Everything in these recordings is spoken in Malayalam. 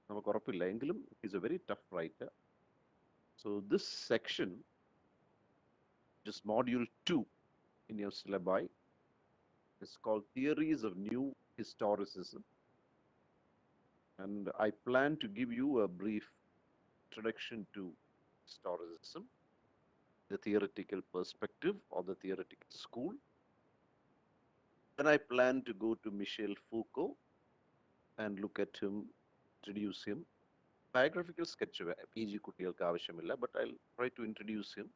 നമുക്ക് ഉറപ്പില്ല എങ്കിലും is A very tough writer. So this section is module 2 in your syllabi. It's called Theories of New Historicism, and I plan to give you a brief introduction to historicism, the theoretical perspective or the theoretical school. Then I plan to go to Michel Foucault and look at him, introduce him. Biographical sketch PG കുട്ടികൾക്ക് ആവശ്യമില്ല, but I'll try to introduce him.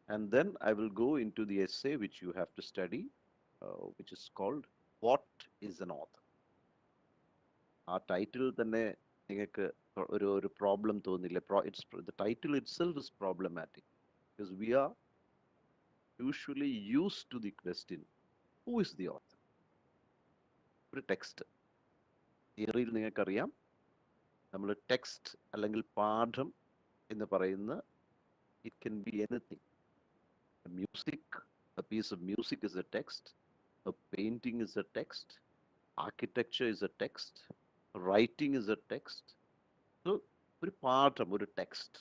And then I will go into the essay which you have to study, which is called What is an Author? ആ ടൈറ്റിൽ തന്നെ നിങ്ങൾക്ക് ഒരു പ്രോബ്ലം തോന്നില്ല. The title itself is problematic because we are usually used to the question, who is the author? ഒരു ടെക്സ്റ്റ് തിയറിയിൽ നിങ്ങൾക്കറിയാം, നമ്മൾ ടെക്സ്റ്റ് അല്ലെങ്കിൽ പാഠം എന്ന് പറയുന്ന it can B anything. Music, a piece of music is a text, a painting is a text, architecture is a text, writing is a text. So ഒരു പാഠം, ഒരു text.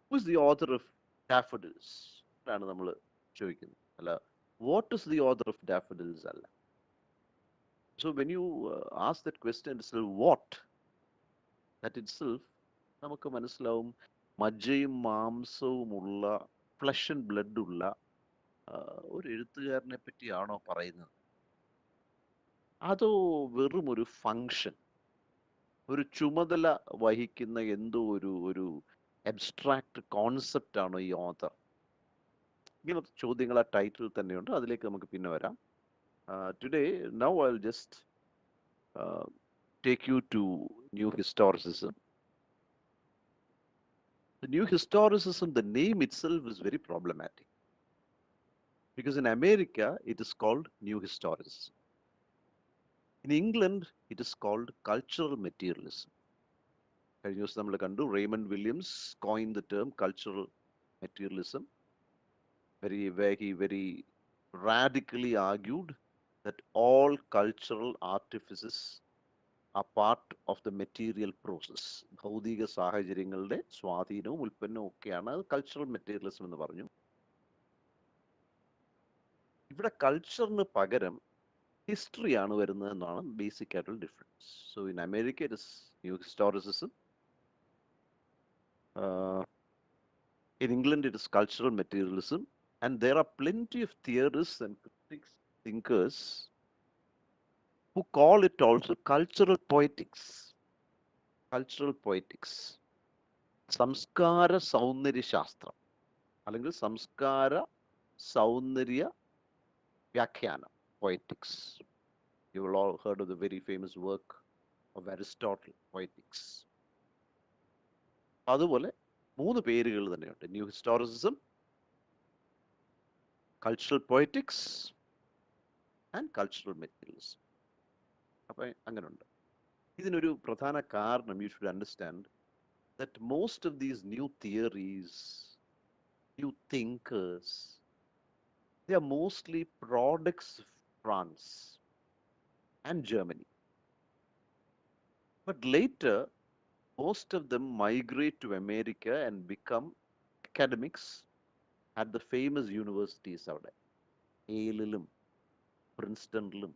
Who is the author of Daffodils? ആണ് നമ്മൾ ചോദിക്കുന്നത്. അല്ല, what is the author of Daffodils അല്ല. So when you ask that question itself, what, that itself നമുക്ക് മനസ്സിലാവും മജ്ജയും മാംസവുമുള്ള ഫ്ലഷ് ആൻഡ് ബ്ലഡ് ഉള്ള ഒരു എഴുത്തുകാരനെ പറ്റിയാണോ പറയുന്നത്, അതോ വെറും ഒരു ഫങ്ഷൻ, ഒരു ചുമതല വഹിക്കുന്ന എന്തോ ഒരു ഒരു അബ്സ്ട്രാക്ട് കോൺസെപ്റ്റ് ആണോ ഈ ഓഥർ? ഇങ്ങനത്തെ ചോദ്യങ്ങൾ ആ ടൈറ്റിൽ തന്നെയുണ്ട്. അതിലേക്ക് നമുക്ക് പിന്നെ വരാം. Today now I will just take you to new historicism. The new historicism, the name itself is very problematic because in America it is called new historicism. In England it is called cultural materialism. കഴിഞ്ഞ ദിവസം നമ്മൾ കണ്ടു Raymond Williams coined the term cultural materialism, where he very radically argued that all cultural artifices are part of the material process. ഭൗതിക സാഹചര്യങ്ങളുടെ സ്വാധീനവും ഉൽപ്പന്നവും ഒക്കെയാണ് കൾച്ചറൽ മെറ്റീരിയലിസം എന്ന് പറഞ്ഞു. ഇവിടെ കൾച്ചറിന് പകരം ഹിസ്റ്ററിയാണ് വരുന്നത് എന്നാണ് ബേസിക് ആയിട്ടുള്ള difference. So in America it is new historicism. In England it is cultural materialism, and there are plenty of theorists and critics, thinkers who call it also cultural poetics. Cultural poetics. സംസ്കാര സൗന്ദര്യ ശാസ്ത്രം അല്ലെങ്കിൽ സംസ്കാര സൗന്ദര്യ വ്യാഖ്യാനം, poetics. You will all heard of the very famous work of Aristotle, Poetics. അതുപോലെ മൂന്ന് പേരുകൾ തന്നെയുണ്ട്: new historicism, cultural poetics and cultural materialism. അപ്പൊ അങ്ങനെയുണ്ട്. ഇതിനൊരു പ്രധാന കാരണം, you should understand that most of these new theories, new thinkers, they are mostly products of France and Germany. But later, most of them migrate to America and become academics at the famous universities അവിടെ. യേലിലും പ്രിൻസ്റ്റണിലും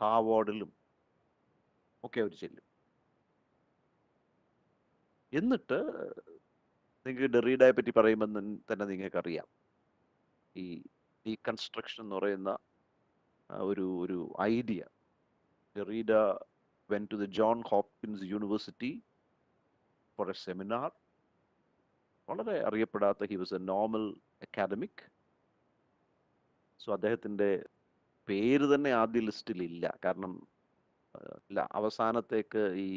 ഹാർവാർഡിലും ഒക്കെ അവർ ചെല്ലും. എന്നിട്ട് നിങ്ങൾക്ക് ഡെറീഡയെ പറ്റി പറയുമ്പോൾ തന്നെ നിങ്ങൾക്കറിയാം, ഈ ഡീകൺസ്ട്രക്ഷൻ എന്ന് പറയുന്ന ഒരു ഒരു idea. ഡെറീഡ went to the John Hopkins University for a seminar. വളരെ അറിയപ്പെടാത്ത, he was a normal academic. So അദ്ദേഹത്തിൻ്റെ പേര് തന്നെ ആദ്യ ലിസ്റ്റിൽ ഇല്ല. കാരണം അവസാനത്തേക്ക് ഈ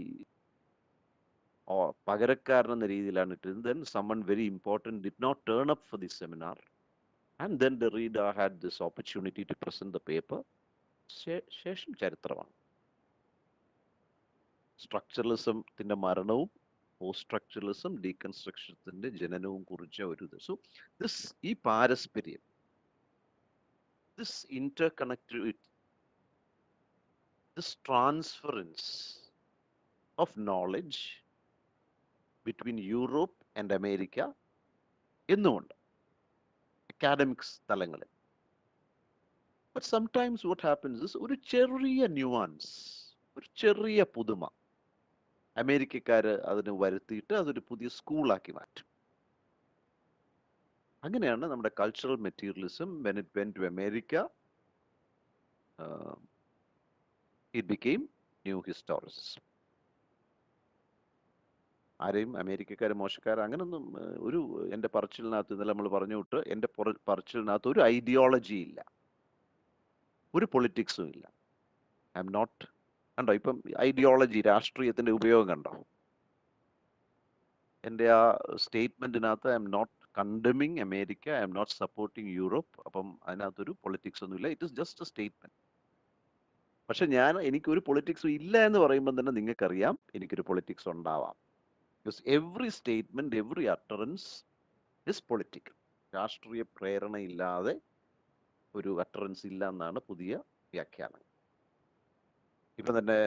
പകരക്കാരൻ എന്ന രീതിയിലാണ് ഇട്ടിരുന്നത്. Then someone very important did not turn up for this seminar, and then Derrida had this opportunity to present the paper. ശേഷം ചരിത്രമാണ്. സ്ട്രക്ചറലിസത്തിന്റെ മരണവും പോസ്റ്റ് സ്ട്രക്ചറലിസം ഡീകൺസ്ട്രക്ഷത്തിന്റെ ജനനവും കുറിച്ച ഒരു ഇത്. സോ ഈ പാരസ്പര്യം, this interconnectivity, this transference of knowledge between Europe and America എന്നുമുണ്ട് അക്കാഡമിക്സ് തലങ്ങളിൽ. But sometimes what happens is ഒരു ചെറിയ ന്യൂവാൻസ്, ഒരു ചെറിയ പുതുമ അമേരിക്കക്കാർ അതിന് വരുത്തിയിട്ട് അതൊരു പുതിയ സ്കൂളാക്കി മാറ്റും. അങ്ങനെയാണ് നമ്മുടെ cultural materialism when it went to America, it became new historicism. ആരെയും അമേരിക്കക്കാർ മോശക്കാർ അങ്ങനൊന്നും ഒരു എൻ്റെ പറച്ചിലിനകത്ത് ഇന്നലെ നമ്മൾ പറഞ്ഞു വിട്ട് എൻ്റെ പറച്ചിലിനകത്ത് ഒരു ഐഡിയോളജി ഇല്ല, ഒരു പൊളിറ്റിക്സും ഇല്ല. ഐ എം നോട്ട്, കണ്ടോ ഇപ്പം ഐഡിയോളജി രാഷ്ട്രീയത്തിൻ്റെ ഉപയോഗം കണ്ടോ എൻ്റെ ആ സ്റ്റേറ്റ്മെൻറ്റിനകത്ത്. I am not condemning America, I am not supporting Europe. അപ്പം അതിനകത്തൊരു പൊളിറ്റിക്സ് ഒന്നുമില്ല, it is just a statement. പക്ഷെ എനിക്കൊരു പൊളിറ്റിക്സും ഇല്ല എന്ന് പറയുമ്പോൾ തന്നെ നിങ്ങൾക്കറിയാം എനിക്കൊരു പൊളിറ്റിക്സ് ഉണ്ടാവാം. Because every statement, every utterance is political. രാഷ്ട്രീയ പ്രേരണയില്ലാതെ ഒരു അട്ടറൻസ് ഇല്ല എന്നാണ് പുതിയ വ്യാഖ്യാനം. ഇപ്പം തന്നെ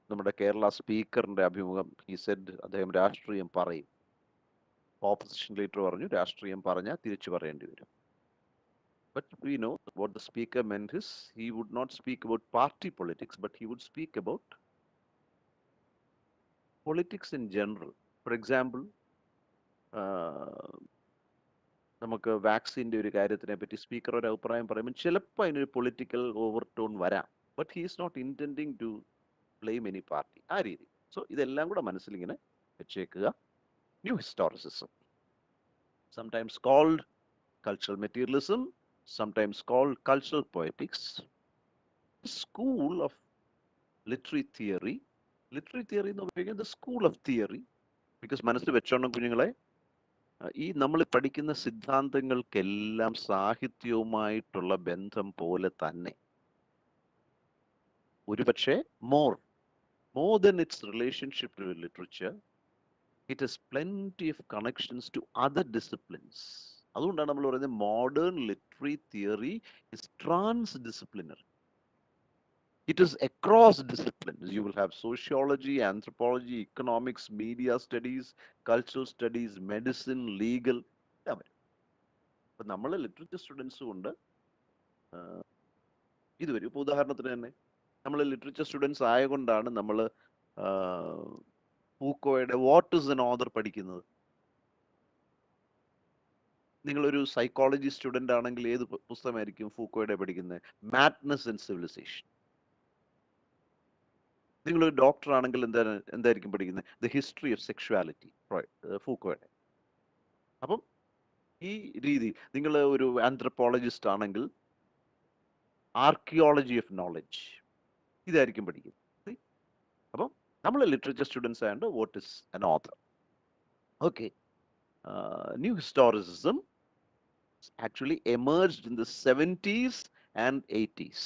നമ്മുടെ കേരള സ്പീക്കറിന്റെ അഭിമുഖം, ഹി സെഡ് അദ്ദേഹം രാഷ്ട്രീയം പറയും. ഓപ്പോസിഷൻ ലീഡർ പറഞ്ഞു രാഷ്ട്രീയം പറഞ്ഞാൽ തിരിച്ചു പറയേണ്ടി വരും. But we know what the speaker meant is he would not speak about party politics, but he would speak about politics in general. For example, നമുക്ക് വാക്സിൻ്റെ ഒരു കാര്യത്തിനെ പറ്റി സ്പീക്കർ ഒരു അഭിപ്രായം പറയുമ്പോൾ ചിലപ്പോൾ അതിനൊരു പൊളിറ്റിക്കൽ ഓവർ ടോൺ വരാം. But he is not intending to blame any party, ആ രീതി. സോ ഇതെല്ലാം കൂടെ മനസ്സിലിങ്ങനെ വെച്ചേക്കുക. New historicism, sometimes called cultural materialism, sometimes called cultural poetics, school of literary theory. Literary theory എന്ന് പറയുന്നത് the school of theory, because മനസ്സിൽ വെച്ചോണം കുഞ്ഞുങ്ങളെ, ഈ നമ്മൾ പഠിക്കുന്ന സിദ്ധാന്തങ്ങൾക്കെല്ലാം സാഹിത്യവുമായിട്ടുള്ള ബന്ധം പോലെ തന്നെ ഒരുപക്ഷെ more than its relationship to literature, it has plenty of connections to other disciplines. അതുകൊണ്ടാണ് നമ്മൾ പറയുന്നത് modern literary theory is transdisciplinary. It is across disciplines. You will have sociology, anthropology, economics, media studies, cultural studies, medicine, legal. അപ്പം നമ്മൾ ലിറ്ററേച്ചർ സ്റ്റുഡൻസും ഉണ്ട്. ഇത് വരും. ഇപ്പോൾ ഉദാഹരണത്തിന് തന്നെ നമ്മൾ ലിറ്ററേച്ചർ സ്റ്റുഡൻസ് ആയതുകൊണ്ടാണ് നമ്മൾ ഫൂക്കോയുടെ വാട്ട് ഈസ് എൻ ഓഥർ പഠിക്കുന്നത്. നിങ്ങളൊരു സൈക്കോളജി സ്റ്റുഡൻ്റ് ആണെങ്കിൽ ഏത് പുസ്തകമായിരിക്കും ഫൂക്കോയുടെ പഠിക്കുന്നത്? Madness and civilization. നിങ്ങളൊരു ഡോക്ടർ ആണെങ്കിൽ എന്തായിരിക്കും പഠിക്കുന്നത്? ദ ഹിസ്റ്ററി ഓഫ് സെക്ഷുവാലിറ്റി, ഫൂക്കോയുടെ. അപ്പം ഈ രീതി, നിങ്ങൾ ഒരു ആന്ത്രപ്പോളജിസ്റ്റ് ആണെങ്കിൽ ആർക്കിയോളജി ഓഫ് നോളജ്, ഇതായിരിക്കും പഠിക്കുന്നത്. അപ്പം നമ്മൾ ലിറ്ററേച്ചർ സ്റ്റുഡൻസ് ആയതുകൊണ്ട് what is an author. Okay, new historicism actually emerged in the 70s and 80s.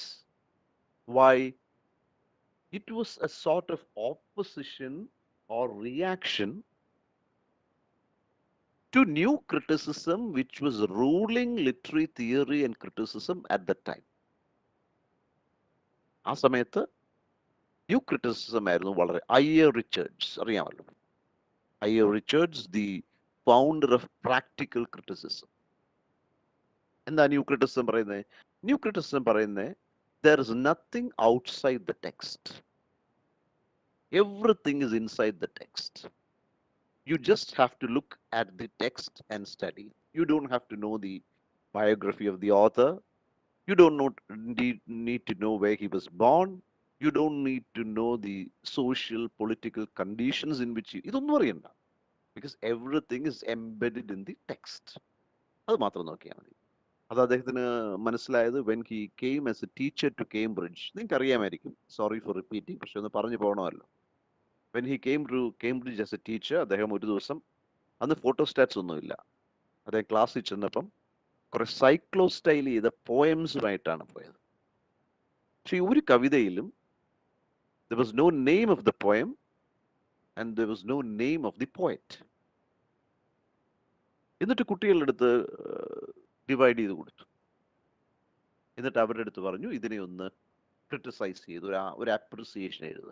Why? It was a sort of opposition or reaction to new criticism which was ruling literary theory and criticism at that time. ആ സമയത്ത് ന്യൂ ക്രിറ്റിസിസം ആയിരുന്നു വളരെ. ഐ.എ. റിച്ചർഡ്സ് അറിയാമല്ലോ. I A. Richards, the founder of practical criticism. എന്താ ന്യൂ ക്രിറ്റിസിസം പറയുന്നത്? ന്യൂ ക്രിറ്റിസിസം പറയുന്നത് there is nothing outside the text. Everything is inside the text. You just have to look at the text and study. You don't have to know the biography of the author. You don't need to know where he was born. You don't need to know the social, political conditions in which ഇതൊന്നും അറിയണ്ട. Because everything is embedded in the text. അത് മാത്രം നോക്കിയാൽ മതി. അത് അദ്ദേഹത്തിന് മനസ്സിലായത് when he came as a teacher to Cambridge. നിങ്ങൾക്ക് അറിയാമായിരിക്കും, സോറി ഫോർ റിപ്പീറ്റിംഗ്, പക്ഷെ ഒന്ന് പറഞ്ഞു പോകണമല്ലോ. when he came to Cambridge as a teacher, അദ്ദേഹം ഒരു ദിവസം, അന്ന് ഫോട്ടോസ്റ്റാറ്റ്സ് ഒന്നുമില്ല, അദ്ദേഹം ക്ലാസ്സിൽ ചെന്നപ്പം കുറെ സൈക്ലോസ്റ്റൈൽ ചെയ്ത പോയംസുമായിട്ടാണ് പോയത്. പക്ഷെ ഒരു കവിതയിലും there was no name of the poem and there was no name of the poet. എന്നിട്ട് കുട്ടികളുടെ അടുത്ത് ഡിവൈഡ് ചെയ്ത് കൊടുത്തു. എന്നിട്ട് അവരുടെ അടുത്ത് പറഞ്ഞു ഇതിനെ ഒന്ന് ക്രിട്ടിസൈസ് ചെയ്ത് ഒരു അപ്രിസിയേഷൻ എഴുതുക.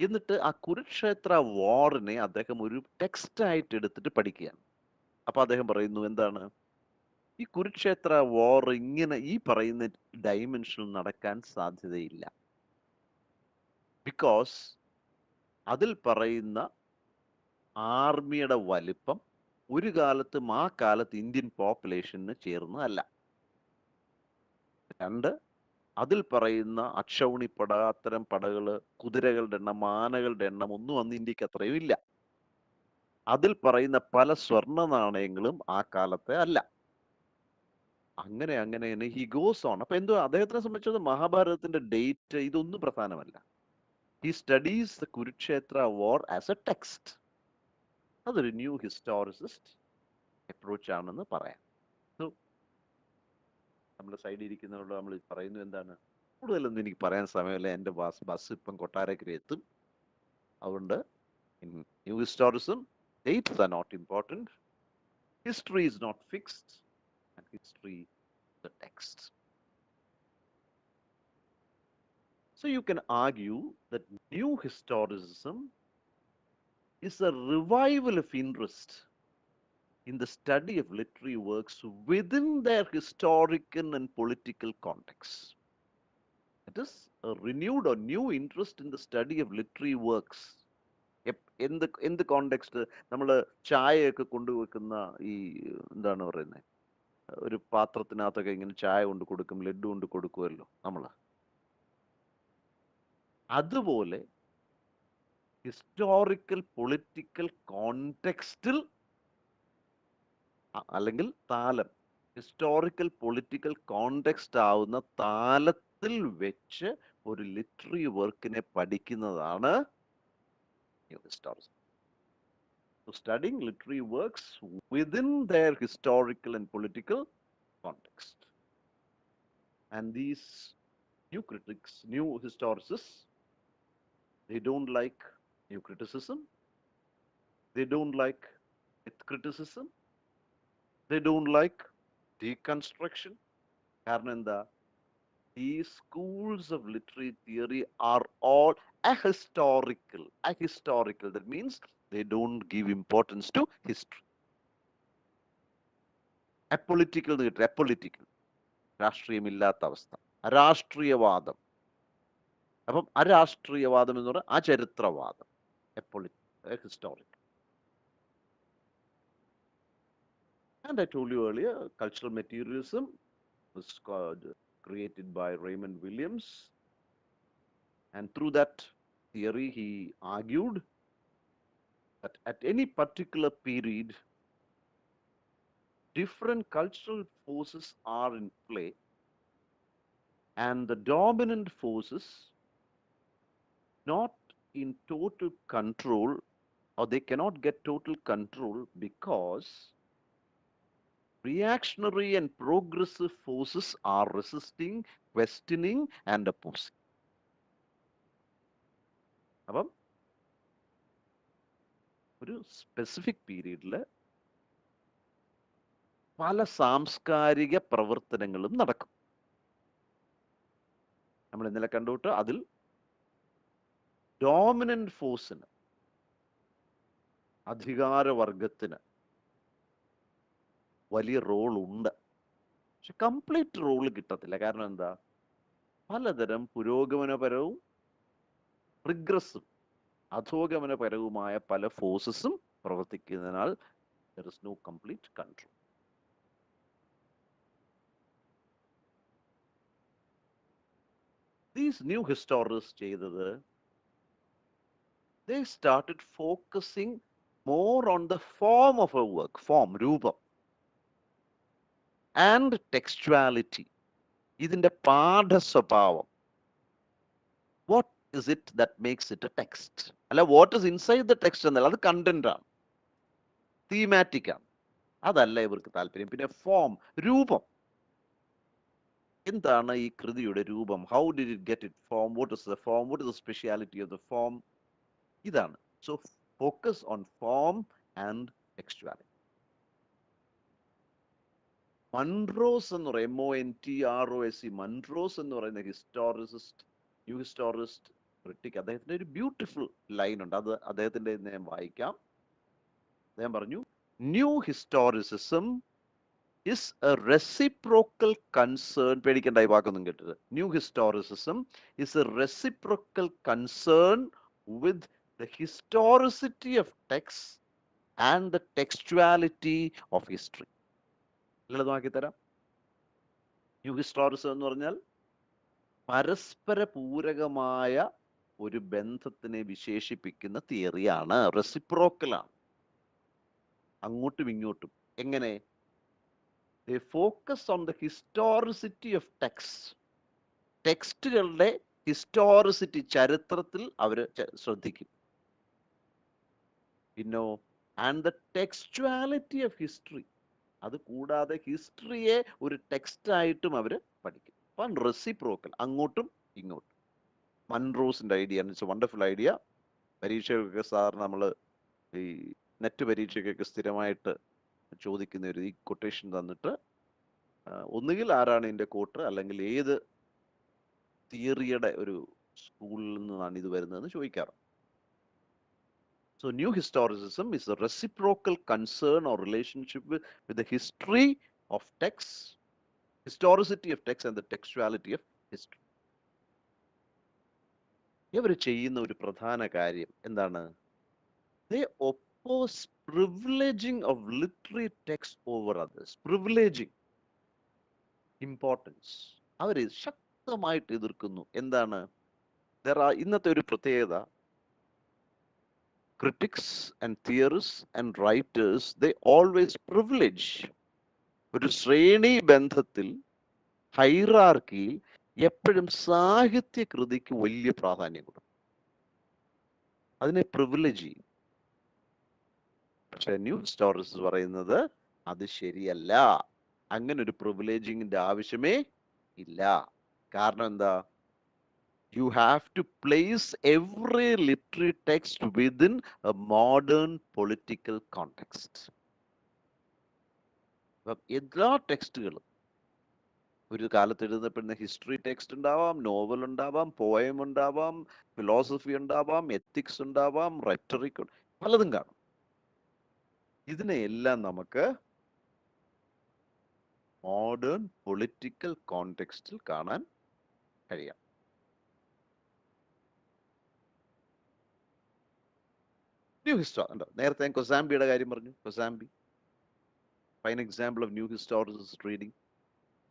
എന്നിട്ട് ആ കുരുക്ഷേത്ര വാറിനെ അദ്ദേഹം ഒരു ടെക്സ്റ്റായിട്ട് എടുത്തിട്ട് പഠിക്കുകയാണ്. അപ്പൊ അദ്ദേഹം പറയുന്നു എന്താണ്, ഈ കുരുക്ഷേത്ര വാർ ഇങ്ങനെ ഈ പറയുന്ന ഡൈമെൻഷനിൽ നടക്കാൻ സാധ്യതയില്ല. ബിക്കോസ് അതിൽ പറയുന്ന ആർമിയുടെ വലിപ്പം ഒരു കാലത്തും ആ കാലത്ത് ഇന്ത്യൻ പോപ്പുലേഷന് ചേർന്നതല്ല. രണ്ട്, അതിൽ പറയുന്ന അക്ഷൗണിപ്പട, അത്തരം പടകള്, കുതിരകളുടെ എണ്ണം, ആനകളുടെ എണ്ണം ഒന്നും അന്ന് ഇന്ത്യക്ക് അത്രയും ഇല്ല. അതിൽ പറയുന്ന പല സ്വർണ്ണ നാണയങ്ങളും ആ കാലത്തെ അല്ല. അങ്ങനെ ഹി ഗോസ് ഓൺ. അപ്പൊ എന്തോ അദ്ദേഹത്തിനെ സംബന്ധിച്ചത് മഹാഭാരതത്തിന്റെ ഡേറ്റ് ഇതൊന്നും പ്രധാനമല്ല. He studies the Kurukshetra war as A text. അതൊരു ന്യൂ ഹിസ്റ്റോറിസിസ്റ്റ് അപ്രോച്ച് ആണെന്ന് പറയാം. നമ്മുടെ സൈഡിൽ ഇരിക്കുന്നവരോട് നമ്മൾ പറയുന്നത് എന്താണ്, കൂടുതലൊന്നും എനിക്ക് പറയാൻ സമയമില്ല, എൻ്റെ ബസ് ഇപ്പം കൊട്ടാരക്കര എത്തും. അതുകൊണ്ട് new historicism, dates are not important, history is not fixed, and history the text. So you can argue that new historicism is a revival of interest in the study of literary works within their historical and political context. It is a renewed or new interest in the study of literary works. എന്ത് കോണ്ടെക്സ്റ്റ്, നമ്മൾ ചായയൊക്കെ കൊണ്ടുവെക്കുന്ന ഈ എന്താണ് പറയുന്നത്, ഒരു പാത്രത്തിനകത്തൊക്കെ ഇങ്ങനെ ചായ കൊണ്ട് കൊടുക്കും, ലഡു കൊണ്ട് കൊടുക്കുമല്ലോ നമ്മൾ. അതുപോലെ ഹിസ്റ്റോറിക്കൽ പൊളിറ്റിക്കൽ കോണ്ടെക്സ്റ്റിൽ, അല്ലെങ്കിൽ താലം, ഹിസ്റ്റോറിക്കൽ പൊളിറ്റിക്കൽ കോണ്ടെക്സ്റ്റ് ആവുന്ന താലത്തിൽ വെച്ച് ഒരു ലിറ്റററി വർക്കിനെ പഠിക്കുന്നതാണ് new ഹിസ്റ്റോറിസം. So studying literary works within their historical and political context. And these new critics, new historicists, they don't like new criticism, they don't like myth criticism, they don't like deconstruction. കാരണം എന്താ, these schools of literary theory are all ahistorical. Ahistorical, that means they don't give importance to history. Apolitical എന്ന് കിട്ടും, apolitical, രാഷ്ട്രീയമില്ലാത്ത അവസ്ഥ, അരാഷ്ട്രീയവാദം. അപ്പം അരാഷ്ട്രീയവാദം എന്ന് പറഞ്ഞാൽ അചരിത്രവാദം, historic. And I told you earlier, cultural materialism was created by Raymond Williams. And through that theory, he argued that at any particular period, different cultural forces are in play, and the dominant forces not in total control, or they cannot get total control, because reactionary and progressive forces are resisting, questioning, and opposing. അപ്പം ഒരു സ്പെസിഫിക് പീരീഡിൽ പല സാംസ്കാരിക പ്രവർത്തനങ്ങളും നടക്കും. നമ്മൾ ഇന്നലെ കണ്ടുവിട്ട് അതിൽ ഡോമിനന്റ് ഫോഴ്സിന്, അധികാരവർഗത്തിന് വലിയ റോൾ ഉണ്ട്. പക്ഷെ കംപ്ലീറ്റ് റോൾ കിട്ടത്തില്ല. കാരണം എന്താ, പലതരം പുരോഗമനപരവും റിഗ്രസും അധോഗമനപരവുമായ പല ഫോഴ്സസും പ്രവർത്തിക്കുന്നതിനാൽ there is no complete control. These new historians ചെയ്തത്, they started focusing more on the form of a work, form, രൂപം, and textuality, ഇതിന്റെ പാഠസ്വഭാവം. What is it that makes it a text? അല്ല, what is inside the text എന്നല്ല, അത് കണ്ടന്റ് ആണ്, തീമാറ്റിക് ആണ്, അതല്ല ഇവർക്ക് താല്പര്യം. പിന്നെ ഫോം, രൂപം, എന്താണ് ഈ കൃതിയുടെ രൂപം, how did it get it form, what is the form, what is the speciality of the form, ഇതാണ്. So focus on form and textuality. Montrose എന്ന് പറയും, MONTROSE, മൺറോസ് എന്ന് പറയുന്ന ഹിസ്റ്റോറിസിസ്റ്റ്, ന്യൂ ഹിസ്റ്റോറിസ്റ്റ്, ക്രിട്ടിക് അദ്ദേഹത്തിന്റെ ഒരു ബ്യൂട്ടിഫുൾ ലൈൻ ഉണ്ട്, അത് അദ്ദേഹത്തിന്റെ ഞാൻ വായിക്കാം. അദ്ദേഹം പറഞ്ഞു, new historicism is a reciprocal concern. പേടിക്കേണ്ട, ഈ വാക്കൊന്നും കേട്ടത്. New historicism is a reciprocal concern with the historicity of texts and the textuality of history. ലളിതമാക്കി തരാം. ന്യൂ ഹിസ്റ്റോറിസം എന്ന് പറഞ്ഞാൽ പരസ്പര പൂരകമായ ഒരു ബന്ധത്തിനെ വിശേഷിപ്പിക്കുന്ന തിയറിയാണ്, റെസിപ്രോക്കലാണ്, അങ്ങോട്ടും ഇങ്ങോട്ടും. എങ്ങനെ? They focus on the historicity of text. ടെക്സ്റ്റുകളുടെ ഹിസ്റ്റോറിസിറ്റി, ചരിത്രത്തിൽ അവർ ശ്രദ്ധിക്കും. പിന്നോ, and the textuality of history, അത് കൂടാതെ ഹിസ്റ്ററിയെ ഒരു ടെക്സ്റ്റ് ആയിട്ടും അവർ പഠിക്കും. അപ്പം റെസിപ്രോക്കൽ, അങ്ങോട്ടും ഇങ്ങോട്ടും. മൺറോസിന്റെ idea, it's a wonderful idea. പരീക്ഷയ്ക്കൊക്കെ സാർ നമ്മൾ ഈ നെറ്റ് പരീക്ഷയ്ക്കൊക്കെ സ്ഥിരമായിട്ട് ചോദിക്കുന്ന ഒരു ഈ കൊട്ടേഷൻ തന്നിട്ട് ഒന്നുകിൽ ആരാണ് ഇതിന്റെ കോട്ട്, അല്ലെങ്കിൽ ഏത് തിയറിയുടെ ഒരു സ്കൂളിൽ നിന്നാണ് ഇത് വരുന്നതെന്ന് ചോദിക്കാറ്. So new historicism is a reciprocal concern or relationship with the history of texts, historicity of text and the textuality of history. ഇവർ ചെയ്യുന്ന ഒരു പ്രധാന കാര്യം എന്താണ്? They oppose privileging of literary text over others. Privileging, importance, അവർ ശക്തമായിട്ട് എതിർക്കുന്നു. എന്താണ്? ഇന്നത്തെ ഒരു പ്രത്യേകത, critics and theorists and writers, they always privilege, ഒരു ശ്രേണി ബന്ധത്തിൽ, ഹൈറാർക്കിയിൽ എപ്പോഴും സാഹിത്യ കൃതിക്ക് വലിയ പ്രാധാന്യം കൊടുക്കും, അതിനെ പ്രിവിലേജ് ചെയ്യും. പക്ഷെ ന്യൂ ഹിസ്റ്റോറിസിസ്റ്റ് പറയുന്നത് അത് ശരിയല്ല, അങ്ങനെ ഒരു പ്രിവിലേജിങ്ങിന്റെ ആവശ്യമേ ഇല്ല. കാരണം എന്താ? You have to place every literary text within a modern political context. എല്ലാ ടെക്സ്റ്റുകളും ഒരു കാലത്ത് എഴുതപ്പെടുന്ന ഹിസ്റ്ററി ടെക്സ്റ്റ് ഉണ്ടാവാം, നോവൽ ഉണ്ടാവാം, പോയം ഉണ്ടാവാം, ഫിലോസഫി ഉണ്ടാവാം, എത്തിക്സ് ഉണ്ടാവാം, റെറ്ററിക്, പലതും കാണും. ഇതിനെയെല്ലാം നമുക്ക് മോഡേൺ പൊളിറ്റിക്കൽ കോണ്ടെക്സ്റ്റിൽ കാണാൻ കഴിയാം. ന്യൂ ഹിസ്റ്റോറി, നേരത്തെ ഞാൻ കൊസാംബിയുടെ കാര്യം പറഞ്ഞു. Kosambi fine example of new historicist reading.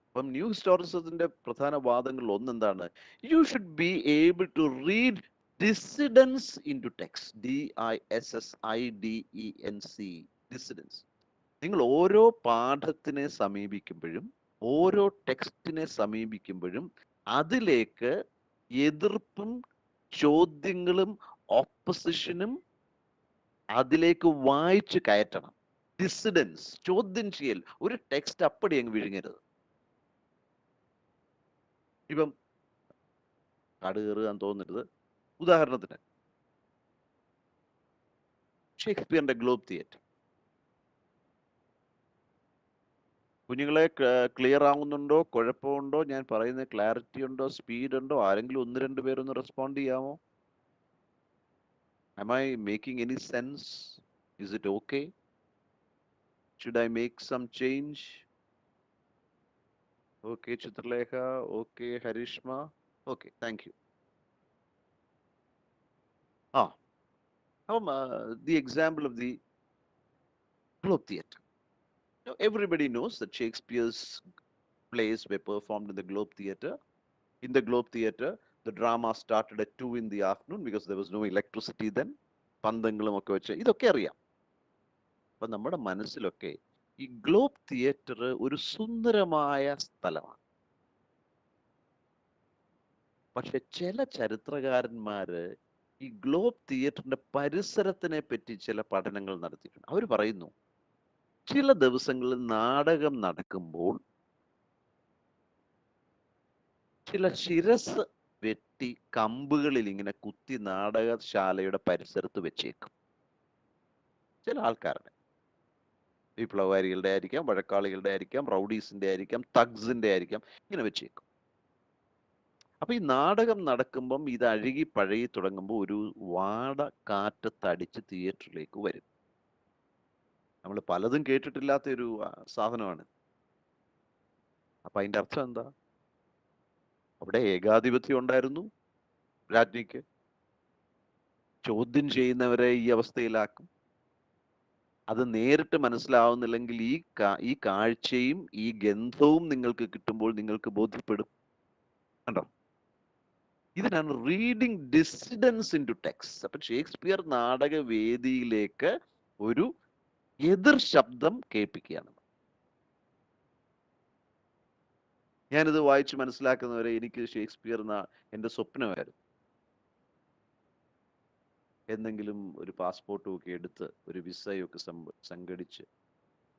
അപ്പം ന്യൂ ഹിസ്റ്റോറിസത്തിന്റെ പ്രധാന വാദങ്ങളിൽ ഒന്നെന്താണ്? You should be able to read dissidence into text. DISSIDENC, dissidence. നിങ്ങൾ ഓരോ പാഠത്തിനെ സമീപിക്കുമ്പോഴും ഓരോ ടെക്സ്റ്റിനെ സമീപിക്കുമ്പോഴും അതിലേക്ക് എതിർപ്പും ചോദ്യങ്ങളും ഓപ്പോസിഷനും അതിലേക്ക് വായിച്ചു കയറ്റണം. ഡിസിഡൻസ്, ചോദ്യം ചെയ്യൽ. ഒരു ടെക്സ്റ്റ് അപ്പടി അങ്ങ് വിഴുങ്ങരുത്. ഇപ്പം കടുകയറുകാൻ തോന്നരുത്. ഉദാഹരണത്തിന് ഷേക്സ്പിയറിന്റെ ഗ്ലോബ് തിയേറ്റർ. കുഞ്ഞുങ്ങളെ ക്ലിയർ ആവുന്നുണ്ടോ? കുഴപ്പമുണ്ടോ? ഞാൻ പറയുന്ന ക്ലാരിറ്റി ഉണ്ടോ? സ്പീഡ് ഉണ്ടോ? ആരെങ്കിലും ഒന്ന് രണ്ട് പേരൊന്ന് റെസ്പോണ്ട് ചെയ്യാമോ? Am I making any sense? Is it okay? Should I make some change? Okay, Chitralekha. Okay, Harishma. Okay, thank you. The example of the Globe Theatre. Now, everybody knows that Shakespeare's plays were performed in the Globe Theatre. In the Globe Theatre, the drama started at 2 in the afternoon because there was no electricity then. പന്തങ്ങളും ഒക്കെ വെച്ച് ഇതൊക്കെ അറിയാം. അപ്പൊ നമ്മുടെ മനസ്സിലൊക്കെ ഈ ഗ്ലോബ് തിയേറ്റർ ഒരു സുന്ദരമായ സ്ഥലമാണ്. പക്ഷെ ചില ചരിത്രകാരന്മാര് ഈ ഗ്ലോബ് തിയേറ്ററിന്റെ പരിസരത്തിനെ പറ്റി ചില പഠനങ്ങൾ നടത്തിയിട്ടുണ്ട്. അവർ പറയുന്നു, ചില ദിവസങ്ങളിൽ നാടകം നടക്കുമ്പോൾ ചില ശിരസ് വെട്ടി കമ്പുകളിൽ ഇങ്ങനെ കുത്തി നാടകശാലയുടെ പരിസരത്ത് വെച്ചേക്കും. ചില ആൾക്കാരുടെ, വിപ്ലവകാരികളുടെ ആയിരിക്കാം, വഴക്കാളികളുടെ ആയിരിക്കാം, റൗഡീസിന്റെ ആയിരിക്കാം, തഗ്സിന്റെ ആയിരിക്കാം, ഇങ്ങനെ വെച്ചേക്കും. അപ്പൊ ഈ നാടകം നടക്കുമ്പം ഇത് അഴുകി പഴകി തുടങ്ങുമ്പോൾ ഒരു വാട കാറ്റത്തടിച്ച് തിയേറ്ററിലേക്ക് വരും. നമ്മൾ പലതും കേട്ടിട്ടില്ലാത്ത ഒരു സാധനമാണ്. അപ്പൊ അതിന്റെ അർത്ഥം എന്താ? അവിടെ ഏകാധിപത്യം ഉണ്ടായിരുന്നു. രാജ്ഞിക്ക് ചോദ്യം ചെയ്യുന്നവരെ ഈ അവസ്ഥയിലാക്കും. അത് നേരിട്ട് മനസ്സിലാവുന്നില്ലെങ്കിൽ ഈ കാഴ്ചയും ഈ ഗന്ധവും നിങ്ങൾക്ക് കിട്ടുമ്പോൾ നിങ്ങൾക്ക് ബോധ്യപ്പെടും. കണ്ടോ? ഇതിനാണ് reading dissidence into text. അപ്പൊ ഷേക്സ്പിയർ നാടകവേദിയിലേക്ക് ഒരു എതിർ ശബ്ദം കേൾപ്പിക്കുകയാണ്. ഞാനിത് വായിച്ച് മനസ്സിലാക്കുന്നവരെ എനിക്ക് ഷേക്സ്പിയർ എൻ്റെ സ്വപ്നമായിരുന്നു. എന്തെങ്കിലും ഒരു പാസ്പോർട്ടും ഒക്കെ എടുത്ത് ഒരു വിസയൊക്കെ സംഘടിച്ച്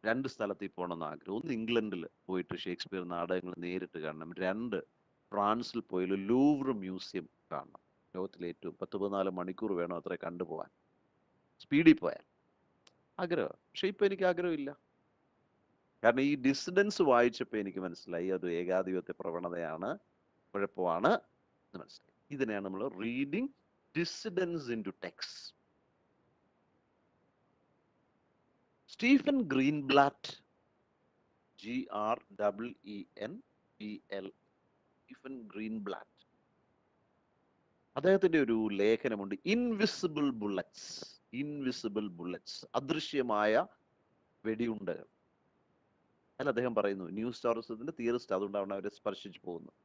2 സ്ഥലത്തിൽ പോകണമെന്ന് ആഗ്രഹം. ഒന്ന് ഇംഗ്ലണ്ടിൽ പോയിട്ട് ഷേക്സ്പിയർ നാടകങ്ങൾ നേരിട്ട് കാണണം. 2 ഫ്രാൻസിൽ പോയാൽ ലൂവ്ർ മ്യൂസിയം കാണണം. ലോകത്തിലെ ഏറ്റവും 10-14 മണിക്കൂർ വേണം അത്ര കണ്ടുപോകാൻ, സ്പീഡിൽ പോയാൽ. ആഗ്രഹം. പക്ഷെ ഇപ്പൊ എനിക്ക് ആഗ്രഹമില്ല. കാരണം ഈ ഡിസിഡൻസ് വായിച്ചപ്പോൾ എനിക്ക് മനസ്സിലായി അത് ഏകാധിപത്യ പ്രവണതയാണ്, കുഴപ്പമാണ് എന്ന് മനസ്സിലായി. ഇതിനെയാണ് നമ്മൾ reading dissidence into text. Stephen Greenblatt, GREENBL, Stephen Greenblatt, അദ്ദേഹത്തിന്റെ ഒരു ലേഖനമുണ്ട്, ഇൻവിസിബിൾ ബുള്ളറ്റ്സ്. ഇൻവിസിബിൾ ബുള്ളറ്റ്സ്, അദൃശ്യമായ വെടിയുണ്ടകൾ. അതിൽ അദ്ദേഹം പറയുന്നു, ന്യൂ ഹിസ്റ്റോറിസത്തിന്റെ തിയറിസ്റ്റ്, അതുകൊണ്ടാണ് അവരെ സ്പർശിച്ചു പോകുന്നത്.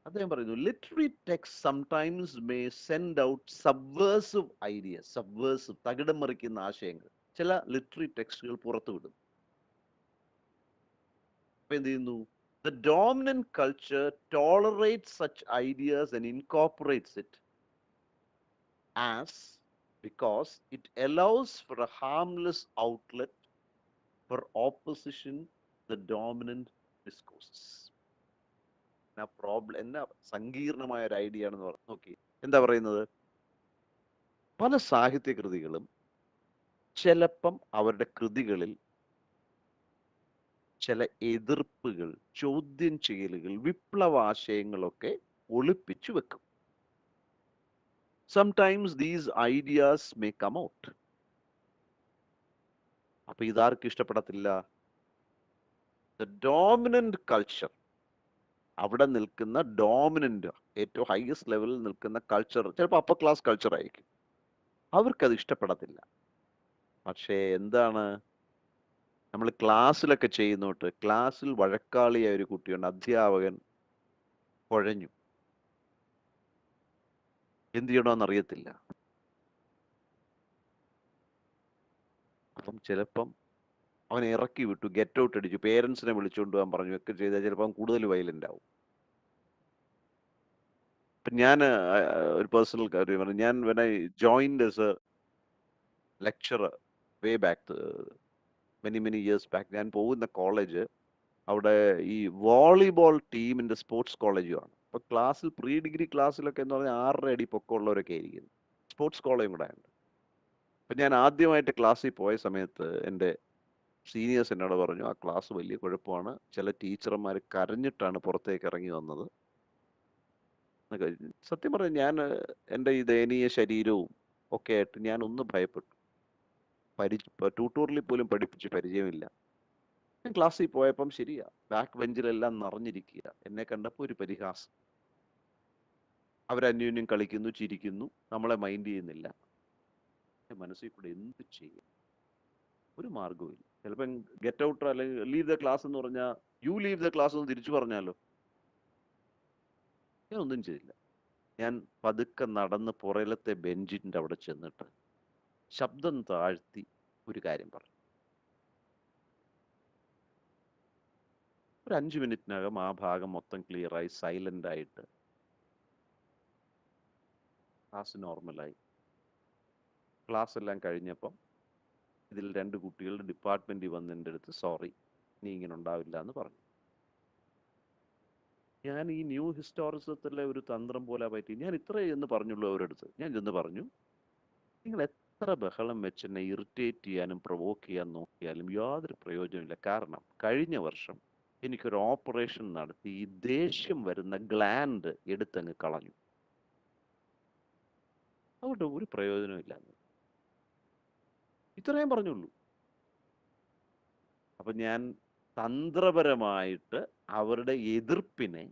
അദ്ദേഹം പറയുന്നു, literary text sometimes may send out സബ്വേഴ്സീവ് ideas. സബ്വേഴ്സീവ്, തകിടം മറിക്കുന്ന ആശയങ്ങൾ ചില ലിറ്റററി ടെക്സ്റ്റുകൾ പുറത്തു വിടും. അപ്പൊ എന്ത് ചെയ്യുന്നു? The dominant culture tolerates such ideas and incorporates it as because it allows for a harmless outlet for opposition the dominant discourses. എന്നാ സങ്കീർണമായ ഒരു ഐഡിയ ആണെന്ന് പറഞ്ഞു. നോക്കി എന്താ പറയുന്നത്? പല സാഹിത്യ കൃതികളും ചിലപ്പം അവരുടെ കൃതികളിൽ ചില എതിർപ്പുകൾ, ചോദ്യം ചെയ്യലുകൾ, വിപ്ലവാശയങ്ങളൊക്കെ ഒളിപ്പിച്ചു വെക്കും. Sometimes these ideas may come out. അപ്പൊ ഇതാർക്കും ഇഷ്ടപ്പെടത്തില്ല? ദ ഡോമിനന്റ് കൾച്ചർ, അവിടെ നിൽക്കുന്ന ഡോമിനന്റ്, ഏറ്റവും ഹയസ്റ്റ് ലെവലിൽ നിൽക്കുന്ന കൾച്ചർ, ചിലപ്പോൾ അപ്പർ ക്ലാസ് കൾച്ചർ ആയിരിക്കും, അവർക്കത് ഇഷ്ടപ്പെടത്തില്ല. പക്ഷേ എന്താണ് നമ്മൾ ക്ലാസ്സിലൊക്കെ ചെയ്യുന്നോട്ട്? ക്ലാസ്സിൽ വഴക്കാളിയായ ഒരു കുട്ടിയുണ്ട്, അധ്യാപകൻ കുഴഞ്ഞു, എന്ത് ചെയ്യണമെന്ന് അറിയത്തില്ല. അപ്പം ചിലപ്പം അവനെ ഇറക്കി വിട്ടു, ഗെറ്റ് ഔട്ട് അടിച്ചു, പേരൻസിനെ വിളിച്ചുകൊണ്ട് പോകാൻ പറഞ്ഞു, ഒക്കെ ചെയ്താൽ ചിലപ്പം കൂടുതൽ വയലന്റ് ആവും. ഇപ്പം ഞാൻ ഒരു പേഴ്സണൽ കാര്യം പറഞ്ഞു. ഞാൻ when I joined as A lecturer way back, many years back, ഞാൻ പോകുന്ന കോളേജ് അവിടെ ഈ വോളിബോൾ ടീമിന്റെ സ്പോർട്സ് കോളേജുമാണ്. അപ്പൊ ക്ലാസ്സിൽ പ്രീ ഡിഗ്രി ക്ലാസ്സിലൊക്കെ എന്ന് പറഞ്ഞാൽ 6.5 അടി പൊക്കമുള്ളവരൊക്കെ ആയിരിക്കും. സ്പോർട്സ് കോളേജും കൂടെ ഉണ്ട്. അപ്പൊ ഞാൻ ആദ്യമായിട്ട് ക്ലാസ്സിൽ പോയ സമയത്ത് എൻ്റെ സീനിയേഴ്സ് എന്നോട് പറഞ്ഞു, ആ ക്ലാസ് വലിയ കുഴപ്പമാണ്, ചില ടീച്ചർമാർ കരഞ്ഞിട്ടാണ് പുറത്തേക്ക് ഇറങ്ങി വന്നത്. സത്യം പറഞ്ഞാൽ ഞാൻ എൻ്റെ ഈ ദയനീയ ശരീരവും ഒക്കെ ആയിട്ട് ഞാൻ ഒന്ന് ഭയപ്പെട്ടു. ട്യൂട്ടോറിയലിൽ പോലും പഠിപ്പിച്ച് പരിചയമില്ല. ഞാൻ ക്ലാസ്സിൽ പോയപ്പം ശരിയാ, ബാക്ക് ബെഞ്ചിലെല്ലാം നിറഞ്ഞിരിക്കുക. എന്നെ കണ്ടപ്പോൾ ഒരു പരിഹാസം. അവരന്യോന്യം കളിക്കുന്നു, ചിരിക്കുന്നു, നമ്മളെ മൈൻഡ് ചെയ്യുന്നില്ല. മനസ്സിൽ കൂടെ എന്ത് ചെയ്യും? ഒരു മാർഗവും ഇല്ല. ചിലപ്പോൾ ഗെറ്റ് ഔട്ട് അല്ലെങ്കിൽ ലീവ് ദ ക്ലാസ് എന്ന് പറഞ്ഞാൽ യു ലീവ് ദ ക്ലാസ് എന്ന് തിരിച്ചു പറഞ്ഞാലോ? ഞാൻ ഒന്നും ചെയ്തില്ല. ഞാൻ പതുക്കെ നടന്ന് പുറയിലത്തെ ബെഞ്ചിന്റെ അവിടെ ചെന്നിട്ട് ശബ്ദം താഴ്ത്തി ഒരു കാര്യം പറഞ്ഞു. ഒരു 5 മിനിറ്റിനകം ആ ഭാഗം മൊത്തം ക്ലിയറായി, സൈലന്റ് ആയിട്ട് ക്ലാസ് നോർമലായി. ക്ലാസ് എല്ലാം കഴിഞ്ഞപ്പം ഇതിൽ 2 കുട്ടികളുടെ ഡിപ്പാർട്ട്മെന്റിൽ വന്ന് എൻ്റെ അടുത്ത്, സോറി, നീ ഇങ്ങനെ ഉണ്ടാവില്ല എന്ന് പറഞ്ഞു. ഞാൻ ഈ ന്യൂ ഹിസ്റ്റോറിസത്തിലെ ഒരു തന്ത്രം പോലെ പറ്റി, ഞാൻ ഇത്രേ എന്ന് പറഞ്ഞുള്ളൂ അവരടുത്ത്. ഞാൻ ചെന്ന് പറഞ്ഞു, നിങ്ങൾ എത്ര ബഹളം വെച്ച് എന്നെ ഇറിറ്റേറ്റ് ചെയ്യാനും പ്രൊവോക്ക് ചെയ്യാൻ നോക്കിയാലും യാതൊരു പ്രയോജനമില്ല. കാരണം കഴിഞ്ഞ വർഷം എനിക്കൊരു ഓപ്പറേഷൻ നടത്തി ഈ ദേഷ്യം വരുന്ന ഗ്ലാൻഡ് എടുത്തങ്ങ് കളഞ്ഞു. അതുകൊണ്ട് ഒരു പ്രയോജനവും ഇല്ല. ഇത്രയും പറഞ്ഞുള്ളൂ. അപ്പൊ ഞാൻ തന്ത്രപരമായിട്ട് അവരുടെ എതിർപ്പിനെ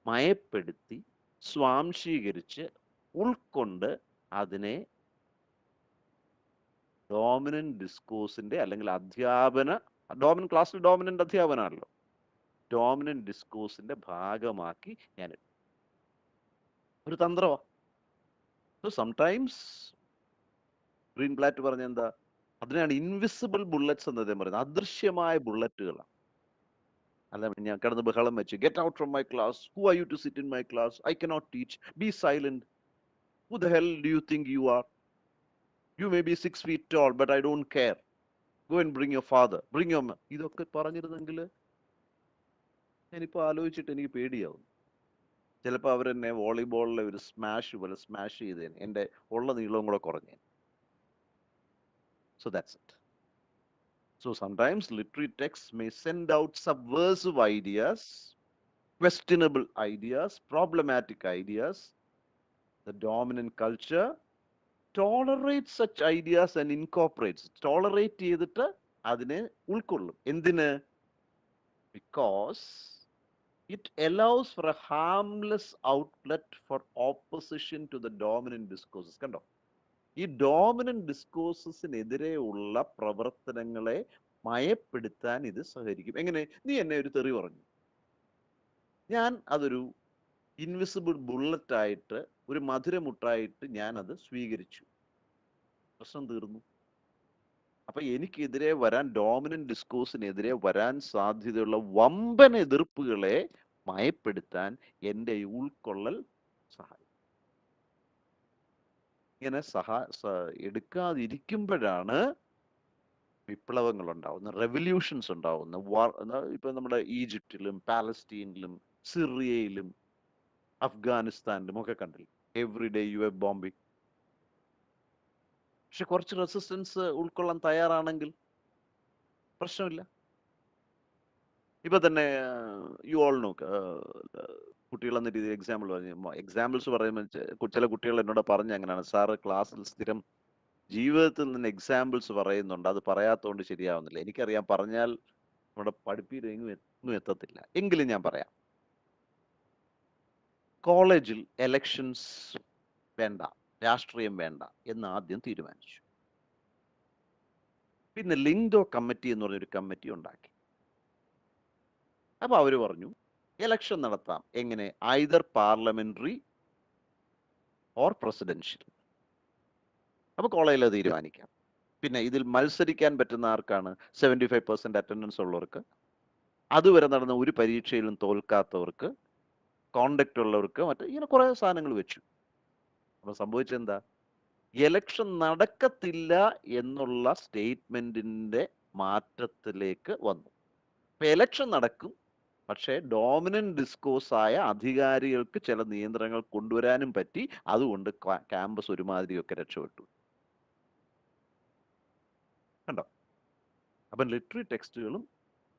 മയപ്പെടുത്തി സ്വാംശീകരിച്ച് ഉൾക്കൊണ്ട് അതിനെ ഡോമിനന്റ് ഡിസ്കോഴ്സിന്റെ അല്ലെങ്കിൽ ക്ലാസ്സിൽ ഡോമിനന്റ് അധ്യാപനമാണല്ലോ, ഡോമിനന്റ് ഡിസ്കോഴ്സിന്റെ ഭാഗമാക്കി ഞാൻ ഒരു തന്ത്രമാണ്. സോ സംടൈംസ് ഗ്രീൻബ്ലാറ്റ് പറഞ്ഞ എന്താ, അതിനാണ് ഇൻവിസിബിൾ ബുള്ളറ്റ്സ് എന്ന് അദ്ദേഹം പറയുന്നത്. അദൃശ്യമായ ബുള്ളറ്റുകളാണ്. അല്ല ഞാൻ കിടന്ന് ബഹളം വെച്ച് get out from my class, who are you to sit in my class, I cannot teach, be silent, who the hell do you think you are, you may be 6 feet tall but I don't care, go and bring your father, bring your mother. ഇതൊക്കെ പറഞ്ഞിരുന്നെങ്കിൽ ഞാനിപ്പോൾ ആലോചിച്ചിട്ട് എനിക്ക് പേടിയാവും. ചിലപ്പോൾ അവരെന്നെ വോളിബോളിലെ ഒരു സ്മാഷ് പോലെ സ്മാഷ് ചെയ്തേനെ, എൻ്റെ ഉള്ള നീളവും കൂടെ കുറഞ്ഞേനെ. So that's it. So sometimes literary texts may send out subversive ideas, questionable ideas, problematic ideas. The dominant culture tolerates such ideas and incorporates. Tolerate ചെയ്തിട്ട് അതിനെ ഉൾക്കൊള്ളും. എന്തിന്? Because it allows for a harmless outlet for opposition to the dominant discourses. കണ്ടോ, ഈ ഡോമിനന്റ് ഡിസ്കോഴ്സസിനെതിരെ ഉള്ള പ്രവർത്തനങ്ങളെ മയപ്പെടുത്താൻ ഇത് സഹകരിക്കും. എങ്ങനെ? നീ എന്നെ ഒരു തെറി പറഞ്ഞു, ഞാൻ അതൊരു ഇൻവിസിബിൾ ബുള്ളറ്റ് ആയിട്ട്, ഒരു മധുരമുട്ടായിട്ട് ഞാൻ അത് സ്വീകരിച്ചു, പ്രശ്നം തീർന്നു. അപ്പൊ എനിക്കെതിരെ വരാൻ, ഡോമിനന്റ് ഡിസ്കോഴ്സിനെതിരെ വരാൻ സാധ്യതയുള്ള വമ്പൻ എതിർപ്പുകളെ മയപ്പെടുത്താൻ എൻ്റെ ഉൾക്കൊള്ളൽ സഹായിക്കും. ഇങ്ങനെ എടുക്കാതിരിക്കുമ്പോഴാണ് വിപ്ലവങ്ങൾ ഉണ്ടാവുന്നത്, റെവല്യൂഷൻസ് ഉണ്ടാവുന്നത്. ഇപ്പൊ നമ്മുടെ ഈജിപ്തിലും പാലസ്തീനിലും സിറിയയിലും അഫ്ഗാനിസ്ഥാനിലും ഒക്കെ കണ്ടില്ല, every day you a bombing. പക്ഷെ കുറച്ച് റെസിസ്റ്റൻസ് ഉൾക്കൊള്ളാൻ തയ്യാറാണെങ്കിൽ പ്രശ്നമില്ല. ഇപ്പൊ തന്നെ യു ഓൾ നോ, കുട്ടികളെന്ന രീതിയിൽ എക്സാമ്പിൾസ് പറയുമ്പോൾ ചില കുട്ടികൾ എന്നോട് പറഞ്ഞ അങ്ങനെയാണ്, സാറ് ക്ലാസ്സിൽ സ്ഥിരം ജീവിതത്തിൽ നിന്ന് എക്സാമ്പിൾസ് പറയുന്നുണ്ട്, അത് പറയാത്തതുകൊണ്ട് ശരിയാവുന്നില്ല. എനിക്കറിയാം, പറഞ്ഞാൽ നമ്മുടെ പഠിപ്പിയിലെങ്ങും എത്തത്തില്ല, എങ്കിലും ഞാൻ പറയാം. കോളേജിൽ എലക്ഷൻസ് വേണ്ട, രാഷ്ട്രീയം വേണ്ട എന്ന് ആദ്യം തീരുമാനിച്ചു. പിന്നെ ലിങ്ഡോ കമ്മിറ്റി എന്ന് പറഞ്ഞൊരു കമ്മിറ്റി ഉണ്ടാക്കി. അപ്പൊ അവര് പറഞ്ഞു എലക്ഷൻ നടത്താം, എങ്ങനെ? Either parliamentary or presidential. അപ്പൊ കോളേജിൽ തീരുമാനിക്കാം. പിന്നെ ഇതിൽ മത്സരിക്കാൻ പറ്റുന്ന ആർക്കാണ്? 75% അറ്റൻഡൻസ് ഉള്ളവർക്ക്, അതുവരെ നടന്ന ഒരു പരീക്ഷയിലും തോൽക്കാത്തവർക്ക്, കോണ്ടക്ട് ഉള്ളവർക്ക്, ഇങ്ങനെ കുറെ സാധനങ്ങൾ വെച്ചു. അപ്പൊ സംഭവിച്ചെന്താ? എലക്ഷൻ നടക്കത്തില്ല എന്നുള്ള സ്റ്റേറ്റ്മെന്റിന്റെ മാറ്റത്തിലേക്ക് വന്നു. ഇപ്പൊ എലക്ഷൻ നടക്കും, പക്ഷേ ഡോമിനന്റ് ഡിസ്കോഴ്സ് ആയ അധികാരികൾക്ക് ചില നിയന്ത്രണങ്ങൾ കൊണ്ടുവരാനും പറ്റി. അതുകൊണ്ട് ക്യാമ്പസ് ഒരുമാതിരിയൊക്കെ രക്ഷപ്പെട്ടു. കണ്ടോ? അപ്പം ലിറ്റററി ടെക്സ്റ്റുകളും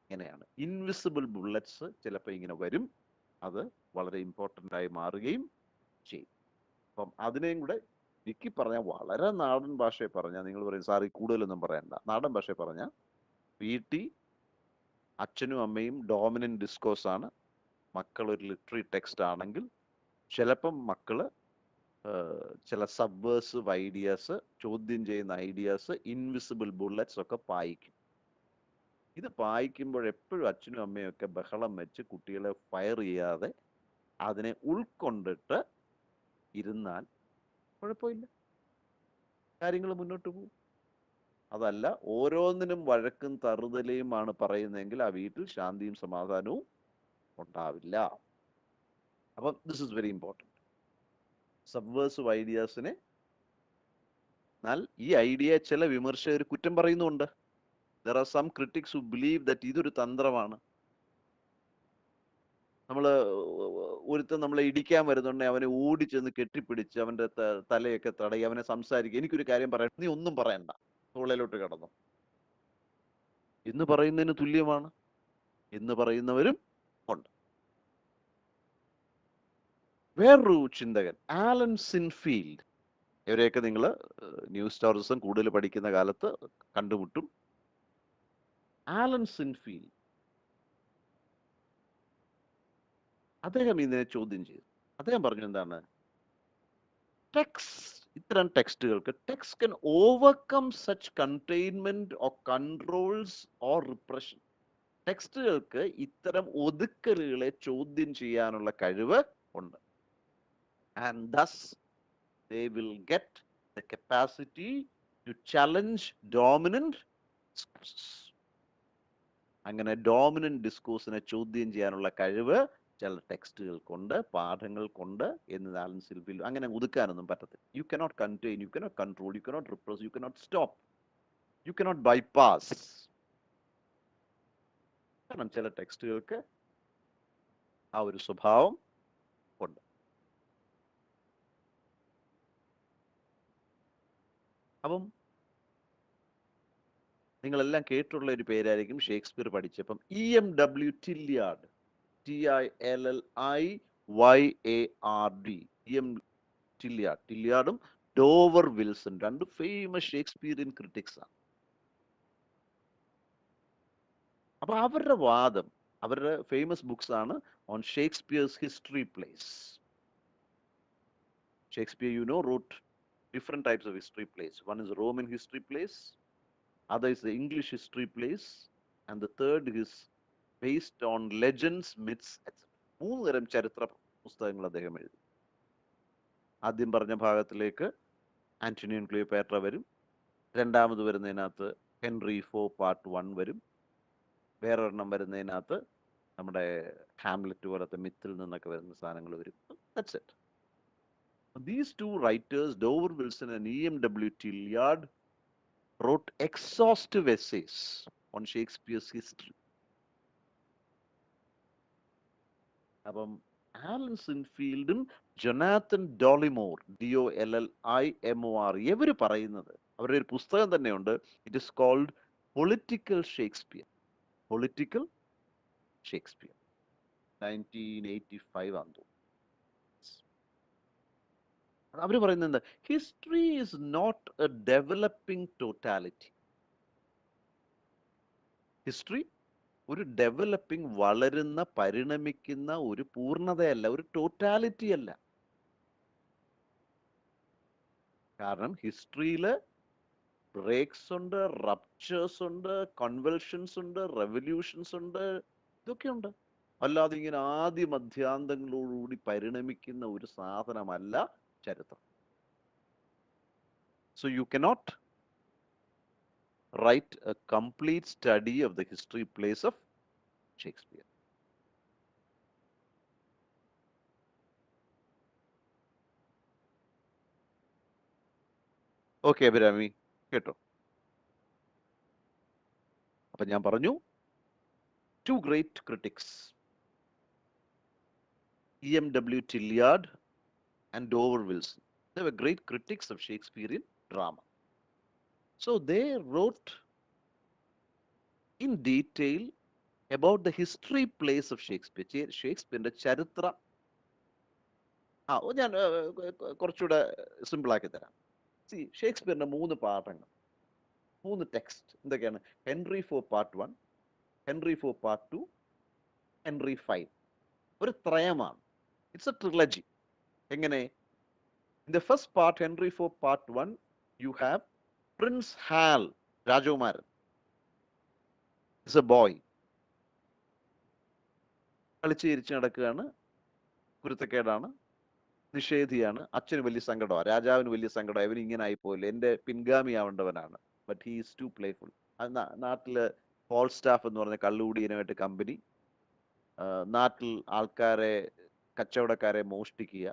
ഇങ്ങനെയാണ്. ഇൻവിസിബിൾ ബുള്ളറ്റ്സ് ചിലപ്പോൾ ഇങ്ങനെ വരും, അത് വളരെ ഇമ്പോർട്ടൻ്റ് ആയി മാറുകയും ചെയ്യും. അപ്പം അതിനെയും കൂടെ വിക്കി പറഞ്ഞാൽ, വളരെ നാടൻ ഭാഷയെ പറഞ്ഞാൽ, നിങ്ങൾ പറയും സാർ ഈ കൂടുതലൊന്നും പറയണ്ട, നാടൻ ഭാഷയെ പറഞ്ഞാൽ, വീട്ടിൽ അച്ഛനും അമ്മയും ഡോമിനന്റ് ഡിസ്കോഴ്സ് ആണ്, മക്കൾ ഒരു ലിറ്റററി ടെക്സ്റ്റ് ആണെങ്കിൽ ചിലപ്പം മക്കള് ചില സബ്വേഴ്സീവ് ഐഡിയാസ്, ചോദ്യം ചെയ്യുന്ന ഐഡിയാസ്, ഇൻവിസിബിൾ ബുള്ളറ്റ്സ് ഒക്കെ പായിക്കും. ഇത് പായിക്കുമ്പോൾ എപ്പോഴും അച്ഛനും അമ്മയും ഒക്കെ ബഹളം വെച്ച് കുട്ടികളെ ഫയർ ചെയ്യാതെ അതിനെ ഉൾക്കൊണ്ടിട്ട് ഇരുന്നാൽ കുഴപ്പമില്ല, കാര്യങ്ങൾ മുന്നോട്ട് പോകും. അതല്ല ഓരോന്നിനും വഴക്കും തറുതലയുമാണ് പറയുന്നതെങ്കിൽ ആ വീട്ടിൽ ശാന്തിയും സമാധാനവും ഉണ്ടാവില്ല. അപ്പം ദിസ് ഇസ് വെരി ഇമ്പോർട്ടൻറ്റ്. സബ്വേഴ്സീവ് ഐഡിയാസിനെ, എന്നാൽ ഈ ഐഡിയ ചില വിമർശകർ കുറ്റം പറയുന്നുണ്ട്. There are some critics who believe that ഇതൊരു തന്ത്രമാണ്. ഒരുത്തൻ നമ്മളെ ഇടിക്കാൻ വരുന്നുണ്ടെങ്കിൽ അവനെ ഓടിച്ചെന്ന് കെട്ടിപ്പിടിച്ച് അവന്റെ തലയൊക്കെ തടയി അവനെ സംസാരിക്കുക, എനിക്കൊരു കാര്യം പറയാം, നീ ഒന്നും പറയണ്ട, തോളയിലോട്ട് കിടന്നു എന്ന് പറയുന്നതിന് തുല്യമാണ്. എന്ന് പറയുന്നവരും ഉണ്ട്. വേറൊരു ചിന്തകൻ ആലൻ സിൻഫീൽഡ്, ഇവരെയൊക്കെ നിങ്ങൾ ന്യൂസ് ടൂറിസം കൂടുതൽ പഠിക്കുന്ന കാലത്ത് കണ്ടുമുട്ടും. ആലൻ സിൻഫീൽഡ് അദ്ദേഹം ഇതിനെ ചോദ്യം ചെയ്തു. അദ്ദേഹം പറഞ്ഞു എന്താണ്, ഇത്തരം ടെക്സ്റ്റുകൾക്ക് text can overcome such containment or controls or repression. ടെക്സ്റ്റുകൾക്ക് ഇത്തരം ഒതുക്കലുകളെ ചോദ്യം ചെയ്യാനുള്ള കഴിവ് ഉണ്ട്. And thus they will get the capacity to challenge dominant discourses. അങ്ങനെ ഡോമിനന്റ് ഡിസ്കോഴ്സിനെ ചോദ്യം ചെയ്യാനുള്ള കഴിവ് ചില ടെക്സ്റ്റുകൾക്കുണ്ട്, പാഠങ്ങൾക്കുണ്ട് എന്ന് ആലൻ സിൻഫീൽഡ്. അങ്ങനെ ഒതുക്കാനൊന്നും പറ്റത്തില്ല. You cannot contain, you cannot control, you cannot repress, you cannot stop, you cannot bypass. കാരണം ചില ടെക്സ്റ്റുകൾക്ക് ആ ഒരു സ്വഭാവം ഉണ്ട്. അപ്പം നിങ്ങളെല്ലാം കേട്ടുള്ള ഒരു പേരായിരിക്കും ഷേക്സ്പിയർ പഠിച്ചപ്പം EMW Tillyard, TILLIYARD, EM Tillyard. ടില്യാർഡും ഡോവർ വിൽസൺ രണ്ട് ഫേമസ് ഷേക്സ്പിയറിയൻ ക്രിറ്റിക്സ് ആണ്. അപ്പൊ അവരുടെ വാദം, അവരുടെ ഫേമസ് ബുക്സ് ആണ് on Shakespeare's history plays. Shakespeare, you know, wrote different types of history plays. One is Roman history plays, other is the English history plays, and the third is based on legends, myths, etc. മൂന്ന് തരം ചരിത്ര പുസ്തകങ്ങൾ അദ്ദേഹം എഴുതി. ആദ്യം പറഞ്ഞ ഭാഗത്തിലേക്ക് ആന്റണി ആൻഡ് ക്ലിയോപാട്ര വരും. രണ്ടാമത് വരുന്നതിനകത്ത് ഹെൻറി IV പാർട്ട് 1 വരും. വേറൊരെണ്ണം വരുന്നതിനകത്ത് നമ്മുടെ ഹാംലെറ്റ് പോലത്തെ മിത്തിൽ നിന്നൊക്കെ വരുന്ന സാധനങ്ങൾ വരും. That's it. These two writers, Dover Wilson and EMW Tillyard, wrote exhaustive essays on Shakespeare's history. അപ്പം ആലൻ സിൻഫീൽഡും ജൊനാത്തൻ ഡോളിമോർ, DOLLIMOR, ഇവർ പറയുന്നത്, അവരുടെ ഒരു പുസ്തകം തന്നെയുണ്ട്. It is called political Shakespeare. Political Shakespeare 1985 ആണെന്ന് തോന്നുന്നു. അവർ പറയുന്നത് എന്താ, history is not a developing totality. History ഒരു ഡെവലപ്പിംഗ്, വളരുന്ന, പരിണമിക്കുന്ന ഒരു പൂർണ്ണതയല്ല, ഒരു ടോട്ടാലിറ്റി അല്ല. കാരണം ഹിസ്റ്ററിയിൽ ബ്രേക്സ് ഉണ്ട്, റപ്ചേഴ്സ് ഉണ്ട്, കൺവൽഷൻസ് ഉണ്ട്, റെവല്യൂഷൻസ് ഉണ്ട്, ഇതൊക്കെ ഉണ്ട്. അല്ലാതെ ഇങ്ങനെ ആദ്യ മധ്യാന്തങ്ങളോടുകൂടി പരിണമിക്കുന്ന ഒരു സാധനമല്ല ചരിത്രം. So you cannot write a complete study of the history plays of Shakespeare. Okay Abhirami, കേട്ടോ? അപ്പൊ ഞാൻ പറഞ്ഞു, two great critics, EMW Tillyard and Dover Wilson. They were great critics of Shakespearean drama. So they wrote in detail about the history plays of Shakespeare. ഷേക്സ്പിയറിന്റെ ചരിത്ര ഞാൻ കുറച്ചുകൂടെ സിമ്പിൾ ആക്കി തരാം. ഷേക്സ്പിയറിന്റെ 3 പാഠങ്ങൾ, 3 ടെക്സ്റ്റ് എന്തൊക്കെയാണ്? Henry IV part 1, Henry IV part 2, Henry V. ഒരു ത്രയമാണ്. It's a trilogy. എങ്ങനെ? In the first part, Henry IV part 1, you have prince Hal, രാജകുമാരൻ. It's a boy. കളിച്ച് ചിരിച്ച് നടക്കുകയാണ്, കുരുത്തക്കേടാണ്, നിഷേധിയാണ്. അച്ഛന് വലിയ സങ്കടമാണ്, രാജാവിന് വലിയ സങ്കടമാണ്, ഇവന് ഇങ്ങനെ ആയിപ്പോയില്ല, എൻ്റെ പിൻഗാമി ആവേണ്ടവനാണ്. But he is too playful. നാട്ടില് ഫോൾസ്റ്റാഫ് എന്ന് പറഞ്ഞ കള്ളുകൂടിയനുമായിട്ട് കമ്പനി, നാട്ടിൽ ആൾക്കാരെ, കച്ചവടക്കാരെ മോഷ്ടിക്കുക,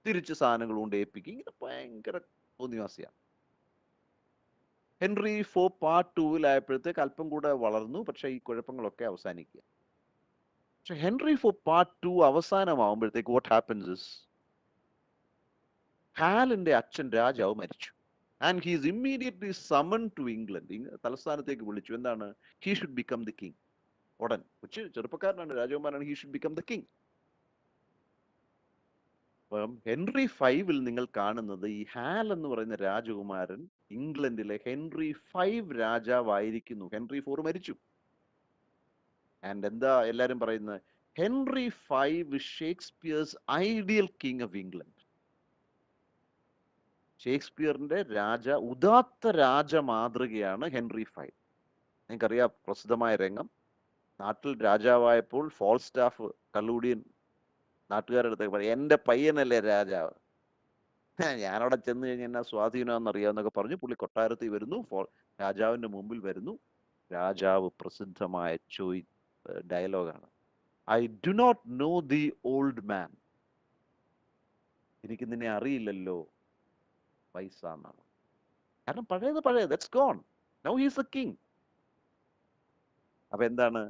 തിരിച്ച് സാധനങ്ങൾ കൊണ്ട് ഏൽപ്പിക്കുക, ഇങ്ങനെ ഭയങ്കര തോന്നിവാസിയാണ്. ഹെൻറി IV പാർട്ട് 2 അല്പം കൂടെ വളർന്നു, പക്ഷെ ഈ കുഴപ്പങ്ങളൊക്കെ അവസാനിക്കുക. പക്ഷെ ഹെൻറി IV പാർട്ട് 2 അവസാനമാകുമ്പോഴത്തേക്ക് വാട്ട് ഹാപ്പൻസ് ഇസ്, ഹാലിന്റെ അച്ഛൻ രാജാവ് മരിച്ചു. And he is immediately summon to England. തലസ്ഥാനത്തേക്ക് വിളിച്ചു. എന്താണ്? He should become the king. ഉടൻ. ചെറുപ്പക്കാരനാണ്, രാജകുമാരനാണ്, he should become the king. അപ്പം ഹെൻറി ഫൈവിൽ നിങ്ങൾ കാണുന്നത് ഈ ഹാൽ എന്ന് പറയുന്ന രാജകുമാരൻ ഇംഗ്ലണ്ടിലെ ഹെൻറി ഫൈവ് രാജാവായിരിക്കുന്നു. ഹെൻറി ഫോർ മരിച്ചു. ആൻഡ് എന്താ എല്ലാരും പറയുന്നത്? Henry five Shakespeare's ideal king of England. ഷേക്സ്പിയറിന്റെ ഉദാത്ത രാജ മാതൃകയാണ് ഹെൻറി ഫൈവ്. നിങ്ങൾക്കറിയാം പ്രസിദ്ധമായ രംഗം, നാട്ടിൽ രാജാവായപ്പോൾ ഫോൾസ്റ്റാഫ് കള്ളൂടിയൻ നാട്ടുകാരുടെ അടുത്തേക്ക് പറയും, എന്റെ പയ്യനല്ലേ രാജാവ്, ഞാനവിടെ ചെന്ന് കഴിഞ്ഞാൽ എന്നാ സ്വാധീനമാണെന്ന് അറിയാമെന്നൊക്കെ പറഞ്ഞു പുള്ളി കൊട്ടാരത്തിൽ വരുന്നു. രാജാവിന്റെ മുമ്പിൽ വരുന്നു. രാജാവ് പ്രസിദ്ധമായ ഡയലോഗാണ്, I do not know the old man. എനിക്ക് നിന്നെ അറിയില്ലല്ലോ വയസ്സാന്നാണ്. കാരണം പഴയത് that's gone. Now he is a king. അപ്പൊ എന്താണ്?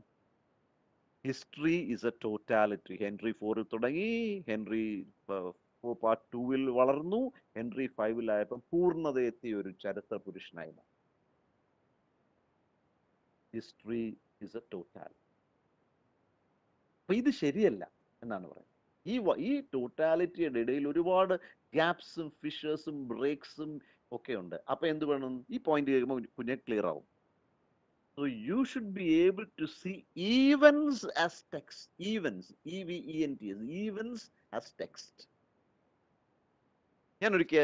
History is a totality. Henry ഫോറിൽ തുടങ്ങി, ഹെൻറി പാർട്ട് ടൂവിൽ വളർന്നു, ഹെൻറി ഫൈവിലായപ്പം പൂർണ്ണതയെത്തിയ ഒരു ചരിത്ര പുരുഷനായി. History is a totality. അപ്പൊ ഇത് ശരിയല്ല എന്നാണ് പറയുന്നത്. ഈ ടോട്ടാലിറ്റിയുടെ ഇടയിൽ ഒരുപാട് ഗ്യാപ്സും ഫിഷേഴ്സും ബ്രേക്സും ഒക്കെ ഉണ്ട്. അപ്പൊ എന്ത് വേണം? ഈ പോയിന്റ് കേൾക്കുമ്പോൾ കുഞ്ഞെ ക്ലിയർ ആവും. So you should be able to see events as text. Events, EVENTS, events as text. ഞാൻ ഒരിക്കൽ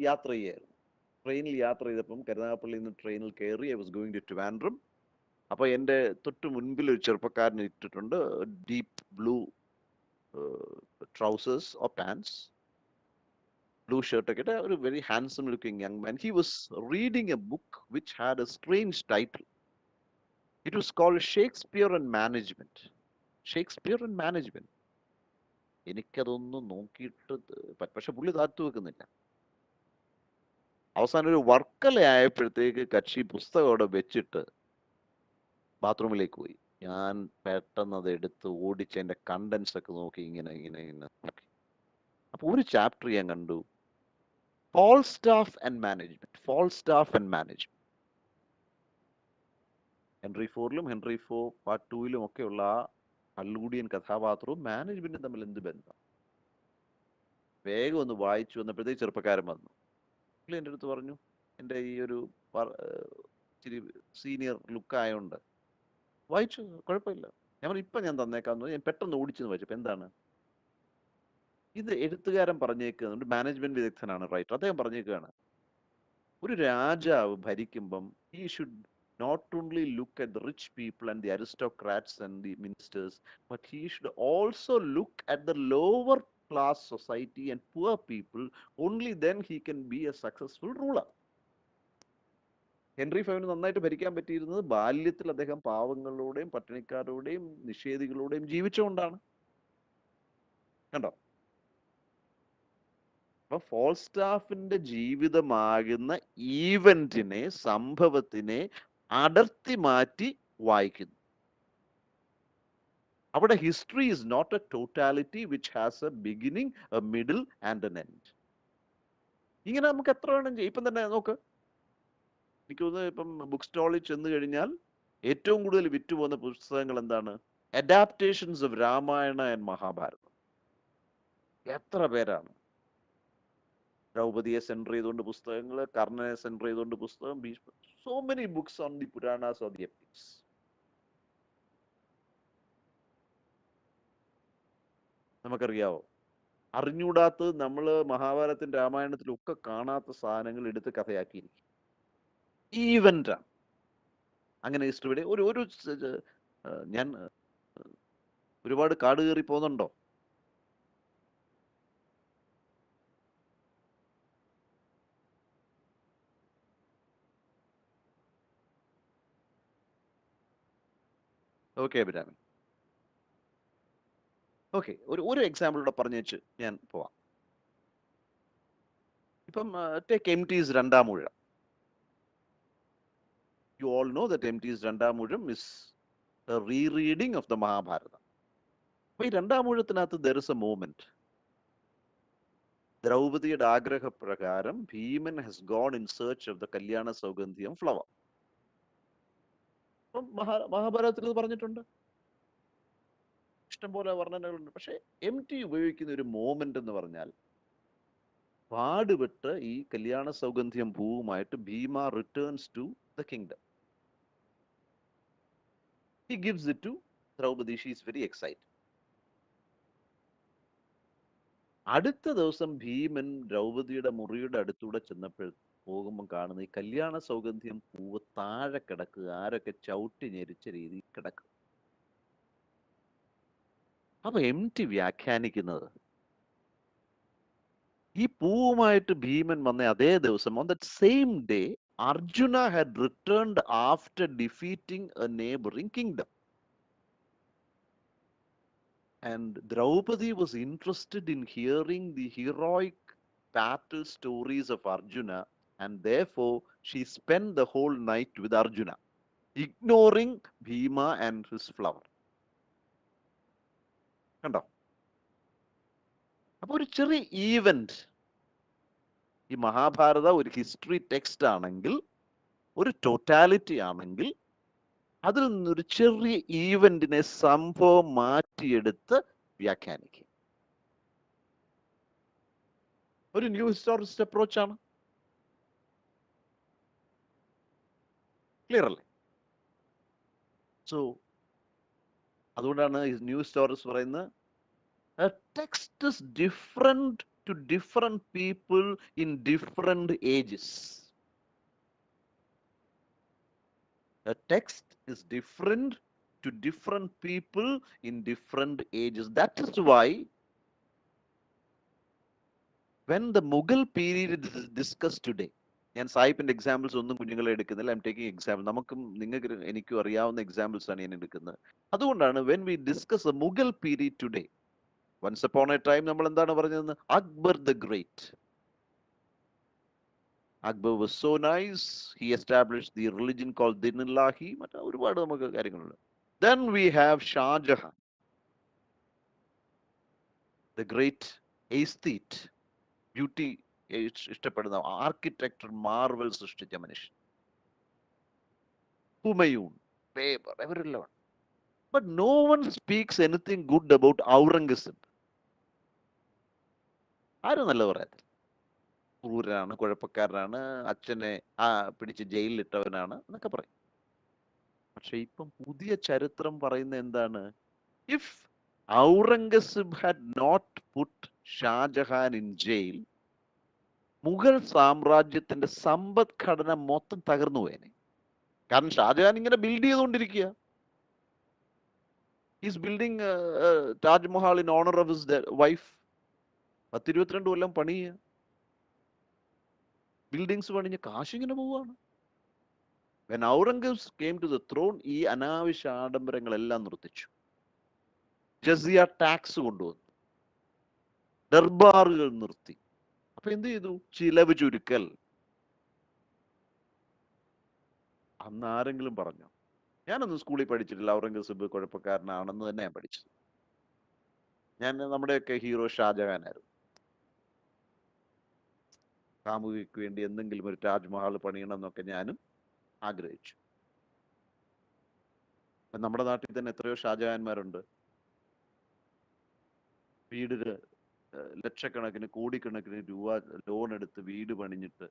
യാത്ര ചെയ്യായിരുന്നു, ട്രെയിനിൽ യാത്ര ചെയ്തപ്പം കരുനാഗപ്പള്ളിയിൽ നിന്ന് ട്രെയിനിൽ കയറി, I was going to Trivandrum. അപ്പൊ എൻ്റെ തൊട്ട് മുൻപിൽ ഒരു ചെറുപ്പക്കാരൻ ഇട്ടിട്ടുണ്ട് deep blue trousers or pants, blue shirt ഒക്കെ ഇട്ട്, ഒരു very handsome looking young man. He was reading a book which had a strange title. It was called Shakespeare and Management. Shakespeare and Management. എനിക്കതൊന്നും നോക്കിയിട്ട് പക്ഷെ പുള്ളി താത്തു വെക്കുന്നില്ല. അവസാനം ഒരു വർക്കല ആയപ്പോഴത്തേക്ക് കക്ഷി പുസ്തകം അവിടെ വെച്ചിട്ട് ബാത്റൂമിലേക്ക് പോയി. ഞാൻ പെട്ടെന്ന് അത് എടുത്ത് ഓടിച്ച് അതിന്റെ കണ്ടൻസ് ഒക്കെ നോക്കി ഇങ്ങനെ നോക്കി. അപ്പൊ ഒരു ചാപ്റ്റർ ഞാൻ കണ്ടു, Falstaff and management. Falstaff and management. Henry ഫോറിലും ഹെൻറി ഫോർ പാർട്ട് ടൂവിലും ഒക്കെയുള്ള ആ കള്ളുകൂടിയൻ കഥാപാത്രവും മാനേജ്മെന്റും തമ്മിൽ എന്ത് ബന്ധം? വേഗം ഒന്ന് വായിച്ചു വന്നപ്പോഴത്തേക്ക് ചെറുപ്പക്കാരൻ വന്നു. പുള്ളി എൻ്റെ അടുത്ത് പറഞ്ഞു, എൻ്റെ ഈ ഒരു ഇച്ചിരി സീനിയർ ലുക്ക് ആയതുകൊണ്ട് വായിച്ചു, കുഴപ്പമില്ല. ഞാൻ പറഞ്ഞു ഇപ്പം ഞാൻ തന്നേക്കാന്ന്. ഞാൻ പെട്ടെന്ന് ഓടിച്ചെന്ന് വായിച്ചപ്പോൾ എന്താണ് ഇത്? എഴുത്തുകാരൻ പറഞ്ഞേക്കുന്നുണ്ട്, മാനേജ്മെന്റ് വിദഗ്ധനാണ് റൈറ്റർ, അദ്ദേഹം പറഞ്ഞേക്കുകയാണ്, ഒരു രാജാവ് ഭരിക്കുമ്പം he should not only look at the rich people and the aristocrats and the ministers, but he should also look at the lower class society and poor people. Only then he can be a successful ruler. Henry ഫൈവിന് നന്നായിട്ട് ഭരിക്കാൻ പറ്റിയിരുന്നത് ബാല്യത്തിൽ അദ്ദേഹം പാവങ്ങളുടെയും പട്ടിണിക്കാരുടെയും നിഷേധികളുടെയും ജീവിച്ചുകൊണ്ടാണ്. കണ്ടോ? അപ്പൊ ഫോൾസ്റ്റാഫിന്റെ ജീവിതമാകുന്ന ഈവന്റിനെ, സംഭവത്തിനെ അടർത്തി മാറ്റി വായിക്കുന്നു. അവിടെ history is not a totality which has a beginning, a middle and an end. ഇങ്ങനെ നമുക്ക് എത്ര വേണം ചെയ്യും. ഇപ്പം തന്നെ നോക്ക്, എനിക്ക് തോന്നുന്നത് ഇപ്പം ബുക്ക് സ്റ്റാളിൽ ചെന്ന് കഴിഞ്ഞാൽ ഏറ്റവും കൂടുതൽ വിറ്റുപോകുന്ന പുസ്തകങ്ങൾ എന്താണ്? Adaptations of Ramayana and Mahabharatam. എത്ര പേരാണ്? ദ്രൗപതിയെ സെൻറ്റർ ചെയ്തുകൊണ്ട് പുസ്തകങ്ങൾ, കർണനെ സെൻറ്റർ ചെയ്തുകൊണ്ട് പുസ്തകം, so many books on the Puranas or the epics. നമുക്കറിയാവോ? അറിഞ്ഞൂടാത്തത് നമ്മൾ മഹാഭാരതത്തിലും രാമായണത്തിലും ഒക്കെ കാണാത്ത സാധനങ്ങൾ എടുത്ത് കഥയാക്കിയിരിക്കും. ഈവൻ്റാണ്. അങ്ങനെ ഹിസ്റ്ററിയുടെ ഒരു ഞാൻ ഒരുപാട് കാട് കയറി പോകുന്നുണ്ടോ? ഓക്കെ അഭിരാമൻ. ഓക്കെ, ഒരു എക്സാമ്പിൾ കൂടെ പറഞ്ഞു വെച്ച് ഞാൻ പോവാം. ഇപ്പം ടേക്ക് എംടീസ് രണ്ടാം ഊഴം. You all know that MT's രണ്ടാം ഊഴം is a rereading of the Mahabharata. അപ്പൊ ഈ രണ്ടാം ഊഴത്തിനകത്ത് there is a moment. ദ്രൗപതിയുടെ ആഗ്രഹപ്രകാരം ഭീമൻ has gone in search of the കല്യാണ സൗഗന്ധികം flower. അപ്പം മഹാഭാരതത്തിൽ ഇത് പറഞ്ഞിട്ടുണ്ട്, ഇഷ്ടംപോലെ വർണ്ണനകളുണ്ട്. പക്ഷെ MT ഉപയോഗിക്കുന്ന ഒരു മോമെന്റ് എന്ന് പറഞ്ഞാൽ, പാടുപെട്ട് ഈ കല്യാണ സൗഗന്ധിയം പൂവുമായിട്ട് Bhima returns to the kingdom. He gives it to Draupadi. She is very excited. അടുത്ത ദിവസം ഭീമൻ ദ്രൗപദിയുടെ മുറിയുടെ അടുത്തൂടെ ചെന്നപ്പോൾ പോകുമ്പോൾ കാണുന്ന ഈ കല്യാണ സൗഗന്ധിയം പൂവ് താഴെ കിടക്കുക, ആരൊക്കെ ചവിട്ടി ഞെരിച്ച രീതിയിൽ കിടക്കും. അപ്പൊ MT വ്യാഖ്യാനിക്കുന്നത്, ഈ പൂവുമായിട്ട് ഭീമൻ വന്ന അതേ ദിവസം, on that same day, Arjuna had returned after defeating A neighbouring kingdom. And Draupadi was interested in hearing the heroic battle stories of Arjuna, and therefore she spent the whole night with Arjuna, ignoring Bhima and his flower. കണ്ടോ? അപ്പൊ ഒരു ചെറിയ ഈവന്റ്, ഈ മഹാഭാരത ഒരു ഹിസ്റ്ററി ടെക്സ്റ്റ് ആണെങ്കിൽ, ഒരു ടോട്ടാലിറ്റി ആണെങ്കിൽ, അതിൽ നിന്നൊരു ചെറിയ ഈവന്റിനെ സംഭവം മാറ്റിയെടുത്ത് വ്യാഖ്യാനിക്കും. ഒരു ന്യൂ ഹിസ്റ്റോറിസ്റ്റ് അപ്രോച്ച് ആണ്. ക്ലിയർ അല്ലേ? സോ അതുകൊണ്ടാണ് ന്യൂ ഹിസ്റ്റോറിസ്റ്റ് പറയുന്നത്, a text is different to different people in different ages. A text is different to different people in different ages. That is why when the Mughal period is discussed today, ഞാൻ സായിപ്പിന്റെ എക്സാമ്പിൾസ് ഒന്നും കുഞ്ഞുങ്ങളെ എടുക്കുന്നില്ല, ഐ എം ടേക്കിംഗ് എക്സാമ്പിൾ. നമുക്കും നിങ്ങൾക്ക് എനിക്കും അറിയാവുന്ന എക്സാമ്പിൾസ് ആണ് ഞാൻ എടുക്കുന്നത്. അതുകൊണ്ടാണ് when we discuss the Mughal period today, once upon a time നമ്മൾ എന്താണ് പറഞ്ഞത്? Akbar the Great. Akbar was so nice. He established the religion called Dinillahi. മറ്റേ ഒരുപാട് നമുക്ക് കാര്യങ്ങളുണ്ട്. Then we have Shah Jahan, the great aesthete, beauty ഇഷ്ടപ്പെടുന്ന ആർക്കിടെക്ചർ മാർവൽ സൃഷ്ടിച്ച മനുഷ്യൻ. ഹുമയൂൺ, ബേബർ, ഇവരെല്ലാം. But no one speaks anything good about Aurangzeb. ആരും നല്ല പറയാത്ത, ക്രൂരനാണ്, കുഴപ്പക്കാരനാണ്, അച്ഛനെ പിടിച്ച് ജയിലിലിട്ടവനാണ് എന്നൊക്കെ പറയും. പക്ഷെ ഇപ്പം പുതിയ ചരിത്രം പറയുന്ന എന്താണ്? If Aurangzeb had not put Shahjahan in jail, Mughal സാമ്രാജ്യത്തിന്റെ സമ്പദ്ഘടന മൊത്തം തകർന്നു പോയേനെ. കാരണം ഷാജഹാൻ ഇങ്ങനെ ബിൽഡ് ചെയ്തുകൊണ്ടിരിക്കുക. Is building Taj Mahal in owner of his wife. 10-22 കൊല്ലം പണി ചെയ്യുക, ബിൽഡിങ്സ് പണിഞ്ഞ് കാശിങ്ങനെ പോവുകയാണ്. When Aurangzeb came to the throne, ഈ അനാവശ്യ ആഡംബരങ്ങളെല്ലാം നിർത്തിച്ചു. ജസിയ ടാക്സ് കൊണ്ടുവന്നു, ദർബാറുകൾ നിർത്തി. അപ്പൊ എന്ത് ചെയ്തു? ചിലവ് ചുരുക്കൽ. അന്ന് ആരെങ്കിലും പറഞ്ഞോ? ഞാനൊന്നും സ്കൂളിൽ പഠിച്ചിട്ടില്ല ഔറംഗസീബ് കുഴപ്പക്കാരനാണെന്ന് തന്നെ ഞാൻ പഠിച്ചത്. ഞാൻ നമ്മുടെയൊക്കെ ഹീറോ ഷാജഹാനായിരുന്നു. കാമുകിക്ക് വേണ്ടി എന്തെങ്കിലും ഒരു താജ്മഹൽ പണിയണം എന്നൊക്കെ ഞാനും ആഗ്രഹിച്ചു. നമ്മുടെ നാട്ടിൽ തന്നെ എത്രയോ ഷാജഹാന്മാരുണ്ട്. വീടിന് ലക്ഷക്കണക്കിന് കോടിക്കണക്കിന് രൂപ ലോൺ എടുത്ത് വീട് പണിഞ്ഞിട്ട്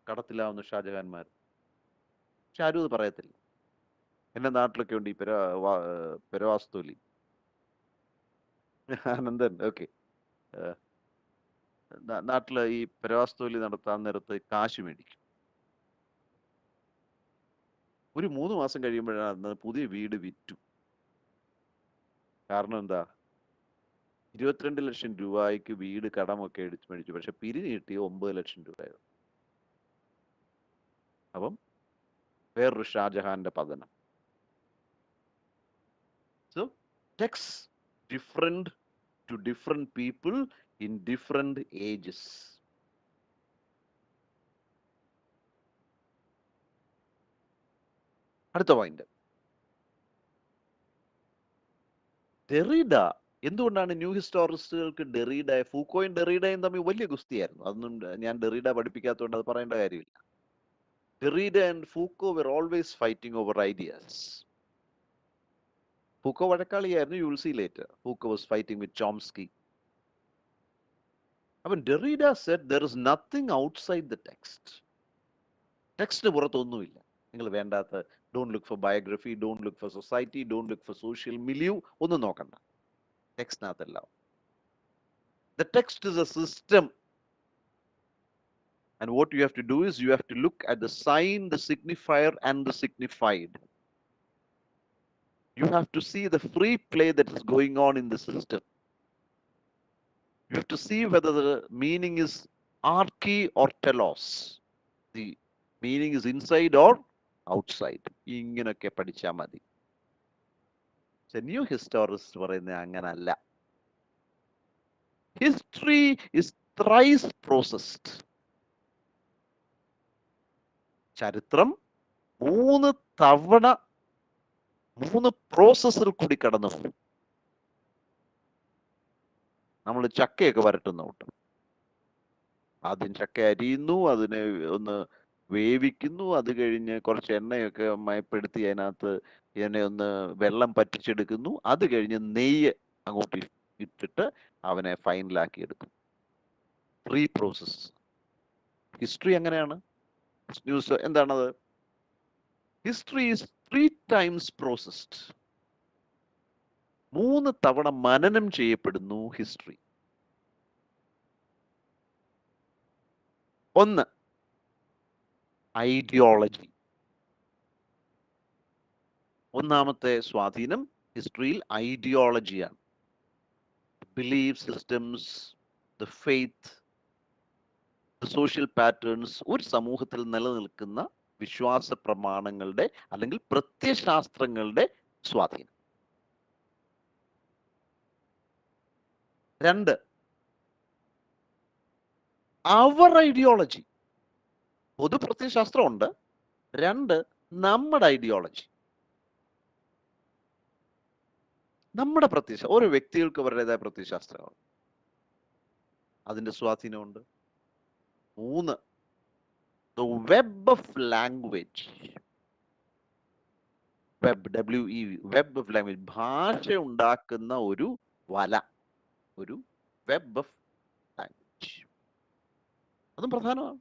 കടത്തിലാവുന്ന ഷാജഹാന്മാർ. പക്ഷെ ആരും അത് പറയത്തില്ല. എന്റെ നാട്ടിലൊക്കെ ഉണ്ട് ഈ പെരവാസ്തോലി ആനന്ദൻ. ഓക്കെ, നാട്ടില് ഈ പെരവാസ്തോലി നടത്താൻ നേരത്ത് കാശ് മേടിക്കും. ഒരു 3 മാസം കഴിയുമ്പോഴാണ് പുതിയ വീട് വിറ്റു. കാരണം എന്താ? 22 ലക്ഷം രൂപയ്ക്ക് വീട് കടമൊക്കെ എടുത്ത് മേടിച്ചു. പക്ഷെ പിരിഞ്ഞ് കിട്ടിയ 9 ലക്ഷം രൂപയായിരുന്നു. അപ്പം വേറൊരു ഷാജഹാന്റെ പതനം. So text different to different people in different ages. അടുത്ത പോയിന്റ്, ഡെറീഡ. എന്തുകൊണ്ടാണ് ന്യൂ ഹിസ്റ്റോറിസ്റ്റുകൾക്ക് ഫൂക്കോയും ഡെറീഡയും തമ്മിൽ വലിയ ഗുസ്തിയായിരുന്നു. അതൊന്നും ഞാൻ ഡെറീഡ പഠിപ്പിക്കാത്തതുകൊണ്ട് അത് പറയേണ്ട കാര്യമില്ല. Derrida and Foucault were always fighting over ideas. Foucault വഴക്കാളിയായിരുന്നു, you will see later. Foucault was fighting with Chomsky. When Derrida said there is nothing outside the text. ടെക്സ്റ്റിന് പുറത്തൊന്നുമില്ല. നിങ്ങൾ വേണ്ടാത്ത don't look for biography, don't look for society, don't look for social milieu, ഒന്നും നോക്കണ്ട. ടെക്സ്റ്റിനകത്തെല്ലാം. The text is a system. And what you have to do is you have to look at the sign, the signifier, and the signified. You have to see the free play that is going on in the system. You have to see whether the meaning is arche or telos. The meaning is inside or outside. ഇങ്ങനൊക്കെ പഠിച്ചാൽ മതി. ന്യൂ ഹിസ്റ്റോറിസ്റ്റ് പറയുന്നത് അങ്ങനല്ല. History is thrice processed. ചരിത്രം 3 തവണ 3 പ്രോസസ്സിൽ കൂടി കടന്നു പോകും. നമ്മൾ ചക്കയൊക്കെ വരട്ടുന്ന കൂട്ടം. ആദ്യം ചക്ക അരിയുന്നു, അതിനെ ഒന്ന് വേവിക്കുന്നു, അത് കഴിഞ്ഞ് കുറച്ച് എണ്ണയൊക്കെ മയപ്പെടുത്തി അതിനകത്ത് ഇതിനെ ഒന്ന് വെള്ളം പറ്റിച്ചെടുക്കുന്നു, അത് കഴിഞ്ഞ് നെയ്യ് അങ്ങോട്ട് ഇട്ടിട്ട് അവനെ ഫൈനലാക്കി എടുക്കും. 3 പ്രോസസ്. ഹിസ്റ്ററി അങ്ങനെയാണ്. ന്യൂസ് എന്താണത്? History is 3 times processed. 3 തവണ മനനം ചെയ്യപ്പെടുന്നു ഹിസ്റ്ററി. ഒന്ന്, ഐഡിയോളജി. ഒന്നാമത്തെ സ്വാധീനം ഹിസ്റ്ററിയിൽ ഐഡിയോളജിയാണ്. Belief systems, the faith, the social patterns, ഒരു സമൂഹത്തിൽ നിലനിൽക്കുന്ന വിശ്വാസ പ്രമാണങ്ങളുടെ അല്ലെങ്കിൽ പ്രത്യയശാസ്ത്രങ്ങളുടെ സ്വാധീനം. 2, അവർ ഐഡിയോളജി. പൊതു പ്രത്യയശാസ്ത്രമുണ്ട്. 2, നമ്മുടെ ഐഡിയോളജി. നമ്മുടെ പ്രത്യയശാസ്ത്രം. ഓരോ വ്യക്തികൾക്ക് അവരുടേതായ പ്രത്യയശാസ്ത്രമാണ്, അതിന്റെ സ്വാധീനമുണ്ട്. 3, the web of language. Web, WEB, web of language. ഭാഷ ഉണ്ടാക്കുന്ന ഒരു വല, ഒരു വെബ് ഓഫ് ലാംഗ്വേജ്. അതും പ്രധാനമാണ്.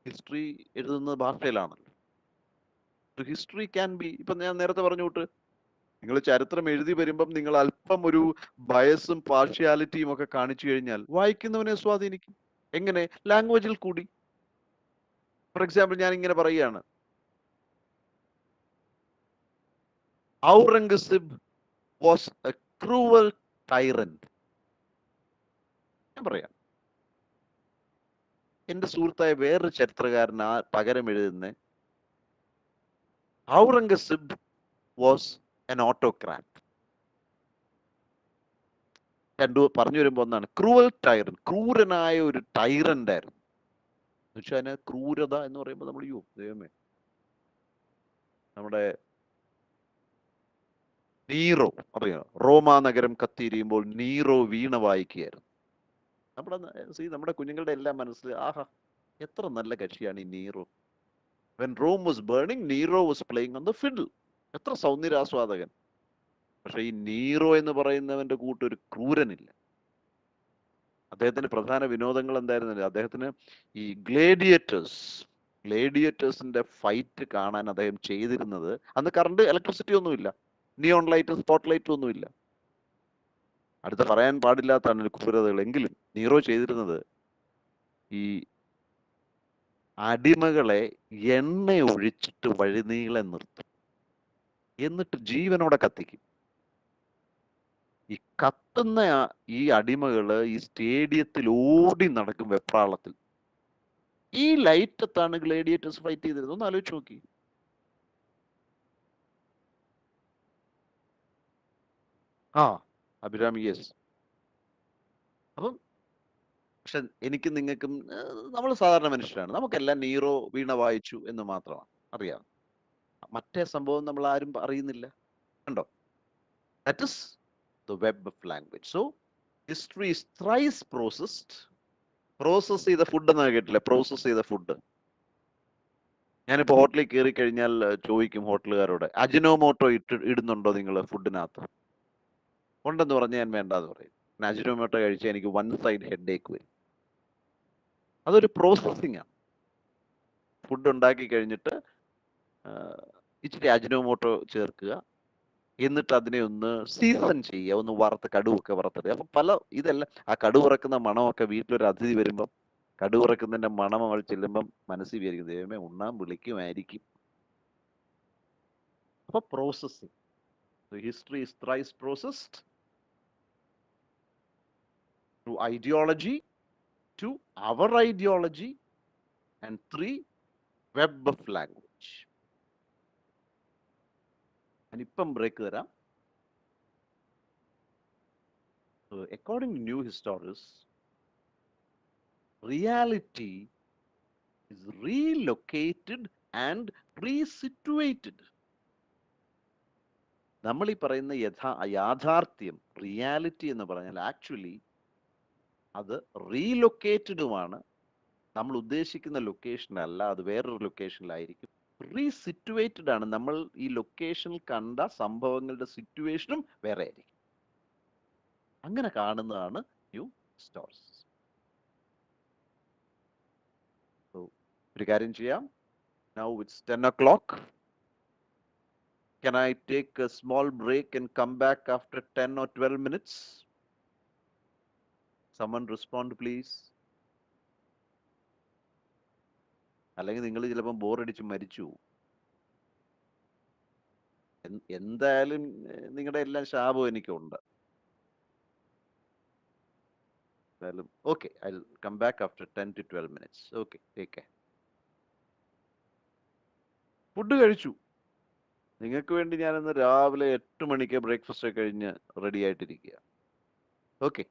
ഹിസ്റ്ററി എഴുതുന്നത് ഭാഷയിലാണല്ലോ. ഹിസ്റ്ററി ക്യാൻ ബി, ഇപ്പൊ ഞാൻ നേരത്തെ പറഞ്ഞു വിട്ട്, നിങ്ങൾ ചരിത്രം എഴുതി വരുമ്പം നിങ്ങൾ അല്പം ഒരു ബയസും പാർഷ്യാലിറ്റിയും ഒക്കെ കാണിച്ചു കഴിഞ്ഞാൽ വായിക്കുന്നവനെ സ്വാധീനിക്കും. എങ്ങനെ? ലാംഗ്വേജിൽ കൂടി. ഫോർ എക്സാമ്പിൾ, ഞാൻ ഇങ്ങനെ പറയുകയാണ്, ഔറംഗസീബ് വാസ് എ ക്രൂവൽ ടൈറന്റ്. ഞാൻ പറയാം, എന്റെ സുഹൃത്തായ വേറൊരു ചരിത്രകാരൻ ആ പകരം എഴുതുന്ന ഔറംഗസീബ് വാസ് എൻ ഓട്ടോക്രാറ്റ്. രണ്ടു പറഞ്ഞു വരുമ്പോ ഒന്നാണ് ക്രൂവൽ ടൈറന്റ്, ക്രൂരനായ ഒരു ടൈറന്റ് ആയിരുന്നു. എന്നുവെച്ചാൽ അതിന് ക്രൂരത എന്ന് പറയുമ്പോൾ നമ്മൾ ദൈവമേ, നമ്മുടെ നീറോ അറിയാം, റോമാ നഗരം കത്തിയിരിയുമ്പോൾ നീറോ വീണ വായിക്കുകയായിരുന്നു. നമ്മുടെ കുഞ്ഞുങ്ങളുടെ എല്ലാം മനസ്സിൽ, ആഹാ എത്ര നല്ല കക്ഷിയാണ് ഈ Nero. When Rome was burning, Nero was playing on the fiddle. എത്ര സൗന്ദര്യാസ്വാദകൻ. പക്ഷെ ഈ നീറോ എന്ന് പറയുന്നവന്റെ കൂട്ടൊരു ക്രൂരനില്ല. അദ്ദേഹത്തിന്റെ പ്രധാന വിനോദങ്ങൾ എന്തായിരുന്നില്ല, അദ്ദേഹത്തിന് ഈ ഗ്ലേഡിയേറ്റേഴ്സിന്റെ ഫൈറ്റ് കാണാൻ അദ്ദേഹം ചെയ്തിരുന്നത്, അന്ന് കറണ്ട് ഇലക്ട്രിസിറ്റി ഒന്നുമില്ല, നിയോൺ ലൈറ്റും സ്പോട്ട് ലൈറ്റും ഒന്നുമില്ല. അടുത്ത പറയാൻ പാടില്ലാത്തതാണ് ക്രൂരതകൾ. എങ്കിലും നീറോ ചെയ്തിരുന്നത് ഈ അടിമകളെ എണ്ണ ഒഴിച്ചിട്ട് വഴിനീളെ നിർത്തും, എന്നിട്ട് ജീവനോടെ കത്തിക്കും. ഈ കത്തുന്ന ഈ അടിമകള് ഈ സ്റ്റേഡിയത്തിൽ ഓടി നടക്കും വെപ്രാളത്തിൽ. ഈ ലൈറ്റത്താണ് ഗ്ലേഡിയേറ്റേഴ്സ് ഫൈറ്റ് ചെയ്തിരുന്നത്. ഒന്ന് ആലോചിച്ച് നോക്കി. അഭിരാമി, യെസ്. അപ്പം പക്ഷെ എനിക്കും നിങ്ങൾക്കും, നമ്മൾ സാധാരണ മനുഷ്യരാണ്, നമുക്കെല്ലാം നീറോ വീണ വായിച്ചു എന്ന് മാത്രമാണ് അറിയാം. മറ്റേ സംഭവം നമ്മൾ ആരും അറിയുന്നില്ല. കണ്ടോ? That is the web of language. So history is thrice processed. Process ചെയ്ത ഫുഡ് എന്ന് കേട്ടില്ലേ? പ്രോസസ് ചെയ്ത ഫുഡ്. ഞാനിപ്പോൾ ഹോട്ടലിൽ കയറി കഴിഞ്ഞാൽ ചോദിക്കും ഹോട്ടലുകാരോട്, അജിനോമോട്ടോ ഇടുന്നുണ്ടോ നിങ്ങൾ ഫുഡിനകത്ത്? ഉണ്ടെന്ന് പറഞ്ഞാൽ ഞാൻ വേണ്ടാന്ന് പറയും. അജിനോമോട്ടോ കഴിച്ചാൽ എനിക്ക് വൺ സൈഡ് ഹെഡ് ഏക്ക് വരും. അതൊരു പ്രോസസ്സിംഗ് ആണ്. ഫുഡ് ഉണ്ടാക്കി കഴിഞ്ഞിട്ട് ഇച്ചിരി അജിനോമോട്ടോ ചേർക്കുക, എന്നിട്ട് അതിനെ ഒന്ന് സീസൺ ചെയ്യുക, ഒന്ന് വറുത്ത് കടുവൊക്കെ വറുത്തിടുക. അപ്പൊ ഇതെല്ലാം ആ കടുവ് വറക്കുന്ന മണമൊക്കെ വീട്ടിലൊരു അതിഥി വരുമ്പം, കടുവ് വറക്കുന്നതിന്റെ മണം അവൾ ചെല്ലുമ്പം മനസ്സിൽ വിചാരിക്കും, ദൈവമേ ഉണ്ണാൻ വിളിക്കുമായിരിക്കും. അപ്പൊ processing. History is thrice processed through ideology, to our ideology, and 3, web of language. ഞാനിപ്പം ബ്രേക്ക് തരാം. According to new historians, reality is relocated and resituated. നമ്മൾ ഈ പറയുന്ന യാഥാർത്ഥ്യം, റിയാലിറ്റി എന്ന് പറഞ്ഞാൽ ആക്ച്വലി അത് റീലൊക്കേറ്റഡുമാണ്. നമ്മൾ ഉദ്ദേശിക്കുന്ന ലൊക്കേഷനല്ല, അത് വേറൊരു ലൊക്കേഷനിലായിരിക്കും. റീസിറ്റുവേറ്റഡ് ആണ്. നമ്മൾ ഈ ലൊക്കേഷനിൽ കണ്ട സംഭവങ്ങളുടെ സിറ്റുവേഷനും വേറെ ആയിരിക്കും. അങ്ങനെ കാണുന്നതാണ് ന്യൂ സ്റ്റോറീസ്. ഒരു കാര്യം ചെയ്യാം. Now it's 10 o'clock. Can I take a small break and come back after 10 or 12 minutes? Someone respond, please. അല്ലെങ്കിൽ നിങ്ങൾ ചിലപ്പോൾ ബോറടിച്ച് മരിച്ചു. എന്തായാലും നിങ്ങളുടെ എല്ലാം ശാപം എനിക്കുണ്ട്. എന്തായാലും okay, I'll come back after 10 to 12 minutes. Okay, take care. Food കഴിച്ചു. നിങ്ങൾക്ക് വേണ്ടി ഞാനിന്ന് രാവിലെ 8 മണിക്ക് ബ്രേക്ക്ഫാസ്റ്റ് ഒക്കെ കഴിഞ്ഞ് റെഡി ആയിട്ടിരിക്കുക. Okay.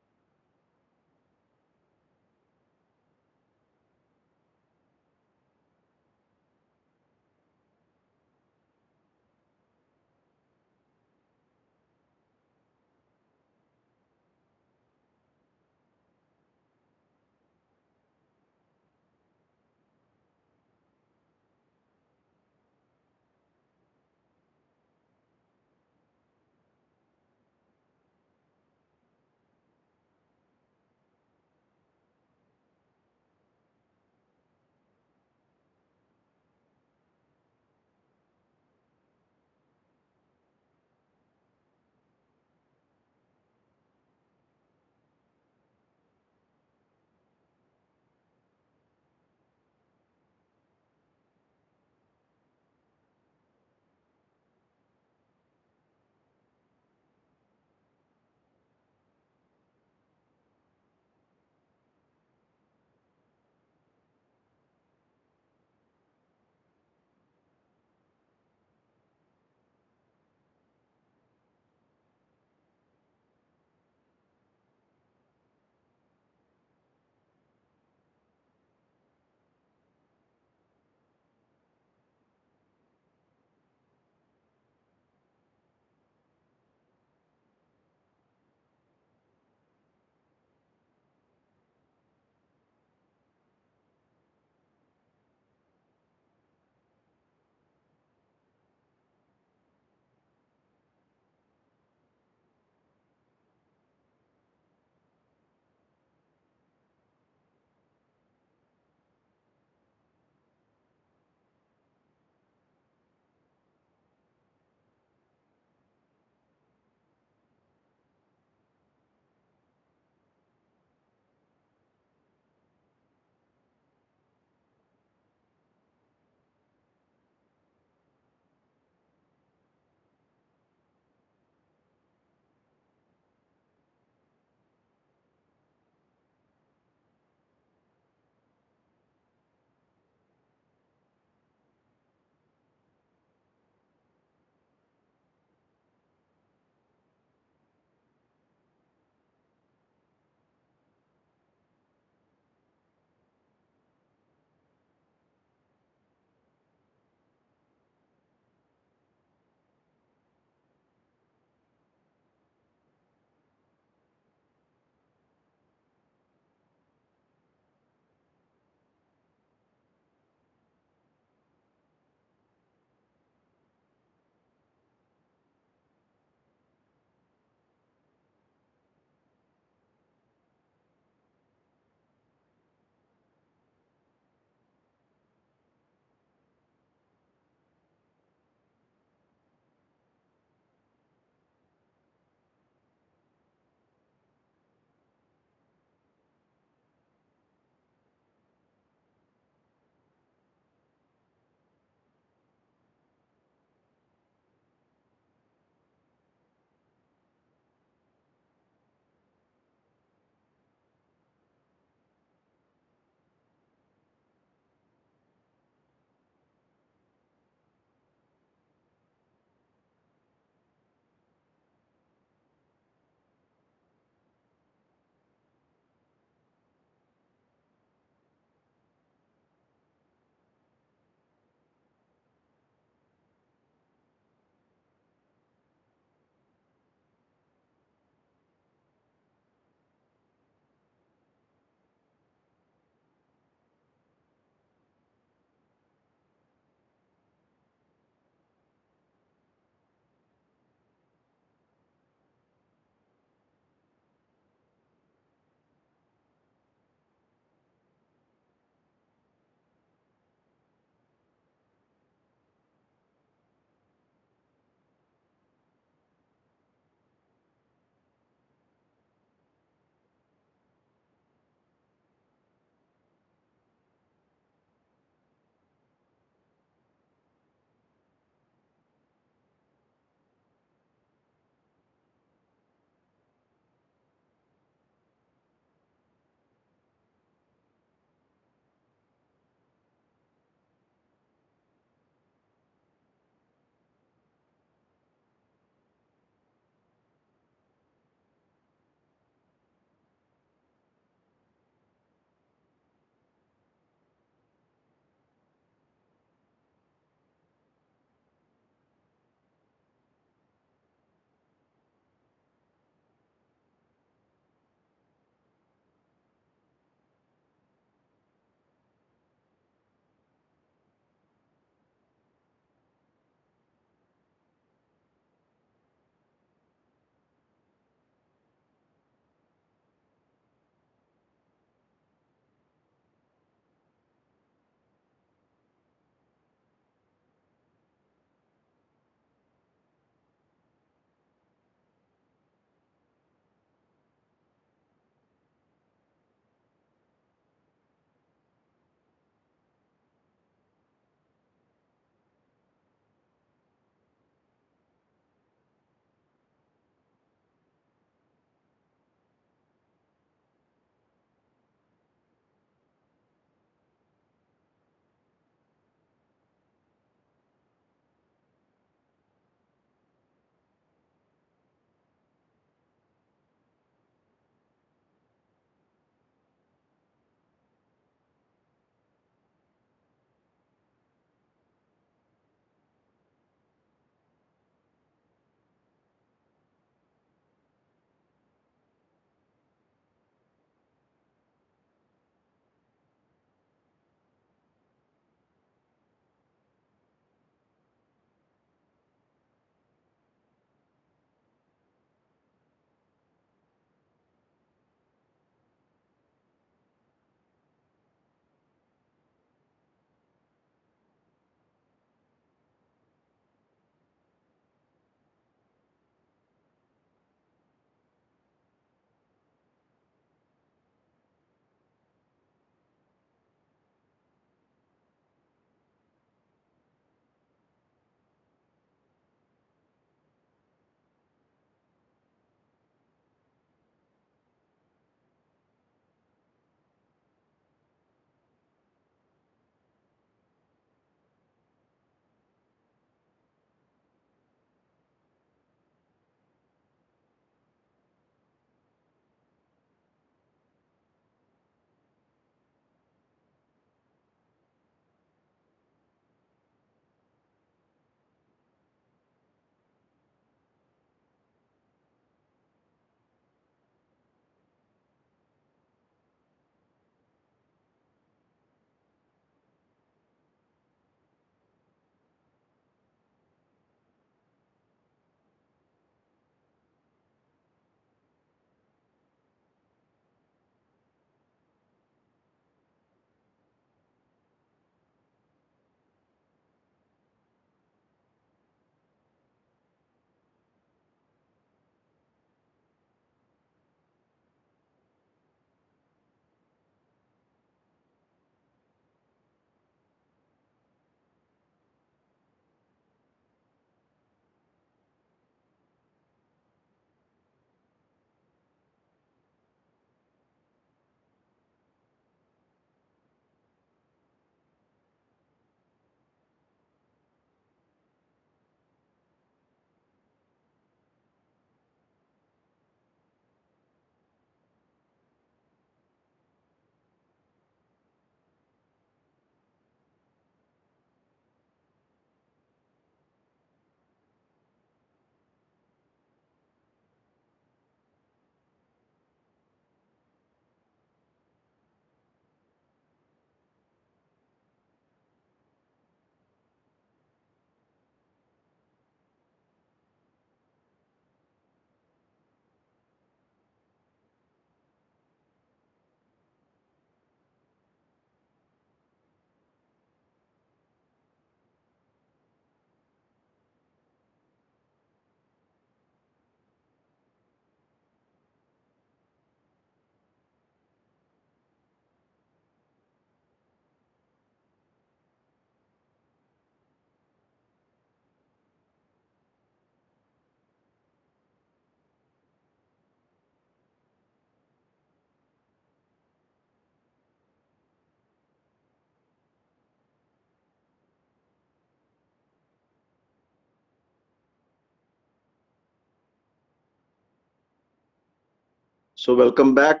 So welcome back.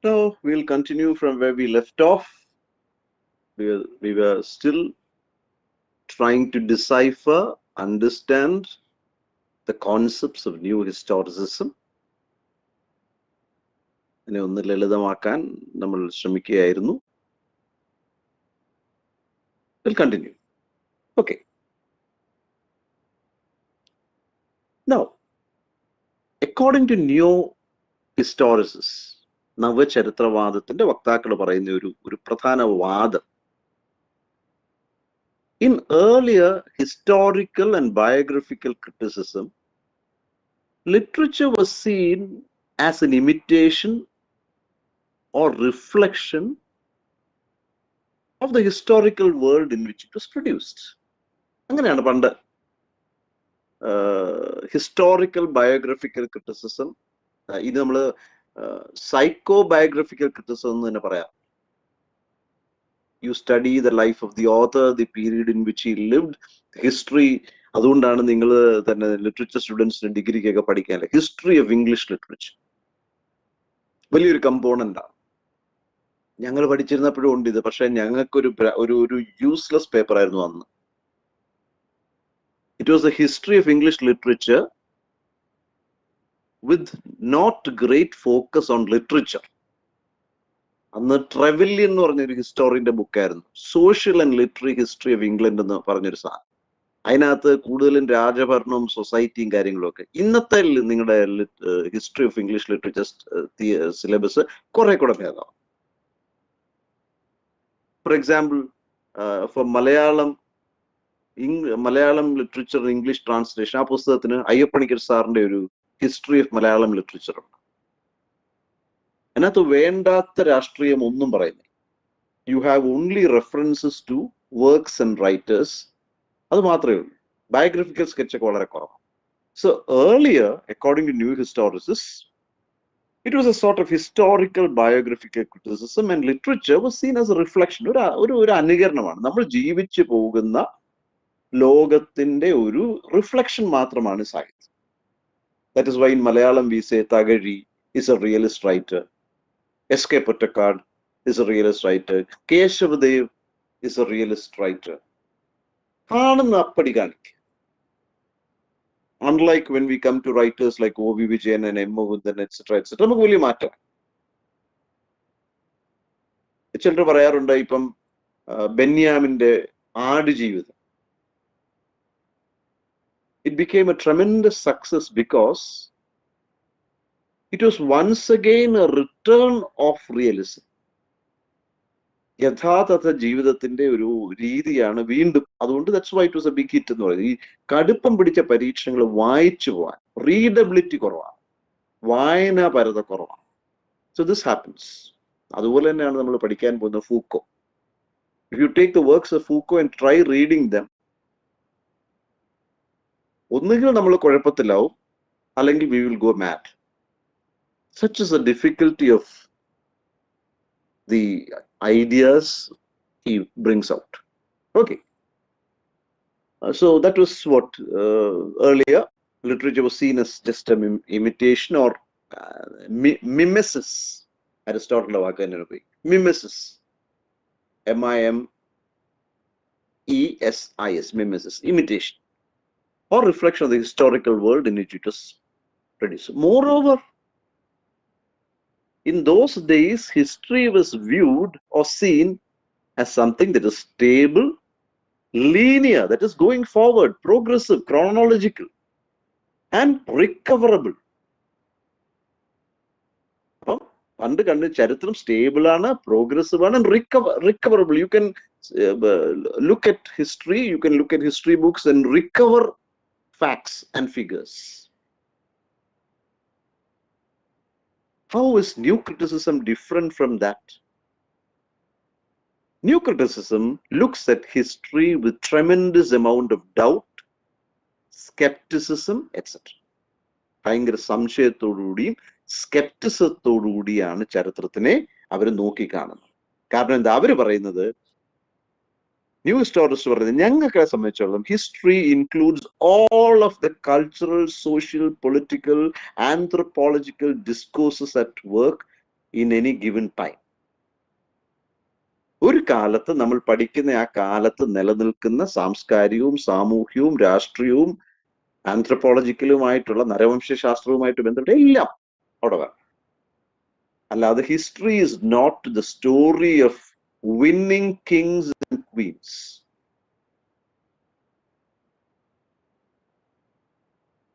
So we'll continue from where we left off. We were still trying to decipher, understand the concepts of new historicism. അതിനെ ഒന്ന് ലളിതമാക്കാൻ നമ്മൾ ശ്രമിക്കുകയായിരുന്നു. We'll continue. Okay. Now, according to new historicists, നവചരിത്രവാദത്തിന്റെ വക്താക്കൾ പറയുന്ന ഒരു പ്രധാന വാദം, in earlier historical and biographical criticism, literature was seen as an imitation or reflection of the historical world in which it was produced. അങ്ങനെയാണ് പണ്ട് ഹിസ്റ്റോറിക്കൽ ബയോഗ്രഫിക്കൽ ക്രിറ്റിസിസം, ഇത് നമ്മൾ സൈക്കോ ബയോഗ്രഫിക്കൽ ക്രിറ്റിസിസം എന്ന് തന്നെ പറയാം. You study the life of the author, the period in which he lived, history. അതുകൊണ്ടാണ് നിങ്ങൾ തന്നെ ലിറ്ററേച്ചർ സ്റ്റുഡൻസിന് ഡിഗ്രിക്കൊക്കെ പഠിക്കാൻ ഹിസ്റ്ററി ഓഫ് ഇംഗ്ലീഷ് ലിറ്ററേച്ചർ വലിയൊരു കമ്പോണന്റ് ആണ്. ഞങ്ങൾ പഠിച്ചിരുന്നപ്പോഴും ഉണ്ട് ഇത്, പക്ഷെ ഞങ്ങൾക്കൊരു ഒരു യൂസ്ലെസ് പേപ്പർ ആയിരുന്നു അന്ന്. It was a history of English literature with not great focus on literature. അന്ന് ട്രെവല്യൻ എന്ന് പറഞ്ഞൊരു ഹിസ്റ്റോറിയന്റെ ബുക്കായിരുന്നു, social and literary history of England എന്ന് പറഞ്ഞൊരു സാധനം. അതിനകത്ത് കൂടുതലും രാജഭരണവും സൊസൈറ്റിയും കാര്യങ്ങളും ഒക്കെ. ഇന്നത്തെ നിങ്ങളുടെ history of English literature syllabus കുറെ കൂടെ ഭേദമാണ്. For example, for Malayalam literature English translation, ആ പുസ്തകത്തിന് അയ്യപ്പണിക്കർ സാറിന്റെ ഒരു ഹിസ്റ്ററി ഓഫ് മലയാളം ലിറ്ററേച്ചർ ഉണ്ട്. അതിനകത്ത് വേണ്ടാത്ത രാഷ്ട്രീയം ഒന്നും പറയുന്നില്ല. You have only references to works and writers, അത് മാത്രമേ ഉള്ളൂ. ബയോഗ്രഫിക്കൽ സ്കെച്ച് ഒക്കെ വളരെ കുറവാണ്. So earlier, according to new historicist, it was a sort of historical biographical criticism, and literature was seen as a reflection, ഒരു അനുകരണമാണ്. നമ്മൾ ജീവിച്ചു പോകുന്ന ലോകത്തിന്റെ ഒരു റിഫ്ലക്ഷൻ മാത്രമാണ് സാഹിത്യം. That is why in Malayalam we say Thakazhi is a realist writer, S.K. Pottekad is a realist writer, Keshavdev is a realist writer. ആണെന്ന് അപ്പടി കാണിക്കുക. Unlike when we come to writers like O.V. Vijayan and M. Mukundan, etc., നമുക്ക് വലിയ മാറ്റം. ചിലർ പറയാറുണ്ട്, ഇപ്പം ബെന്യാമിന്റെ Aadujeevitham, it became a tremendous success because it was once again a return of realism. യഥാർത്ഥ ജീവിതത്തിന്റെ ഒരു രീതിയാണ് വീണ്ടും. അതുകൊണ്ട് that's why it was a big hit എന്ന് പറയുന്നത്. ഈ കടുപ്പം പിടിച്ച പരീക്ഷണങ്ങൾ വായിച്ചു പോകാൻ റീഡബിലിറ്റി കുറവാണ്, വായനാപരത കുറവാണ്. So this happens. അതുപോലെ തന്നെയാണ് നമ്മൾ പഠിക്കാൻ പോകുന്ന Foucault. If you take the works of Foucault and try reading dum, ഒന്നുകിൽ നമ്മൾ കുഴപ്പത്തിലാവും, അല്ലെങ്കിൽ we will go mad. Such is the difficulty of the ideas he brings out. Okay. So that was what earlier literature was seen as just an imitation or mimesis. Aristotle walk mimesis, M-I-M-E-S-I-S, mimesis, imitation or reflection of the historical world in which it was produced. Moreover, in those days, history was viewed or seen as something that is stable, linear, that is going forward, progressive, chronological, and recoverable. പണ്ട് കണ്ട് ചരിത്രം സ്റ്റേബിൾ ആണ്, പ്രോഗ്രസീവ് ആണ്, recoverable. You can look at history, you can look at history books and recover facts and figures. How is new criticism different from that? New criticism looks at history with tremendous amount of doubt, skepticism, etc. ഭയങ്കര സംശയത്തോടുകൂടിയും സ്കെപ്റ്റിസത്തോടുകൂടിയാണ് ചരിത്രത്തിനെ അവർ നോക്കിക്കാണുന്നത്. കാരണം എന്താ അവര് പറയുന്നത്, ന്യൂ ഹിസ്റ്റോറിസ്റ്റ് പറയുന്നത്, ഞങ്ങളെ സംബന്ധിച്ചിടത്തോളം history includes all of the cultural, social, political, anthropological discourses at work in any given time. ഒരു കാലത്ത് നമ്മൾ പഠിക്കുന്ന ആ കാലത്ത് നിലനിൽക്കുന്ന സാംസ്കാരികവും സാമൂഹ്യവും രാഷ്ട്രീയവും ആന്ത്രപ്പോളജിക്കലുമായിട്ടുള്ള നരവംശാസ്ത്രവുമായിട്ട് ബന്ധപ്പെട്ട എല്ലാം അവിടെ വരണം. അല്ലാതെ history is not the story of winning kings and queens.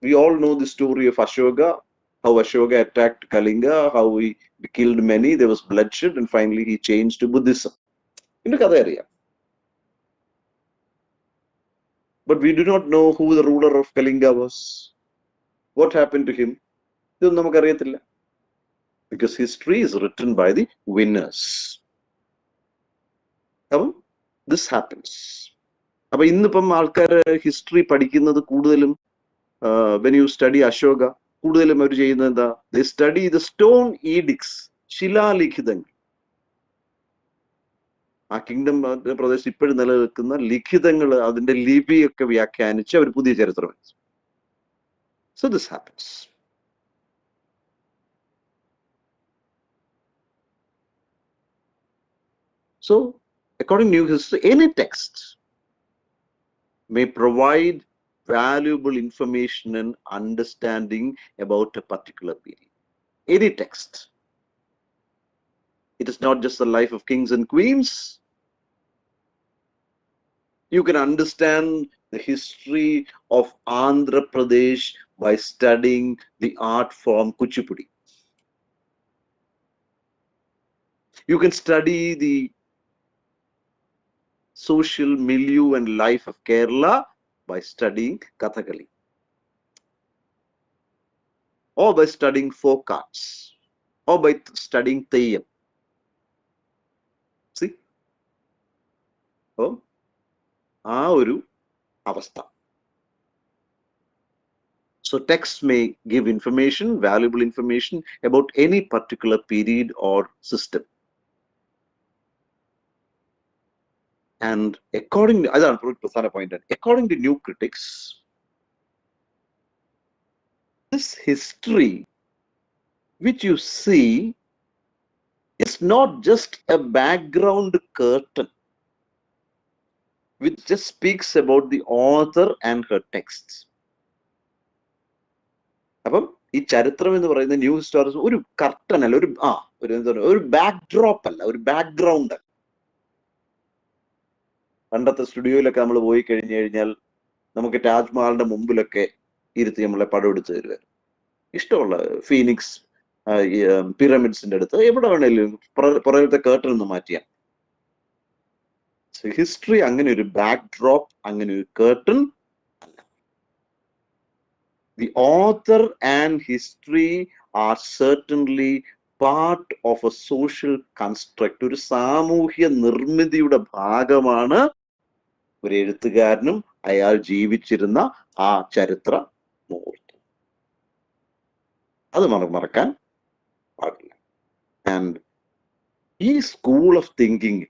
We all know the story of Ashoka, how Ashoka attacked Kalinga, how he killed many, there was bloodshed, and finally he changed to Buddhism. In the കഥ അറിയാം. But we do not know who the ruler of Kalinga was. What happened to him? ഇതൊന്നും നമുക്കറിയത്തില്ല. Because history is written by the winners. അപ്പം this happens. അപ്പൊ ഇന്നിപ്പം ആൾക്കാർ ഹിസ്റ്ററി പഠിക്കുന്നത് കൂടുതലും when you study Ashoka, കൂടുതലും അവർ ചെയ്യുന്നത് എന്താ? They study the stone edicts, ശിലാലിഖിതങ്ങൾ. ആ കിങ്ഡം പ്രദേശത്ത് ഇപ്പോഴും നിലനിൽക്കുന്ന ലിഖിതങ്ങൾ, അതിന്റെ ലിപിയൊക്കെ വ്യാഖ്യാനിച്ച് അവർ പുതിയ ചരിത്രം വെച്ചു. So this happens. So according to new history, any text may provide valuable information and understanding about a particular period. Any text. It is not just the life of kings and queens. You can understand the history of Andhra Pradesh by studying the art form Kuchipudi. You can study the social milieu and life of Kerala by studying Kathakali, or by studying folk arts, or by studying Theyyam. See? Oh, ആ ഒരു അവസ്ഥ. So texts may give information, valuable information about any particular period or system. And according to, അതാണ് പ്രധാന point, according to new critics, this history which you see is not just a background curtain which just speaks about the author and her texts. അപ്പം ഈ ചരിത്രം എന്ന് പറയുന്ന ന്യൂ ഹിസ്റ്റോറിസ് ഒരു കർട്ടൻ അല്ല, ഒരു ബാക്ക്ഡ്രോപ്പ് അല്ല, ഒരു ബാക്ക്ഗ്രൗണ്ട്. പണ്ടത്തെ സ്റ്റുഡിയോയിലൊക്കെ നമ്മൾ പോയി കഴിഞ്ഞു കഴിഞ്ഞാൽ നമുക്ക് താജ്മഹലിന്റെ മുമ്പിലൊക്കെ ഇരുത്തി നമ്മളെ പടം എടുത്ത് തരുമായിരുന്നു. ഇഷ്ടമുള്ള ഫീനിക്സ് പിരമിഡ്സിന്റെ അടുത്ത് എവിടെ വേണേലും പുറകത്തെ കേർട്ടൻ ഒന്ന് മാറ്റിയാൽ. ഹിസ്റ്ററി അങ്ങനെ ഒരു ബാക്ക്ഡ്രോപ്പ്, അങ്ങനെ ഒരു കേർട്ടൻ അല്ല. The author and history are certainly part of a social construct. ഒരു സാമൂഹ്യ നിർമ്മിതിയുടെ ഭാഗമാണ് ഒരു എഴുത്തുകാരനും അയാൾ ജീവിച്ചിരുന്ന ആ ചരിത്ര മുഹൂർത്തം. അത് മറക്കാൻ പാടില്ല. ആൻഡ് ഈ school of thinking,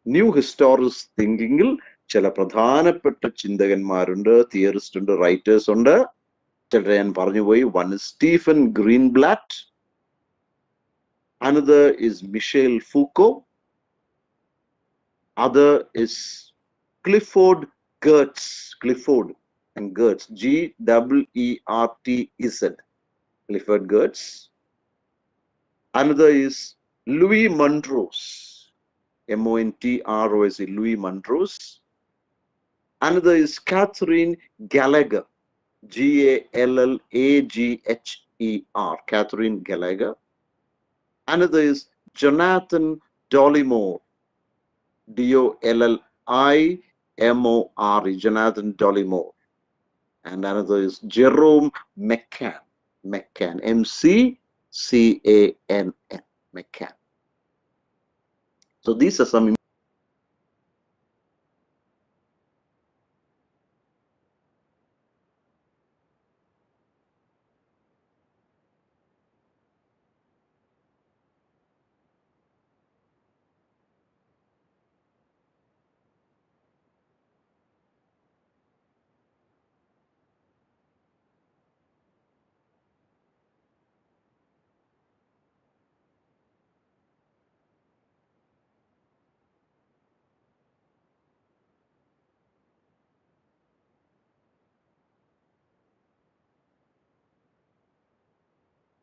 new historicist തിങ്കിങ്ങിൽ ചില പ്രധാനപ്പെട്ട ചിന്തകന്മാരുണ്ട്, തിയറിസ്റ്റ് ഉണ്ട്, റൈറ്റേഴ്സ് ഉണ്ട്. ചിലരെ ഞാൻ പറഞ്ഞുപോയി. One is Stephen Greenblatt, another is Michel Foucault, other is Clifford Geertz, Clifford and Geertz, Geertz, Clifford Geertz. Another is Louis Montrose, Montrose, Louis Montrose. Another is Catherine Gallagher, Gallagher, Catherine Gallagher. Another is Jonathan Dollimore, Dollimore, Jonathan Dollimore. And another is Jerome McCann, McCann, McCann. So these are some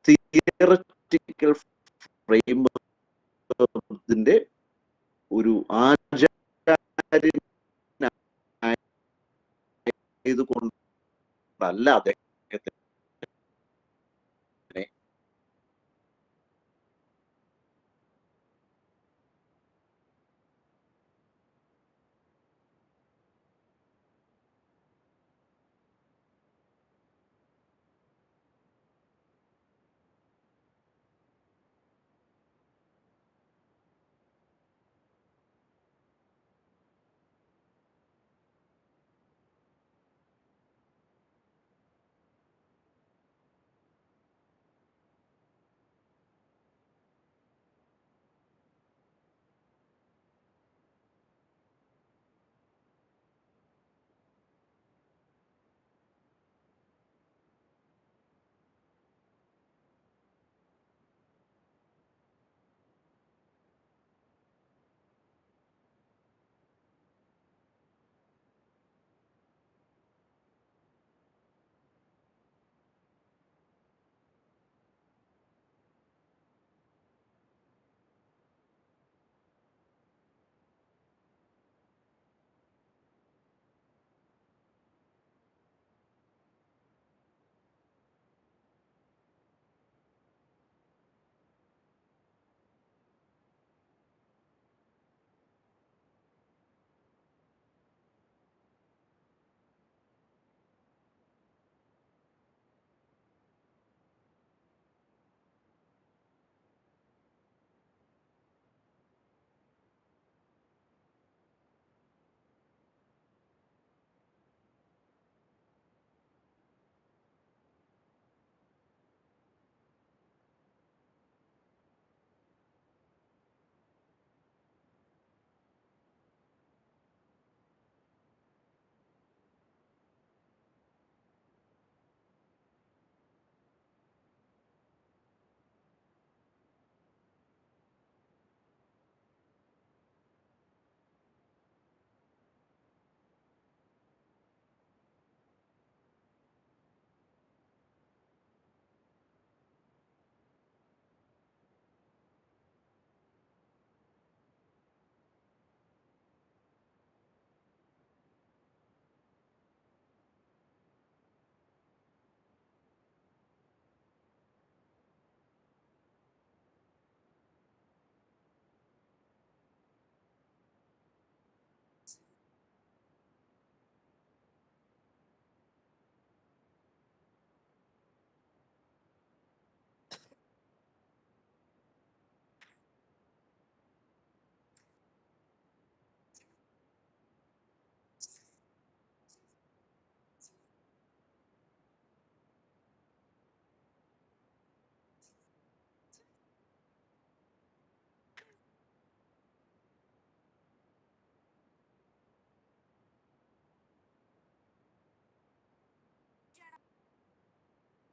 theoretical ഫ്രെയിംവർക്കിന്റെ ഒരു ആചാര്യനായതുകൊണ്ടല്ല അദ്ദേഹത്തെ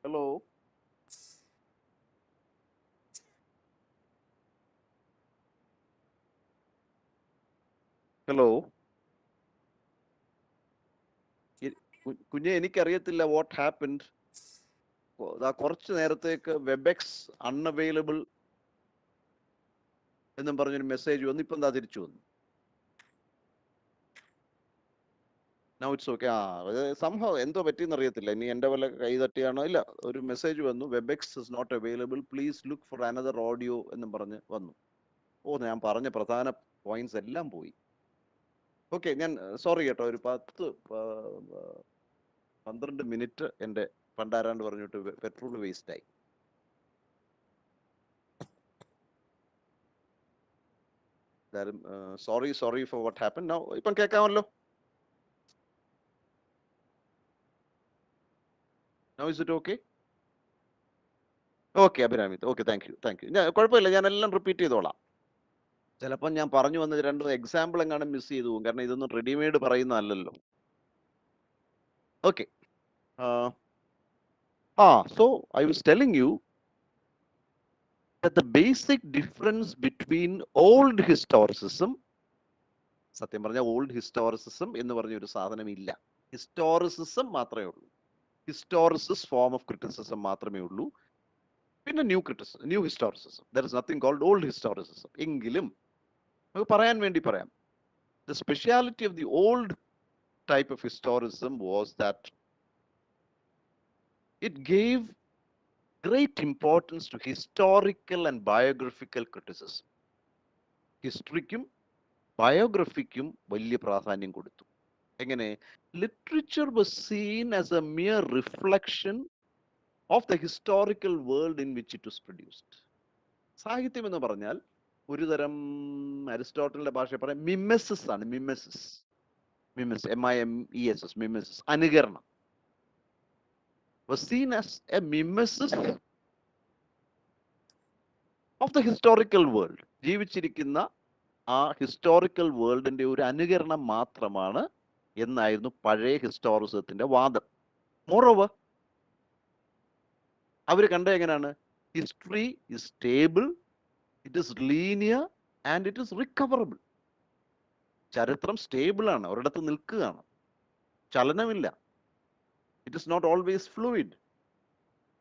ഹലോ ഹലോ കുഞ്ഞെ, എനിക്കറിയത്തില്ല വാട്ട് ഹാപ്പൻഡ്. കുറച്ച് നേരത്തേക്ക് വെബെക്സ് അൺഅവൈലബിൾ എന്നും പറഞ്ഞൊരു മെസ്സേജ് വന്നു. ഇപ്പം എന്താ തിരിച്ചു വന്നു. Now it's okay. സംഭവം എന്തോ പറ്റിയെന്ന് അറിയത്തില്ല. ഇനി എൻ്റെ വല്ല കൈ തട്ടിയാണോ ഇല്ല. ഒരു മെസ്സേജ് വന്നു, Webex is not available, please look for another audio എന്നും പറഞ്ഞ് വന്നു. ഞാൻ പറഞ്ഞ പ്രധാന പോയിന്റ്സ് എല്ലാം പോയി. ഓക്കെ, ഞാൻ സോറി കേട്ടോ. ഒരു 10-12 മിനിറ്റ് എൻ്റെ പണ്ടാരാണ്ട് പറഞ്ഞിട്ട് പെട്രോൾ വേസ്റ്റ് ആയി. Sorry for what happen. Now ഇപ്പം കേൾക്കാമല്ലോ. Now is it okay? Okay അഭിരാമിത്, ഓക്കെ, താങ്ക് യു. കുഴപ്പമില്ല, ഞാൻ എല്ലാം റിപ്പീറ്റ് ചെയ്തോളാം. ചിലപ്പോൾ ഞാൻ പറഞ്ഞു വന്നത് 2 എക്സാമ്പിൾ എങ്ങാനും മിസ് ചെയ്തു പോകും, കാരണം ഇതൊന്നും റെഡിമെയ്ഡ് പറയുന്നതല്ലല്ലോ. Okay, so I was telling you that the basic difference between old historicism, സത്യം പറഞ്ഞാൽ ഓൾഡ് ഹിസ്റ്റോറിസിസം എന്ന് പറഞ്ഞ ഒരു സാധനം ഇല്ല. ഹിസ്റ്റോറിസിസം മാത്രമേ ഉള്ളൂ. ഹിസ്റ്റോറിസിസ് ഫോം ഓഫ് ക്രിറ്റിസിസം മാത്രമേ ഉള്ളൂ. പിന്നെ new historicism. There is nothing called old historicism. എങ്കിലും നമുക്ക് പറയാൻ വേണ്ടി പറയാം, the speciality of the old type of historicism was that it gave great importance to historical and biographical criticism. ഹിസ്റ്ററിക്കും ബയോഗ്രഫിക്കും വലിയ പ്രാധാന്യം കൊടുത്തു. എങ്ങനെ? Literature was scene as A mere reflection of the historical world in which it was produced. സാഹിത്യം എന്ന് പറഞ്ഞാൽ ഒരു തരം അരിസ്റ്റോട്ടലിന്റെ ഭാഷ പറയാം മിമെസിസ് ആണ്. മിമെസിസ്, MIMESS, മിമെസിസ്, അനുകരണം. was seen as a mimesis of the historical world. ജീവിച്ചിരിക്കുന്ന ആ ഹിസ്റ്റോറിക്കൽ വേൾഡിന്റെ ഒരു അനുകരണം മാത്രമാണ് എന്നായിരുന്നു പഴയ ഹിസ്റ്റോറിസത്തിന്റെ വാദം. മോറോവർ അവർ കണ്ട എങ്ങനെയാണ്? History is stable, it is linear and it is recoverable. ചരിത്രം സ്റ്റേബിൾ ആണ്, ഒരിടത്ത് നിൽക്കുകയാണ്, ചലനമില്ല. It is not always fluid.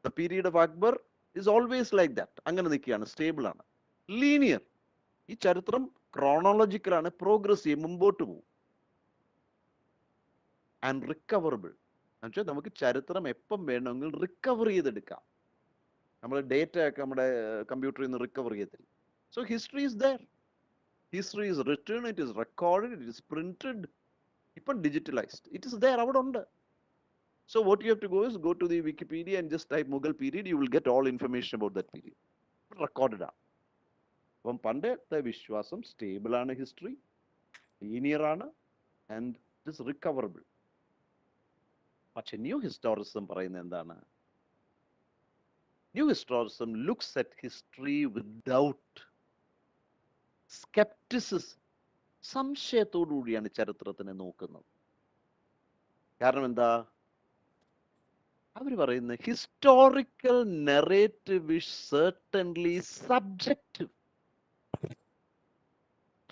The period of Akbar is always like that. അങ്ങനെ നിൽക്കുകയാണ്, സ്റ്റേബിൾ ആണ്. ലീനിയർ, ഈ ചരിത്രം ക്രോണോളജിക്കൽ ആണ്, പ്രോഗ്രസ് ചെയ്യും, മുമ്പോട്ട് പോകും. ആൻഡ് റിക്കവറബിൾ എന്നുവെച്ചാൽ നമുക്ക് ചരിത്രം എപ്പം വേണമെങ്കിൽ റിക്കവർ ചെയ്തെടുക്കാം. നമ്മൾ ഡേറ്റ ഒക്കെ നമ്മുടെ കമ്പ്യൂട്ടറിൽ നിന്ന് റിക്കവർ ചെയ്യത്തില്ല. So history is there, history is return, it is recorded, it is printed, ഇപ്പം ഡിജിറ്റലൈസ്ഡ്, ഇറ്റ് ഇസ് ദർ, അവിടെ ഉണ്ട്. So what you have to go is go to the Wikipedia and just type Mughal period, you will get all information about that period. Recorded ആണ്. അപ്പം പണ്ടത്തെ വിശ്വാസം സ്റ്റേബിൾ ആണ്, ഹിസ്റ്ററി ലീനിയർ ആണ്, ആൻഡ് ഇറ്റ് ഇസ് റിക്കവറബിൾ. പക്ഷെ ന്യൂ ഹിസ്റ്റോറിസം പറയുന്നത് എന്താണ്? New historicism looks at history without scepticism. സംശയത്തോടു കൂടിയാണ് ചരിത്രത്തിനെ നോക്കുന്നത്. കാരണം എന്താ? അവർ പറയുന്നത് historical narrative is certainly subjective.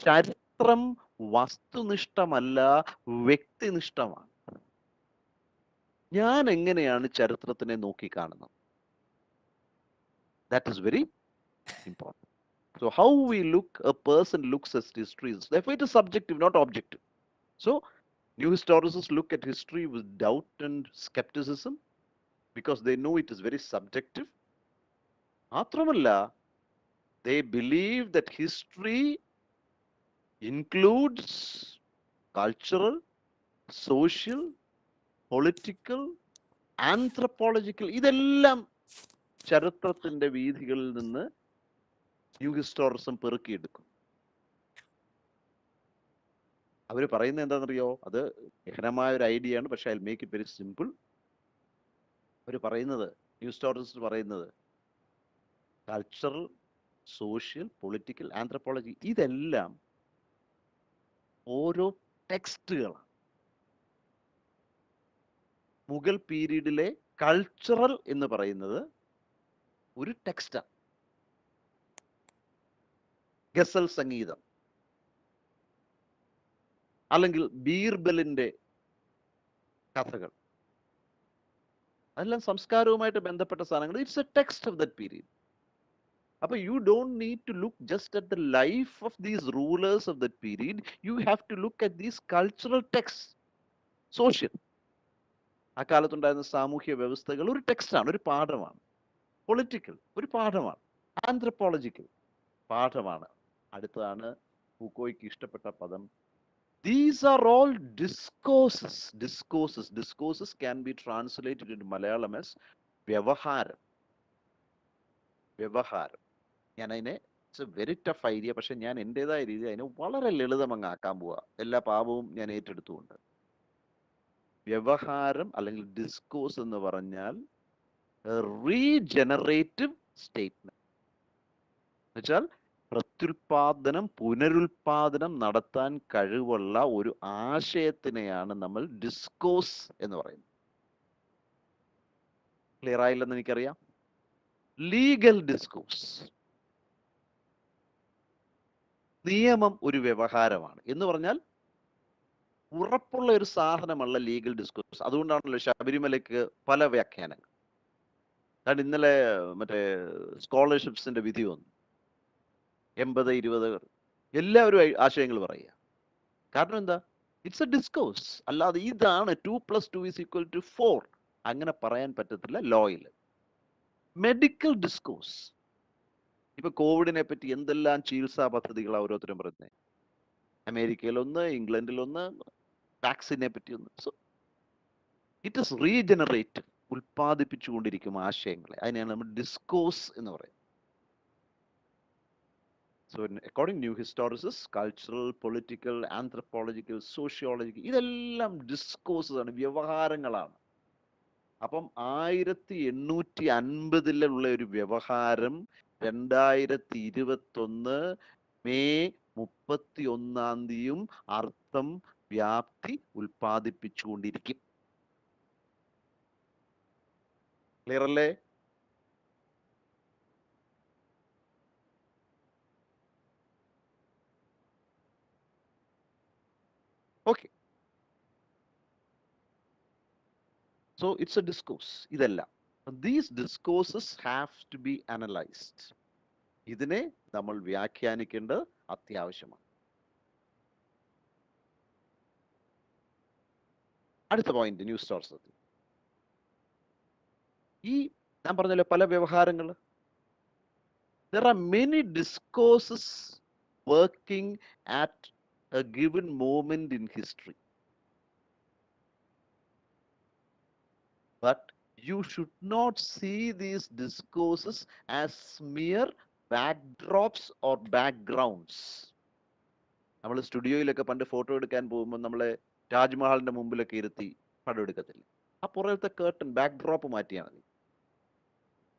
ചരിത്രം വസ്തുനിഷ്ഠമല്ല, വ്യക്തിനിഷ്ഠമാണ്. ഞാൻ എങ്ങനെയാണ് ചരിത്രത്തിനെ നോക്കിക്കാണുന്നത്? That is very important. So how we look, a person looks at history, therefore it is subjective, not objective. So new historians look at history with doubt and skepticism because they know it is very subjective. മാത്രമല്ല, they believe that history includes cultural, social, political, anthropological, ഇതെല്ലാം ചരിത്രത്തിന്റെ വീഥികളിൽ നിന്ന് ന്യൂ ഹിസ്റ്റോറിസം പെറുക്കിയെടുക്കും. അവർ പറയുന്നത് എന്താണെന്നറിയോ? അത് ഗഹനമായ ഒരു ഐഡിയ ആണ്, പക്ഷെ I make it very simple. അവർ പറയുന്നത്, ന്യൂ ഹിസ്റ്റോറിസം പറയുന്നത്, കൾച്ചറൽ, സോഷ്യൽ, പൊളിറ്റിക്കൽ, ആന്ത്രപ്പോളജി, ഇതെല്ലാം ഓരോ ടെക്സ്റ്റുകളാണ്. മുഗൾ പീരീഡിലെ കൾച്ചറൽ എന്ന് പറയുന്നത് ഒരു ടെക്സ്റ്റാണ്. ഗസൽ സംഗീതം, അല്ലെങ്കിൽ ബീർബലിന്റെ കഥകൾ, അതെല്ലാം സംസ്കാരവുമായിട്ട് ബന്ധപ്പെട്ട സാധനങ്ങൾ. It's a text of that period. അപ്പൊ you don't need to look just at the life of these rulers of that period, you have to look at these cultural text. Social, ആ കാലത്തുണ്ടായിരുന്ന സാമൂഹ്യ വ്യവസ്ഥകൾ ഒരു ടെക്സ്റ്റാണ്, ഒരു പാഠമാണ്. പൊളിറ്റിക്കൽ ഒരു പാഠമാണ്. ആന്ത്രപ്പോളജിക്കൽ പാഠമാണ്. അടുത്തതാണ് ഫൂക്കോയ്ക്ക് ഇഷ്ടപ്പെട്ട പദം. These are all discourses. Discourses can be translated into Malayalam as വ്യവഹാരം. ഞാൻ അതിനെ, it's A very tough idea, പക്ഷെ ഞാൻ എൻ്റെതായ രീതി അതിനെ വളരെ ലളിതമങ്ങാക്കാൻ പോവുക, എല്ലാ പാപവും ഞാൻ ഏറ്റെടുത്തുകൊണ്ട്. വ്യവഹാരം അല്ലെങ്കിൽ ഡിസ്കോഴ്സ് എന്ന് പറഞ്ഞാൽ റീജനറേറ്റീവ് സ്റ്റേറ്റ്മെന്റ്, എന്നുവെച്ചാൽ പ്രത്യുൽപാദനം, പുനരുൽപാദനം നടത്താൻ കഴിവുള്ള ഒരു ആശയത്തിനെയാണ് നമ്മൾ ഡിസ്കോഴ്സ് എന്ന് പറയുന്നത്. ക്ലിയർ ആയില്ലെന്ന് എനിക്കറിയാം. ലീഗൽ ഡിസ്കോഴ്സ്, നിയമം ഒരു വ്യവഹാരമാണ് എന്ന് പറഞ്ഞാൽ ഉറപ്പുള്ള ഒരു സാധനമല്ല ലീഗൽ ഡിസ്കോഴ്സ്. അതുകൊണ്ടാണല്ലോ ശബരിമലയ്ക്ക് പല വ്യാഖ്യാനങ്ങൾ. കാരണം ഇന്നലെ മറ്റേ സ്കോളർഷിപ്സിന്റെ വിധി വന്നു. 80-20 എല്ലാവരും ആശയങ്ങൾ പറയുക. കാരണം എന്താ? It's A discourse. അല്ലാതെ ഇതാണ് 2+2=4 അങ്ങനെ പറയാൻ പറ്റത്തില്ല ലോയിൽ. Medical discourse. ഇപ്പൊ കോവിഡിനെ പറ്റി എന്തെല്ലാം ചികിത്സാ പദ്ധതികളാണ് ഓരോരുത്തരും പറയുന്നത്. അമേരിക്കയിൽ ഒന്ന്, ഇംഗ്ലണ്ടിൽ ഒന്ന്, വാക്സിനെ പറ്റി ഒന്ന്. സോ ഇറ്റ് ഇസ് റീജനറേറ്റ്, ഉൽപ്പാദിപ്പിച്ചുകൊണ്ടിരിക്കും ആശയങ്ങളെ. അതിനെയാണ് നമ്മൾ ഡിസ്കോഴ്സ് എന്ന് പറയുന്നത്. So according to new historicists, cultural, political, anthropological, sociological, ഇതെല്ലാം ഡിസ്കോഴ്സസ് ആണ്, വ്യവഹാരങ്ങളാണ്. അപ്പം 1850-ലുള്ള ഒരു വ്യവഹാരം 2021 മെയ് 31 അർത്ഥം, വ്യാപ്തി ഉൽപ്പാദിപ്പിച്ചുകൊണ്ടിരിക്കും. ക്ലിയർ അല്ലേ? Okay. So it's a discourse. ഇതല്ല. These discourses have to be analyzed. ഇതിനെ നമ്മൾ വ്യാഖ്യാനിക്കേണ്ടത് അത്യാവശ്യമാണ്. അടുത്ത പോയിന്റ്, ന്യൂ സ്റ്റോർസ്. ഈ ഞാൻ പറഞ്ഞല്ലോ പല വ്യവഹാരങ്ങൾ. There are many discourses working at a given moment in history. But you should not see these discourses as mere backdrops or backgrounds. നമ്മൾ സ്റ്റുഡിയോയിലൊക്കെ പണ്ട് ഫോട്ടോ എടുക്കാൻ പോകുമ്പോൾ നമ്മളെ താജ്മഹലിന്റെ മുമ്പിലൊക്കെ ഇരുത്തി പടം എടുക്കത്തില്ല. ആ പുറത്തെ കേർട്ടൻ ബാക്ക്ഡ്രോപ്പ് മാറ്റിയാൽ മതി.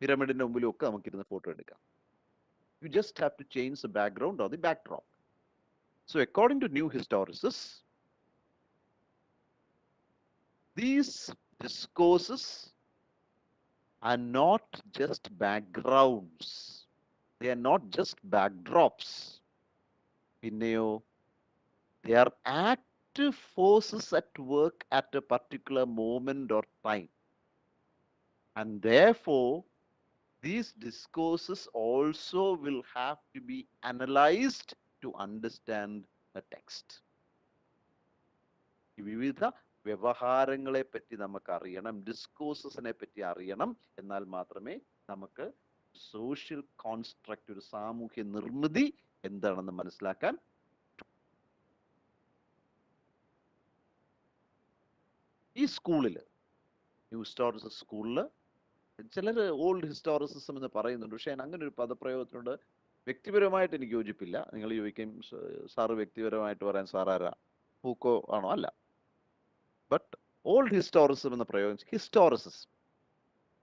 പിരമിഡിന്റെ മുമ്പിലും ഒക്കെ നമുക്കിരുന്ന് ഫോട്ടോ എടുക്കാം. You just have to change the background or the backdrop. So according to new historicists, these discourses are not just backgrounds. They are not just backdrops. Pinneo, they are active forces at work at a particular moment or time. And therefore, these discourses also will have to be analyzed to understand the text. വിവിധ വ്യവഹാരങ്ങളെ പറ്റി നമുക്ക് അറിയണം, ഡിസ്കോഴ്സസിനെ പറ്റി അറിയണം. എന്നാൽ മാത്രമേ നമുക്ക് സോഷ്യൽ കോൺസ്ട്രക്റ്റ്, ഒരു സാമൂഹ്യ നിർമ്മിതി എന്താണെന്ന് മനസ്സിലാക്കാൻ. ഈ സ്കൂളില്, ന്യൂ ഹിസ്റ്റോറിസിസം സ്കൂളില് ചിലർ ഓൾഡ് ഹിസ്റ്റോറിസിസം എന്ന് പറയുന്നുണ്ട്. പക്ഷെ അങ്ങനെ ഒരു പദപ്രയോഗത്തിനോട് വ്യക്തിപരമായിട്ട് എനിക്ക് യോജിപ്പില്ല. നിങ്ങൾ ചോദിക്കും, സാറ് വ്യക്തിപരമായിട്ട് പറയാൻ സാറാരാ, ഫൂക്കോ ആണോ? അല്ല. ബട്ട് ഓൾഡ് ഹിസ്റ്റോറിസം എന്ന പ്രയോഗം,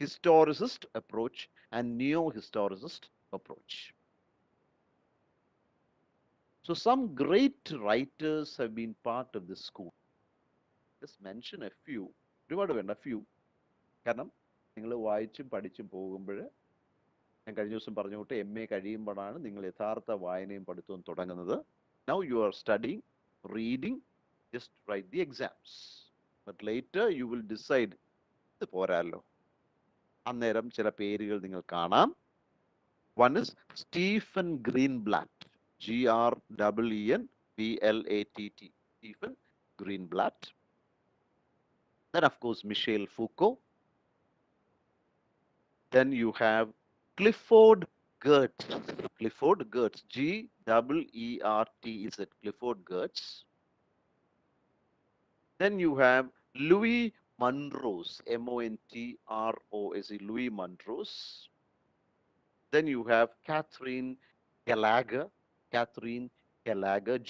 historicist approach and neo-historicist approach. So some great writers have been part of this school. Just mention a few. ഒരുപാട് വേണ്ട, few. കാരണം നിങ്ങൾ വായിച്ചും പഠിച്ചും പോകുമ്പോൾ, ഞാൻ കഴിഞ്ഞ ദിവസം പറഞ്ഞു തൊട്ട് MA കഴിയുമ്പോഴാണ് നിങ്ങൾ യഥാർത്ഥ വായനയും പഠിത്തവും തുടങ്ങുന്നത്. Now you are studying, reading, just write the exams. But later you will decide, ഇത് പോരാല്ലോ. അന്നേരം ചില പേരുകൾ നിങ്ങൾ കാണാം. One is Stephen Greenblatt, G-R-E-N-B-L-A-T-T, Stephen Greenblatt. Then of course Michel Foucault. Then you have Clifford Geertz, G-E-E-R-T-Z, Clifford Geertz. Then you have Louis Montrose, M-O-N-T-R-O-S-E, Louis Montrose. Then you have Catherine Gallagher,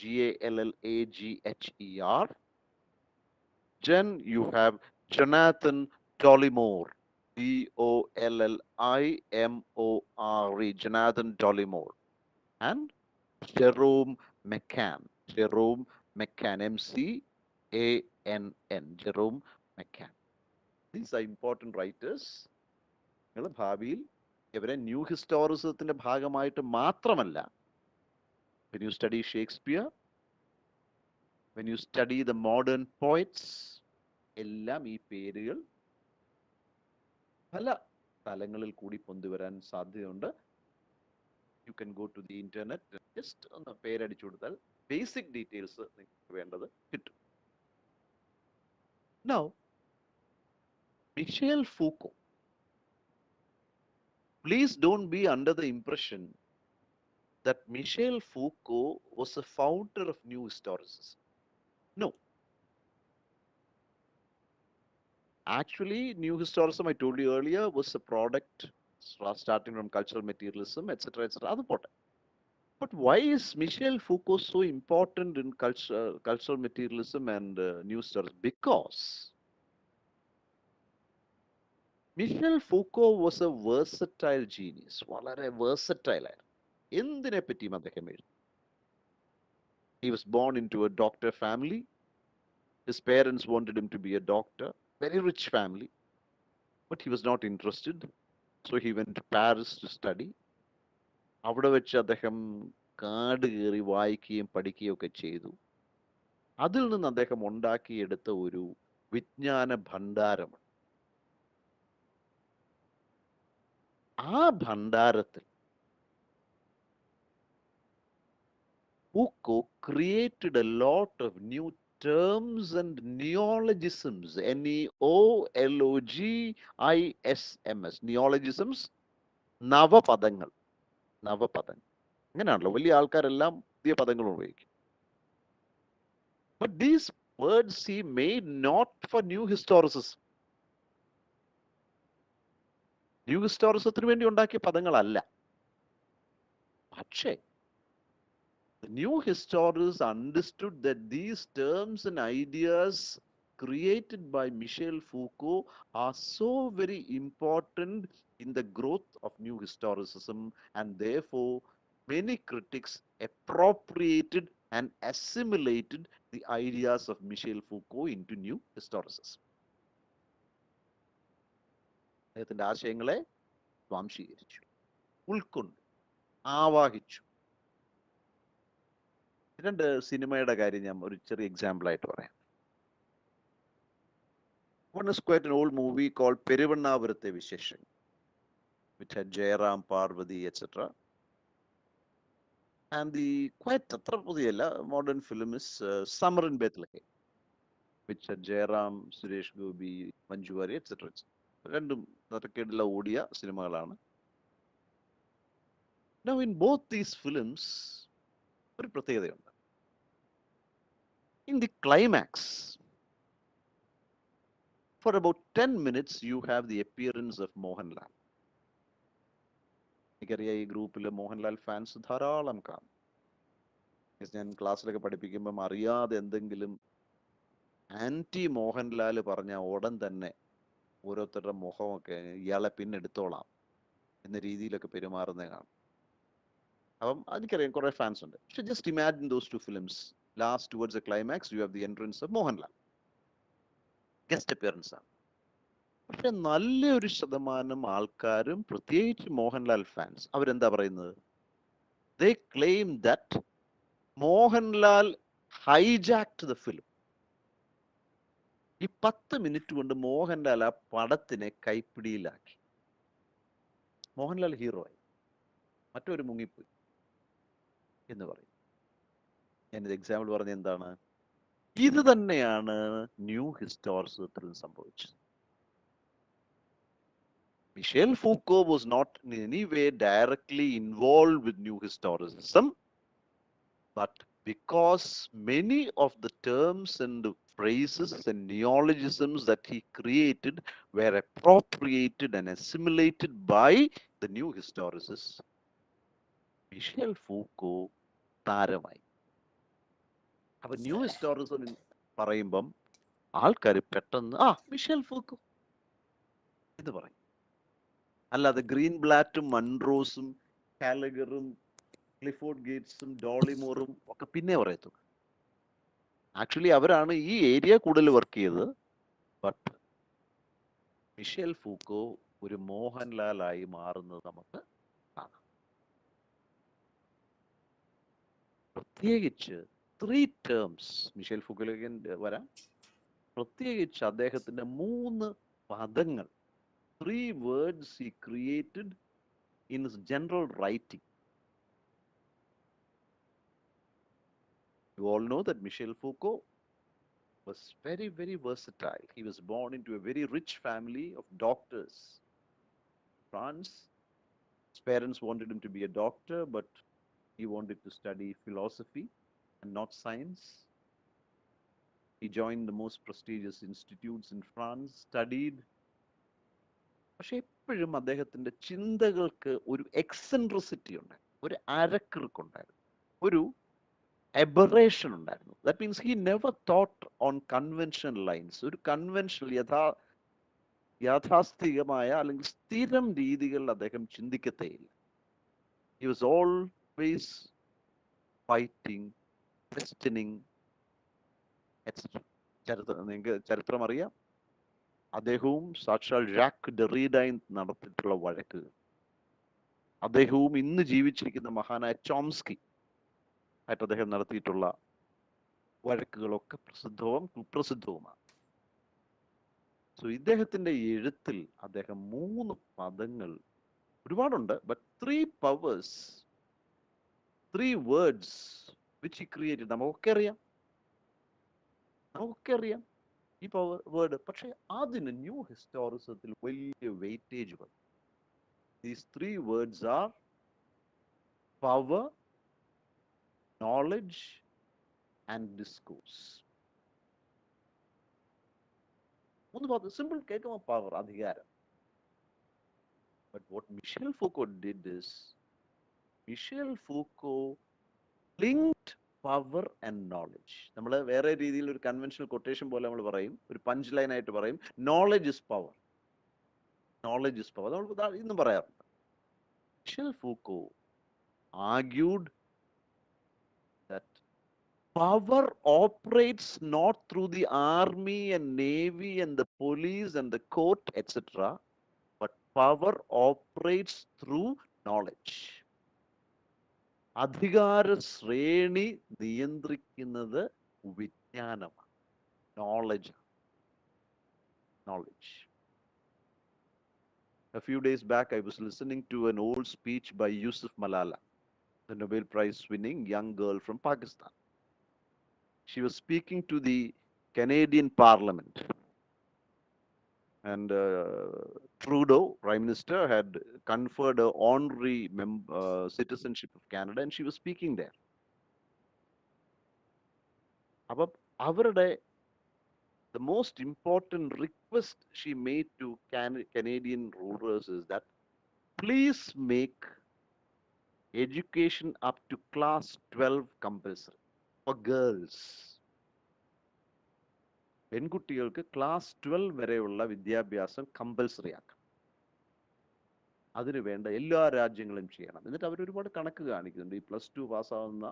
G-A-L-L-A-G-H-E-R. Then you have Jonathan Dollimore, D-O-L-L-I-M-O-R-E, Jonathan Dollimore. And Jerome McCann, M-C-A-N-N, Jerome McCann. These are important writers. നിങ്ങൾ ഭാവിയിൽ ഇവരെ ന്യൂ ഹിസ്റ്റോറിസത്തിന്റെ ഭാഗമായിട്ട് മാത്രമല്ല, when you study Shakespeare, when you study the modern poets, എല്ലാം ഈ പേരുകൾ പല തലങ്ങളിൽ കൂടി പൊന്തിവരാൻ സാധ്യതയുണ്ട്. You can go to the internet, just ഒന്ന് പേരടിച്ചു കൊടുത്താൽ ബേസിക് ഡീറ്റെയിൽസ് നിങ്ങൾക്ക് വേണ്ടത് കിട്ടും. Now Michel Foucault, please don't be under the impression that Michel Foucault was a founder of New Historicism. No. Actually, New Historicism, I told you earlier, was a product starting from cultural materialism, etc., etc. But why is Michel Foucault so important in cultural materialism and New Historicism? Because Michel Foucault was a versatile genius. വളരെ versatile ആയിരുന്നു. എന്തിനെ പറ്റിയും അദ്ദേഹം എഴുതി. He was born into a doctor family. His parents wanted him to be a doctor, very rich family, but he was not interested. So he went to Paris to study. അവിടെ വെച്ച് അദ്ദേഹം കാട് കയറി വായിക്കുകയും പഠിക്കുകയും ഒക്കെ ചെയ്തു. അതിൽ നിന്ന് അദ്ദേഹം ഉണ്ടാക്കിയെടുത്ത ഒരു വിജ്ഞാന ഭണ്ഡാരമാണ്. ആ ഭണ്ഡാരത്തിൽ Foucault created a lot of new terms and neologisms. Neologisms. Neologisms, നവപദങ്ങൾ. അങ്ങനെയാണല്ലോ വലിയ ആൾക്കാരെല്ലാം പുതിയ പദങ്ങൾ ഉപയോഗിക്കും. But these words he made not for new historicism. New ഹിസ്റ്റോറിസത്തിന് വേണ്ടി ഉണ്ടാക്കിയ പദങ്ങളല്ല. പക്ഷേ the new historians understood that these terms and ideas created by Michel Foucault are so very important in the growth of new historicism, and therefore many critics appropriated and assimilated the ideas of Michel Foucault into new historicism. അദ്ദേഹത്തിന്റെ ആശയങ്ങളെ സ്വാംശീകരിച്ചു, ഉൾക്കൊണ്ടു, ആവാഹിച്ചു. രണ്ട് സിനിമയുടെ കാര്യം ഞാൻ ഒരു ചെറിയ എക്സാമ്പിൾ ആയിട്ട് പറയാം. One is quite an old movie called Peruvannavarate Vishesham, which had Jairam, Parvati, etc. And the quite modern film is Summer in Bethlehem, which had Jairam, Suresh Gopi, Manju Warrier, etc. രണ്ടും തരക്കേടില്ല ഓടിയ സിനിമകളാണ്. Now in both these films ഒരു പ്രത്യേകതയുണ്ട്. In the climax, for about 10 minutes you have the appearance of Mohanlal. എനിക്കറിയാം ഈ ഗ്രൂപ്പിൽ മോഹൻലാൽ ഫാൻസ് ധാരാളം കാണും. ഞാൻ ക്ലാസ്സിലൊക്കെ പഠിപ്പിക്കുമ്പം അറിയാതെ എന്തെങ്കിലും ആന്റി മോഹൻലാൽ പറഞ്ഞ ഉടൻ തന്നെ ഓരോരുത്തരുടെ മുഖമൊക്കെ ഇയാളെ പിന്നെടുത്തോളാം എന്ന രീതിയിലൊക്കെ പെരുമാറുന്ന കാണും. അപ്പം എനിക്കറിയാം കുറെ ഫാൻസ് ഉണ്ട്. പക്ഷെ just imagine those two films. Last towards a climax you have the entrance of Mohanlal, guest appearance ആണ്. പക്ഷെ നല്ലൊരു ശതമാനം ആൾക്കാരും പ്രത്യേകിച്ച് മോഹൻലാൽ ഫാൻസ് അവരെന്താ പറയുന്നത്? They claim that Mohanlal hijacked the film. ഈ 10 മിനിറ്റ് കൊണ്ട് മോഹൻലാൽ ആ പടത്തിനെ കൈപ്പിടിയിലാക്കി. മോഹൻലാൽ ഹീറോ ആയി, മറ്റൊരു മുങ്ങിപ്പോയി എന്ന് പറയും. ഞാനിത് എക്സാമ്പിൾ പറഞ്ഞ എന്താണ്? ഇത് തന്നെയാണ് ന്യൂ ഹിസ്റ്റോറിസത്തിൽ സംഭവിച്ചത്. Michel Foucault was not in any way directly involved with new historicism, but because many of the terms and the phrases and neologisms that he created were appropriated and assimilated by the new historicists, Michel Foucault താരമായി. അപ്പൊ ന്യൂ ഹിസ്റ്റോറിസം പറയുമ്പം ആൾക്കാർ പെട്ടെന്ന് മിഷേൽ ഫൂക്കോ എന്ന് പറയും. അല്ലാതെ ഗ്രീൻ ബ്ലാറ്റും മൺറോസും കാലഗറും ക്ലിഫോർഡ് ഗേറ്റ്സും ഡോളിമോറും ഒക്കെ പിന്നെ പറയത്തുള്ളൂ. ആക്ച്വലി അവരാണ് ഈ ഏരിയ കൂടുതൽ വർക്ക് ചെയ്തത്. ബട്ട് മിഷേൽ ഫൂക്കോ ഒരു മോഹൻലാലായി മാറുന്നത് നമുക്ക് കാണാം. പ്രത്യേകിച്ച് 3 ടേംസ് മിഷേൽ ഫൂക്കോയിലേക്ക് വരാം. പ്രത്യേകിച്ച് അദ്ദേഹത്തിന്റെ 3 പദങ്ങൾ 3 words he created in his general writing. You all know that Michel Foucault was very, very versatile. He was born into a very rich family of doctors. France, his parents wanted him to be a doctor, but he wanted to study philosophy and not science. He joined the most prestigious institutes in France, studied. പക്ഷെ എപ്പോഴും അദ്ദേഹത്തിന്റെ ചിന്തകൾക്ക് ഒരു എക്സെൻട്രിസിറ്റി ഉണ്ടായിരുന്നു, ഒരു അരക്കിറുക്കുണ്ടായിരുന്നു, ഒരു എബറേഷൻ ഉണ്ടായിരുന്നു. That means he never thought on conventional lines. ഒരു കൺവെൻഷണൽ യാഥാസ്ഥികമായ അല്ലെങ്കിൽ സ്ഥിരം രീതികളിൽ അദ്ദേഹം ചിന്തിക്കത്തേയില്ല. He was always fighting, questioning, etcetera. നിങ്ങൾക്ക് ചരിത്രം അറിയാം, അദ്ദേഹവും സാക്ഷാൽ ജാക്ക് ഡെറീഡയും നടത്തിയിട്ടുള്ള വഴക്കുകൾ, അദ്ദേഹവും ഇന്ന് ജീവിച്ചിരിക്കുന്ന മഹാനായ ചോംസ്കി ആയിട്ട് അദ്ദേഹം നടത്തിയിട്ടുള്ള വഴക്കുകളൊക്കെ പ്രസിദ്ധവും കുപ്രസിദ്ധവുമാണ്. സോ ഇദ്ദേഹത്തിന്റെ എഴുത്തിൽ അദ്ദേഹം 3 പദങ്ങൾ, ഒരുപാടുണ്ട്, but 3 powers, 3 words which he created. നമുക്കൊക്കെ അറിയാം ഈ വേർഡ്. പക്ഷെ അതിന് ന്യൂ ഹിസ്റ്റോറിസത്തിൽ വലിയ വെയിറ്റേജ് വന്നു. These 3 words are power, knowledge, and discourse. Simple കേൾക്കുമ്പോൾ പവർ, അധികാരം. But what Michel Foucault did is, Michel Foucault linked power and knowledge. നമ്മൾ വേറെ രീതിയിൽ ഒരു കൺവെൻഷണൽ കൊട്ടേഷൻ പോലെ നമ്മൾ പറയും, ഒരു പഞ്ച് ലൈൻ ആയിട്ട് പറയും, knowledge is power, knowledge is power. നമ്മൾ ഇന്നും പറയാറുണ്ട്. Michel Foucault argued that power operates not through the army and navy and the police and the court, etc., but power operates through knowledge. അധികാര ശ്രേണി നിയന്ത്രിക്കുന്നത് വിജ്ഞാനമാണ്, knowledge. A few days back, I was listening to an old speech by Yusuf Malala, the Nobel Prize winning young girl from Pakistan. She was speaking to the Canadian Parliament, and Trudeau, Prime Minister, had conferred an honorary citizenship of Canada, and she was speaking there. അപ്പം അവരുടെ the most important request she made to Canadian rulers is that please make education up to class 12 compulsory for girls. പെൺകുട്ടികൾക്ക് ക്ലാസ് 12 വരെയുള്ള വിദ്യാഭ്യാസം കമ്പൽസറി ആക്കണം. അതിനു വേണ്ട എല്ലാ രാജ്യങ്ങളും ചെയ്യണം. എന്നിട്ട് അവർ ഒരുപാട് കണക്ക് കാണിക്കുന്നുണ്ട്. ഈ +2 പാസ്സാവുന്ന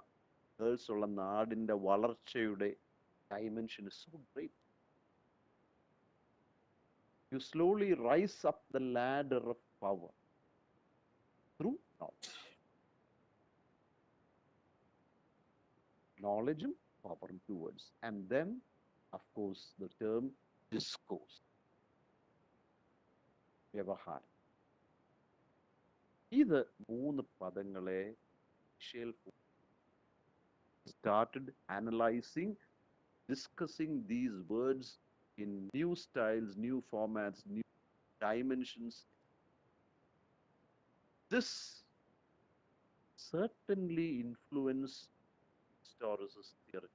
ഗേൾസ് ഉള്ള നാടിന്റെ വളർച്ചയുടെ dimension is so great. You slowly rise up the ladder of power through knowledge. Knowledge and power in 2 words. And then, of course, the term discourse. വ്യവഹാരം. ഇത് 3 പദങ്ങളെ Michel started analyzing, discussing these words in new styles, new formats, new dimensions. This certainly influenced historicist theory.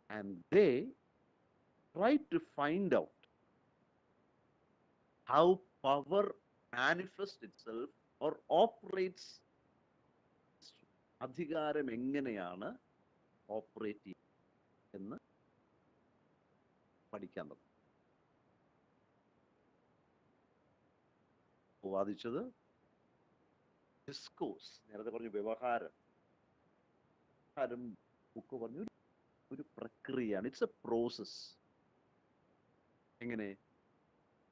And they tried to find out how power manifests itself or operates. അധികാരം എങ്ങനെയാണ് ഓപ്പറേറ്റ് ചെയ്യുന്നത് എന്ന് പഠിക്കാൻ തുടങ്ങി. വാദിച്ചത് ഡിസ്കോഴ്സ്, നേരത്തെ പറഞ്ഞു വ്യവഹാരം. ബുക്ക് പറഞ്ഞു ഒരു പ്രക്രിയയാണ്, ഇറ്റ്സ് എ പ്രോസസ്. എങ്ങനെ?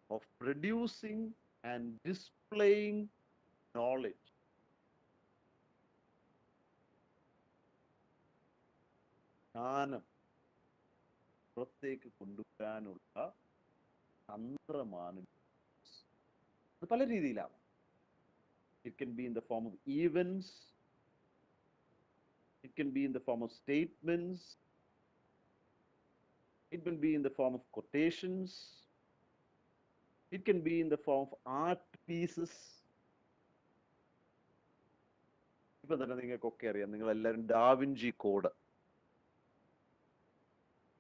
Of producing and displaying knowledge. ജ്ഞാനം പുറത്തേക്ക് കൊണ്ടുവരാനുള്ള തന്ത്രമാണ്. അത് പല രീതിയിലാണ്. It can be in the form of events, it can be in the form of statements, it will be in the form of quotations, it can be in the form of art pieces. ഇപ്പൊ തന്നെ നിങ്ങൾക്കൊക്കെ അറിയാം, നിങ്ങൾ എല്ലാവരും ഡാവിഞ്ചി കോഡ്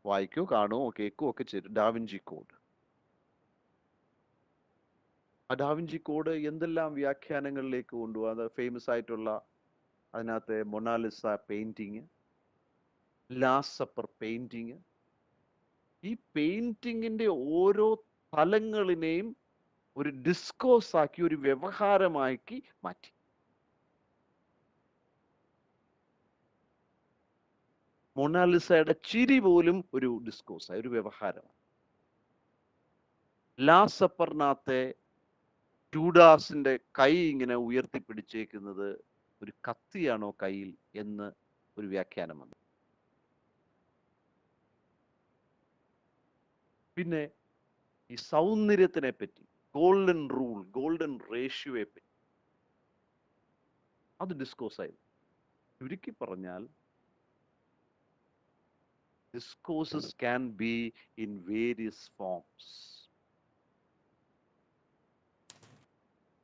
വായിക്കോ, കാണുമോ, കേൾക്കുമോ ഒക്കെ ചെയ്തു. ഡാവിഞ്ചി കോഡ്, ആ ഡാവിഞ്ചി കോഡ് എന്തെല്ലാം വ്യാഖ്യാനങ്ങളിലേക്ക് കൊണ്ടുപോകാം. അത് ഫേമസ് ആയിട്ടുള്ള അതിനകത്തെ Mona Lisa painting, last supper painting, ഈ പെയിന്റിങ്ങിന്റെ ഓരോ തലങ്ങളിനെയും ഒരു ഡിസ്കോഴ്സ് ആക്കി, ഒരു വ്യവഹാരമാക്കി മാറ്റി. മൊണാലിസയുടെ ചിരി പോലും ഒരു ഡിസ്കോഴ്സായി, ഒരു വ്യവഹാരമാണ്. ലാസ്റ്റ് സപ്പറിനകത്തെ ജൂഡാസിന്റെ കൈ ഇങ്ങനെ ഉയർത്തിപ്പിടിച്ചേക്കുന്നത് ഒരു കത്തിയാണോ കയ്യിൽ എന്ന് ഒരു വ്യാഖ്യാനം വന്നു. പിന്നെ ഈ സൗന്ദര്യത്തിനെ പറ്റി, ഗോൾഡൻ റൂൾ, ഗോൾഡൻ റേഷ്യോയെ പറ്റി അത് ഡിസ്കോഴ്സായി. ചുരുക്കി പറഞ്ഞാൽ discourses can be in various forms.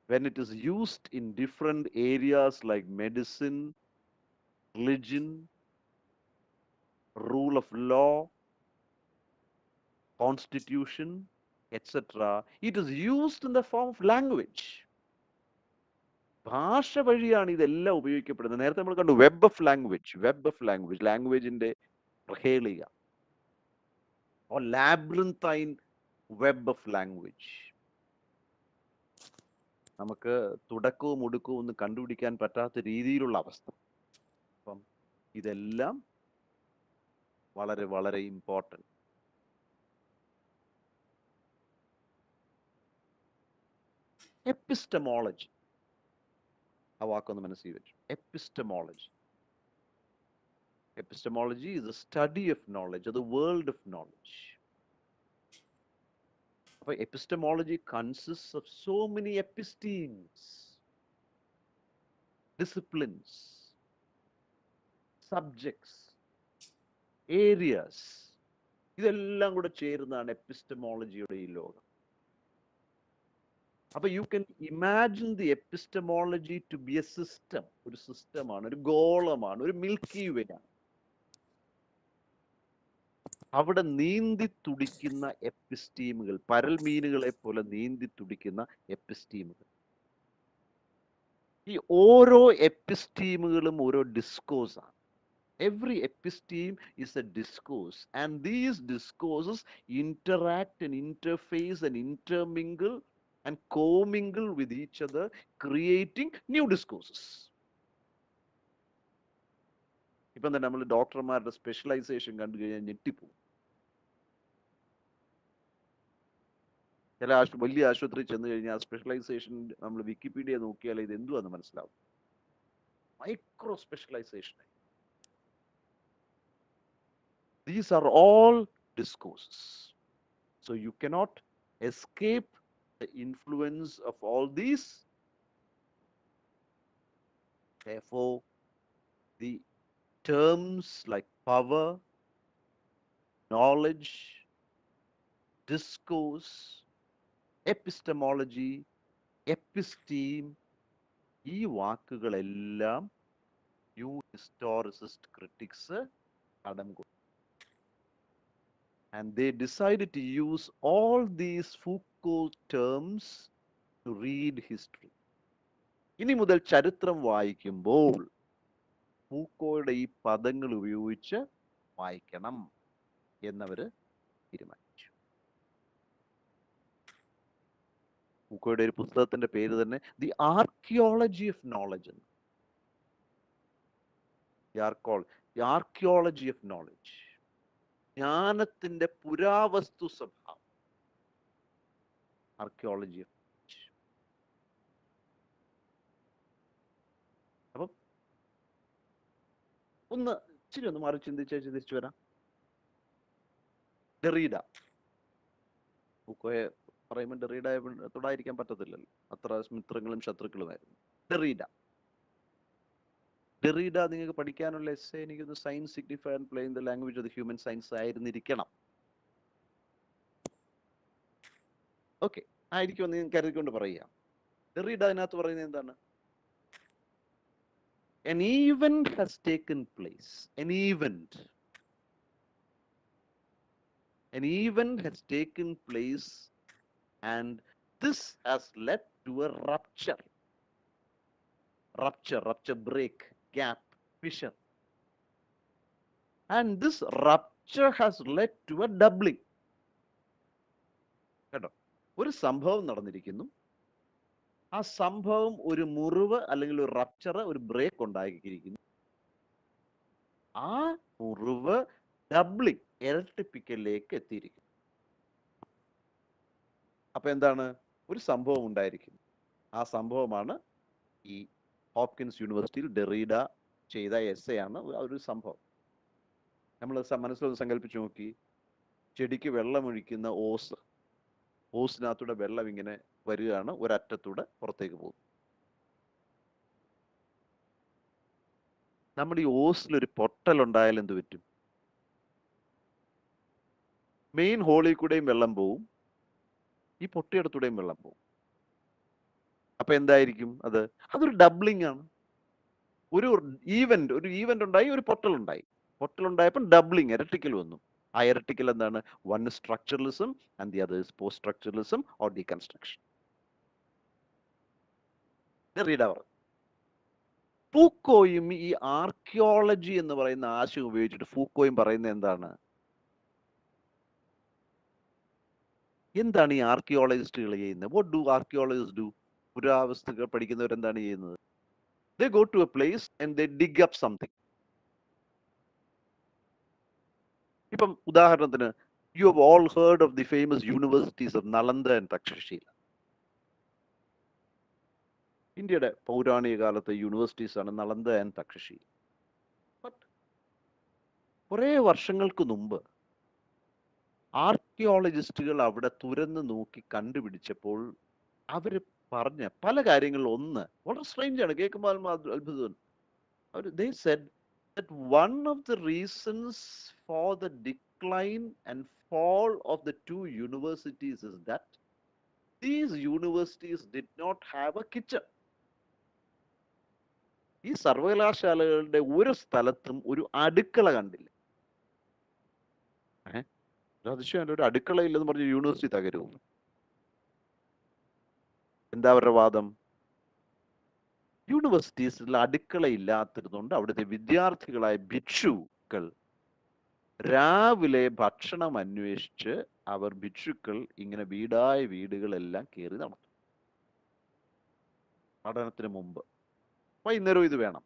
When it is used in different areas like medicine, religion, rule of law, constitution, etc., it is used in the form of language. ഭാഷ വഴിയാണ് ഇതെല്ലാം ഉപയോഗിക്കപ്പെടുന്നത്. നേരത്തെ നമ്മൾ കണ്ടു web of language, web of language, ലാംഗ്വേജിന്റെ പ്രഹേളിക, or labyrinthine web of language. നമുക്ക് തുടക്കവും ഒടുക്കവും ഒന്നും കണ്ടുപിടിക്കാൻ പറ്റാത്ത രീതിയിലുള്ള അവസ്ഥ. അപ്പം ഇതെല്ലാം വളരെ വളരെ ഇമ്പോർട്ടൻറ്റ്. എപ്പിസ്റ്റമോളജി, ആ വാക്കൊന്ന് മനസ്സിൽ വെച്ചു. Epistemology, epistemology is the study of knowledge, or the world of knowledge. അപ്പോൾ epistemology consists of so many epistemes, disciplines, subjects, areas. ഇതെല്ലാം കൂടെ ചേരുന്നതാണ് എപ്പിസ്റ്റമോളജിയുടെ ഈ ലോകം. അപ്പൊ you can imagine the epistemology to be a system. ഒരു സിസ്റ്റമാണ്, ഒരു ഗോളമാണ്, ഒരു മിൽക്കി വേ ആണ്. അവിടെ നീന്തി തുടിക്കുന്ന എപ്പിസ്റ്റീമുകൾ, പരൽ മീനുകളെ പോലെ നീന്തി തുടിക്കുന്ന എപ്പിസ്റ്റീമുകൾ. ഈ ഓരോ എപ്പിസ്റ്റീമുകളും ഓരോ ഡിസ്കോഴ്സ് ആണ്. Every episteme is a discourse, and these discourses interact and interface and intermingle and commingle with each other, creating new discourses. ഇപ്പം തന്നെ നമ്മൾ ഡോക്ടർമാരുടെ സ്പെഷ്യലൈസേഷൻ കണ്ടു കഴിഞ്ഞാൽ ഞെട്ടിപ്പോകും. ചില വലിയ ആശുപത്രി ചെന്ന് കഴിഞ്ഞാൽ സ്പെഷ്യലൈസേഷൻ നമ്മൾ വിക്കിപീഡിയ നോക്കിയാൽ ഇത് എന്തുവാന്ന് മനസ്സിലാവും. Micro specialisation. These are all discourses. So you cannot escape the influence of all these. Therefore, the terms like power, knowledge, discourse, epistemology, episteme, ഈ വാക്കുകളെല്ലാം ന്യൂ ഹിസ്റ്റോറിസിസ്റ്റ് ക്രിറ്റിക്സ് കടം കൊടുത്തു. And they decided to use all these Foucault terms to read history. ഇനി മുതൽ ചരിത്രം വായിക്കുമ്പോൾ ഫൂക്കോയുടെ ഈ പദങ്ങൾ ഉപയോഗിച്ച് വായിക്കണം എന്നവര് തീരുമാനിച്ചു. ഫൂക്കോയുടെ ഒരു പുസ്തകത്തിന്റെ പേര് തന്നെ ദി ആർക്കിയോളജി ഓഫ് നോളജ് എന്ന്. ദി ആർക്കിയോളജി ഓഫ് നോളജ്, ജ്ഞാനത്തിന്റെ പുരാവസ്തു സ്വഭാവം. Archaeology of knowledge. അപ്പം ഇച്ചിരി ഒന്ന് മാറി ചിന്തിച്ചു വരാം. ഡെറീഡ, ഫൂക്കോയെ പറയുമ്പോൾ ഡെറീഡ തൊടാതിരിക്കാൻ പറ്റത്തില്ലല്ലോ, അത്ര മിത്രങ്ങളും ശത്രുക്കളുമായിരുന്നു. ഡെറീഡ നിങ്ങൾക്ക് പഠിക്കാനുള്ള എസ്സേ എനിക്കൊന്ന് science signify and play in the language of the human science ആയിരുന്നിരിക്കണം. ഓക്കെ, ആയിരിക്കുമെന്ന് ഞാൻ കരുതിക്കൊണ്ട് പറയുക. ഡെറീഡ അതിനകത്ത് പറയുന്നത് എന്താണ്? An event has taken place. An event has taken place, and this has led to a rupture, break, gap, fissure. And this rupture has led to a doubling. കേട്ടോ, ഒരു സംഭവം നടന്നിരിക്കുന്നു, ആ സംഭവം ഒരു മുറിവ് അല്ലെങ്കിൽ ഒരു റപ്ചർ, ഒരു ബ്രേക്ക് ഉണ്ടാക്കിയിരിക്കുന്നു. ആ മുറിവ് ഡബ്ലിംഗ്, ഇരട്ടിപ്പിക്കലിലേക്ക് എത്തിയിരിക്കുന്നു. അപ്പൊ എന്താണ്? ഒരു സംഭവം ഉണ്ടായിരിക്കുന്നു. ആ സംഭവമാണ് ഈ ഹോപ്കിൻസ് യൂണിവേഴ്സിറ്റിയിൽ ഡെറീഡ ചെയ്ത എസ്സേ ആണ് ഒരു സംഭവം. നമ്മൾ മനസ്സിലൊന്ന് സങ്കല്പിച്ച് നോക്കി, ചെടിക്ക് വെള്ളമൊഴിക്കുന്ന ഓസിനകത്തൂടെ വെള്ളം ഇങ്ങനെ വരികയാണ്, ഒരറ്റത്തൂടെ പുറത്തേക്ക് പോകും. നമ്മുടെ ഈ ഓസിലൊരു പൊട്ടലുണ്ടായാൽ എന്ത് പറ്റും? മെയിൻ ഹോളിൽ കൂടെയും വെള്ളം പോവും, ഈ പൊട്ടിയിടത്തൂടെയും വെള്ളം പോവും. അപ്പൊ എന്തായിരിക്കും അത്? അതൊരു ഡബ്ലിംഗ് ആണ്. ഒരു ഈവന്റ് ഉണ്ടായി, ഒരു പൊട്ടലുണ്ടായപ്പോൾ ഡബ്ലിംഗ്, ഇരട്ടിക്കൽ വന്നു. ആ ഇരട്ടിക്കൽ എന്താണ്? One structuralism and the other is post structuralism or deconstruction. ഫൂക്കോയും ഈ ആർക്കിയോളജി എന്ന് പറയുന്ന ആശയം ഉപയോഗിച്ചിട്ട് ഫൂക്കോയും പറയുന്നത് എന്താണ്? ഈ ആർക്കിയോളജിസ്റ്റുകൾ ചെയ്യുന്നത്? What do archaeologist do? പുരാവസ്തുക്കൾ പഠിക്കുന്നവരെന്താണ് ചെയ്യുന്നത്? They go to a place and they dig up something. ഇപ്പം ഉദാഹരണത്തിന്, you have all heard of the famous universities of Nalanda and Takshashila. ഇന്ത്യയുടെ പൗരാണിക കാലത്തെ യൂണിവേഴ്സിറ്റീസ് ആണ് നളന്ദ ആൻഡ് തക്ഷശീല. ബട്ട് കുറേ വർഷങ്ങൾക്ക് മുമ്പ് ആർക്കിയോളജിസ്റ്റുകൾ അവിടെ തുരന്ന് നോക്കി കണ്ടുപിടിച്ചപ്പോൾ അവര് പറഞ്ഞ പല കാര്യങ്ങളിൽ ഒന്ന് വളരെ സ്ട്രേഞ്ച് ആണ്, കേൾക്കുമ്പോൾ അത്ഭുതം. they said that one of the reasons for the decline and fall of the two universities is that these universities did not have a kitchen. ഈ സർവകലാശാലകളുടെ ഒരു സ്ഥലത്തും ഒരു അടുക്കള കണ്ടില്ല. അതിശയം, ഒരു അടുക്കള ഇല്ലെന്ന് പറഞ്ഞ് യൂണിവേഴ്സിറ്റി തകരുന്നു. എന്താ അവരുടെ വാദം? യൂണിവേഴ്സിറ്റീസിൽ അടുക്കള ഇല്ലാത്തിരുന്നുകൊണ്ട് അവിടുത്തെ വിദ്യാർത്ഥികളായ ഭിക്ഷുക്കൾ രാവിലെ ഭക്ഷണം അന്വേഷിച്ച് ഭിക്ഷുക്കൾ ഇങ്ങനെ വീടുകളെല്ലാം കയറി നടത്തും പഠനത്തിന് മുമ്പ്. വൈകുന്നേരം ഇത് വേണം.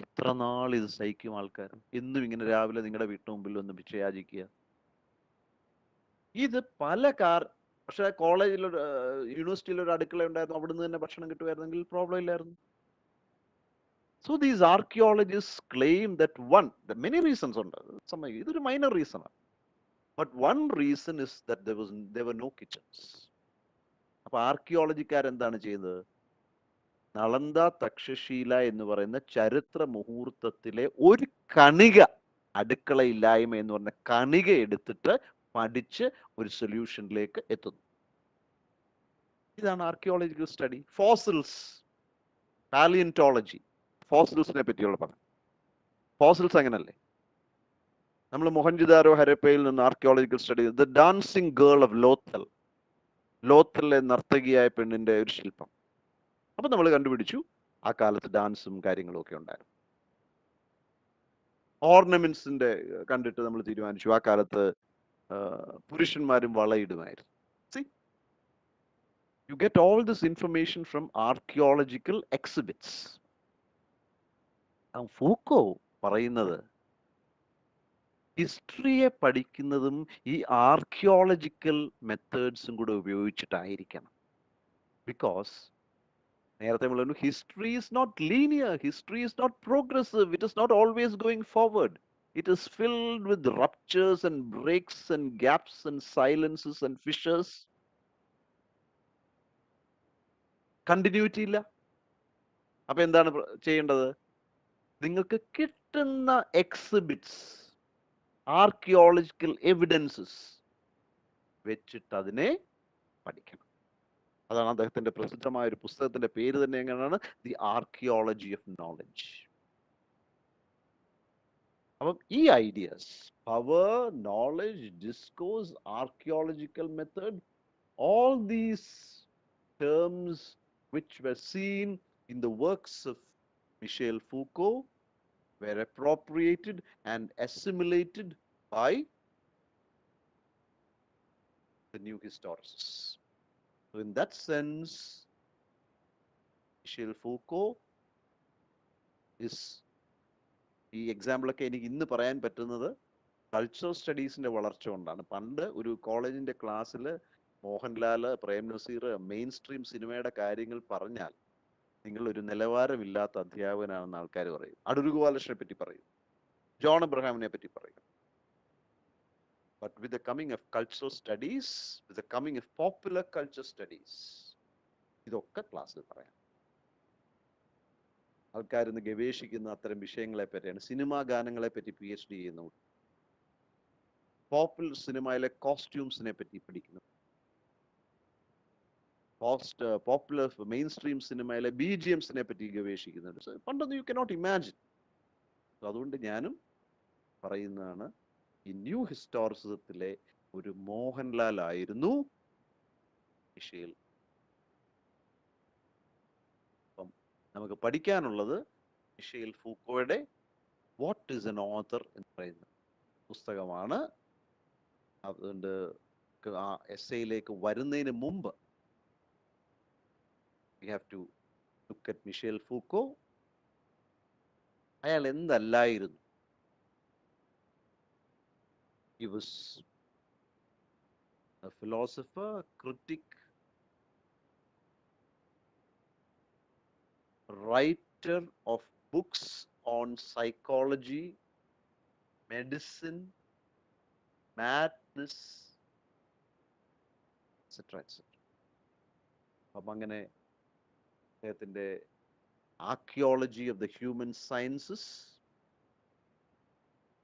എത്ര നാൾ ഇത് സഹിക്കും ആൾക്കാർ? എന്നും ഇങ്ങനെ രാവിലെ നിങ്ങളുടെ വീട്ടിന് മുമ്പിൽ ഒന്ന് ഭിക്ഷയാചിക്കുക. ഇത് പക്ഷെ കോളേജിലൊരു യൂണിവേഴ്സിറ്റിയിൽ ഒരു അടുക്കള ഉണ്ടായിരുന്നു, അവിടുന്ന് തന്നെ ഭക്ഷണം കിട്ടുമായിരുന്നെങ്കിൽ പ്രോബ്ലം ഇല്ലായിരുന്നു. So these archaeologists claim that many reasons ഉണ്ട്. ഇതൊരു മൈനർ റീസൺ ആണ്. But one reason is that there were no kitchens. അപ്പൊ ആർക്കിയോളജിക്കാരെന്താണ് ചെയ്യുന്നത്? നളന്ദ തക്ഷശീല എന്ന് പറയുന്ന ചരിത്ര മുഹൂർത്തത്തിലെ ഒരു കണിക, അടുക്കളയില്ലായ്മ എന്ന് പറഞ്ഞ കണിക എടുത്തിട്ട് പഠിച്ച് ഒരു സൊല്യൂഷനിലേക്ക് എത്തുന്നു. ഇതാണ് ആർക്കിയോളജിക്കൽ സ്റ്റഡി. ഫോസിൽസ്, പാലിയന്റോളജി, ഫോസിൽസിനെ പറ്റിയുള്ള പഠനം. ഫോസിൽസ് അങ്ങനല്ലേ? നമ്മൾ മൊഹൻജദാരോ ഹരപ്പയിൽ നിന്ന് archaeological study, the dancing girl of ലോത്തലിലെ നർത്തകിയായ പെണ്ണിന്റെ ഒരു ശില്പം. അപ്പൊ നമ്മൾ കണ്ടുപിടിച്ചു ആ കാലത്ത് ഡാൻസും കാര്യങ്ങളും ഒക്കെ ഉണ്ടായിരുന്നു. ഓർണമെന്റ്സിന്റെ കണ്ടിട്ട് നമ്മൾ തീരുമാനിച്ചു ആ കാലത്ത് പുരുഷന്മാരും വളയിടുമായിരുന്നു. See, you get all this information from archaeological exhibits. Foucault പറയുന്നത് ഹിസ്റ്ററിയെ പഠിക്കുന്നതും ഈ ആർക്കിയോളജിക്കൽ മെത്തേഡ്സും കൂടെ ഉപയോഗിച്ചിട്ടായിരിക്കണം. ബിക്കോസ് നേരത്തെ നമ്മൾ പറഞ്ഞു, history is not linear, history is not progressive, it is not always going forward. It is filled with ruptures and breaks and gaps and silences and fissures. Continuity ഇല്ല. അപ്പൊ എന്താണ് ചെയ്യേണ്ടത്? നിങ്ങൾക്ക് കിട്ടുന്ന എക്സിബിറ്റ്സ്, ആർക്കിയോളജിക്കൽ എവിഡൻസസ് വെച്ചിട്ട് അതിനെ പഠിക്കണം. അതാണ് അദ്ദേഹത്തിന്റെ പ്രസിദ്ധമായ ഒരു പുസ്തകത്തിന്റെ പേര് തന്നെ എങ്ങനെയാണ്? The archaeology of knowledge. അപ്പം ഈ ideas, power, knowledge, discourse, archaeological method, all these terms which were seen in the works of Michel Foucault were appropriated and assimilated by the new historicists. So in that sense, Michel Foucault is, ഈ എക്സാമ്പിളൊക്കെ എനിക്ക് ഇന്ന് പറയാൻ പറ്റുന്നത് കൾച്ചറൽ സ്റ്റഡീസിന്റെ വളർച്ച കൊണ്ടാണ്. പണ്ട് ഒരു കോളേജിന്റെ ക്ലാസ്സിൽ മോഹൻലാല്, പ്രേം നസീർ, മെയിൻ സ്ട്രീം സിനിമയുടെ കാര്യങ്ങൾ പറഞ്ഞാൽ നിങ്ങൾ ഒരു നിലവാരമില്ലാത്ത അധ്യാപകനാണെന്ന് ആൾക്കാർ പറയും. അടൂർ ഗോപാലകൃഷ്ണനെ പറ്റി പറയും, ജോൺ അബ്രഹാമിനെ പറ്റി പറയും. But with the coming of cultural studies, with the coming of popular culture studies, ഇതൊക്കെ ക്ലാസ്സിൽ പറയാം. ആൾക്കാരിന്ന് ഗവേഷിക്കുന്ന അത്തരം വിഷയങ്ങളെ പറ്റിയാണ്. സിനിമാ ഗാനങ്ങളെ പറ്റി PhD ചെയ്യുന്നു, പോപ്പുലർ സിനിമയിലെ കോസ്റ്റ്യൂംസിനെ പറ്റി പഠിക്കുന്നു, പോപ്പുലർ മെയിൻ സ്ട്രീം സിനിമയിലെ BGMസിനെ പറ്റി ഗവേഷിക്കുന്നുണ്ട്. പണ്ടൊന്നും യു കനോട്ട് ഇമാജിൻ. അതുകൊണ്ട് ഞാനും പറയുന്നതാണ്, ഈ ന്യൂ ഹിസ്റ്റോറിസത്തിലെ ഒരു മോഹൻലാൽ ആയിരുന്നു മിഷേൽ. അപ്പം നമുക്ക് പഠിക്കാനുള്ളത് മിഷേൽ ഫൂക്കോയുടെ വാട്ട് ഈസ് എൻ ഓഥർ എന്ന് പറയുന്ന പുസ്തകമാണ്. അതുകൊണ്ട് ആ എസ്സേയിലേക്ക് വരുന്നതിന് മുമ്പ് we have to look at Michel Foucault. അയാൾ എന്തല്ലായിരുന്നു? He was a philosopher, critic, writer of books on psychology, medicine, madness, etc. etc. അപ്പം അങ്ങനെ അദ്ദേഹത്തിന്റെ archaeology of the human sciences,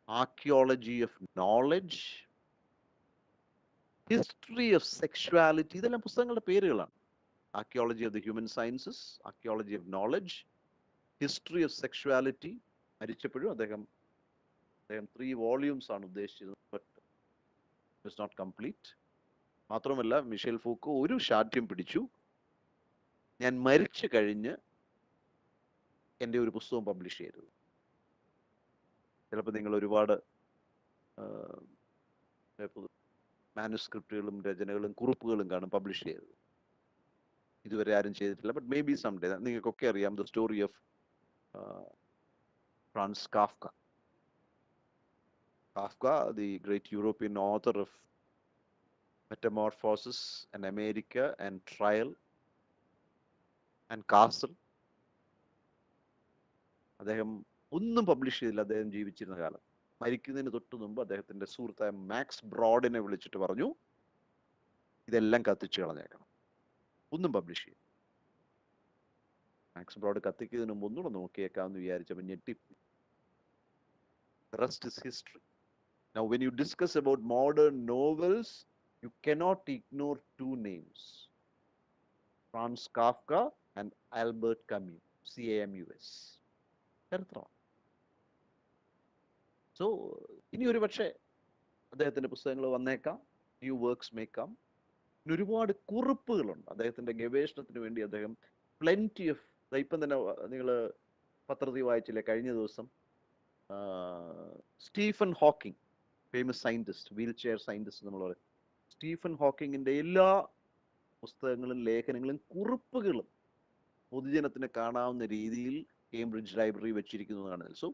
archaeology of knowledge, history of sexuality, ഇതെല്ലാം പുസ്തകങ്ങളുടെ പേരുകളാണ്. Archaeology of the human sciences, archaeology of knowledge, history of sexuality. മരിച്ചപ്പോഴും അദ്ദേഹം 3 വോള്യൂംസ് ആണ് ഉദ്ദേശിച്ചത്, ബട്ട് ഇറ്റ്സ് നോട്ട് കംപ്ലീറ്റ്. മാത്രമല്ല മിഷേൽ ഫൂക്കോ ഒരു ശാഠ്യം പിടിച്ചു, ഞാൻ മരിച്ചു കഴിഞ്ഞ് എൻ്റെ ഒരു പുസ്തകം പബ്ലിഷ് ചെയ്തത്. ചിലപ്പോൾ നിങ്ങൾ ഒരുപാട് മാനുസ്ക്രിപ്റ്റുകളും രചനകളും കുറിപ്പുകളും കാണും പബ്ലിഷ് ചെയ്തത്. ഇതുവരെ ആരും ചെയ്തിട്ടില്ല, but maybe someday. നിങ്ങൾക്കൊക്കെ അറിയാം the story of Franz Kafka. Kafka, the great European author of Metamorphosis and America and Trial and Castle. അദ്ദേഹം ഒന്നും പബ്ലിഷ് ചെയ്തില്ല അദ്ദേഹം ജീവിച്ചിരുന്ന കാലം. മരിക്കുന്നതിന് തൊട്ട് മുമ്പ് അദ്ദേഹത്തിന്റെ സുഹൃത്തായ മാക്സ് ബ്രോഡിനെ വിളിച്ചിട്ട് പറഞ്ഞു, ഇതെല്ലാം കത്തിച്ചു കളഞ്ഞേക്കണം, ഒന്നും പബ്ലിഷ് ചെയ്യും. മാക്സ് ബ്രോഡ് കത്തിക്കുന്നതിന് മുമ്പ് ഒന്നുകൂടെ നോക്കിയേക്കാമെന്ന് വിചാരിച്ചപ്പോൾ ഞെട്ടിപ്പോയി. The rest is history. Now when you discuss about modern novels, you cannot ignore 2 names, Franz Kafka and Albert Camus, CAMUS. ചരിത്രം. സോ ഇനി ഒരു പക്ഷേ അദ്ദേഹത്തിന്റെ പുസ്തകങ്ങൾ വന്നേക്കാം, ന്യൂ വർക്ക്സ് മേക്കാം. ഇനി ഒരുപാട് കുറിപ്പുകളുണ്ട് അദ്ദേഹത്തിന്റെ ഗവേഷണത്തിന് വേണ്ടി. അദ്ദേഹം പ്ലെന്റി ഓഫ്, ഇപ്പം തന്നെ നിങ്ങൾ പത്രത്തിൽ വായിച്ചില്ലേ കഴിഞ്ഞ ദിവസം, Stephen Hawking, famous scientist, wheel chair scientist നമ്മൾ പറയും, സ്റ്റീഫൻ ഹോക്കിങ്ങിന്റെ എല്ലാ പുസ്തകങ്ങളും ലേഖനങ്ങളും കുറിപ്പുകളും പൊതുജനത്തിന് കാണാവുന്ന രീതിയിൽ കേംബ്രിഡ്ജ് ലൈബ്രറി വെച്ചിരിക്കുന്നതാണ്. സോ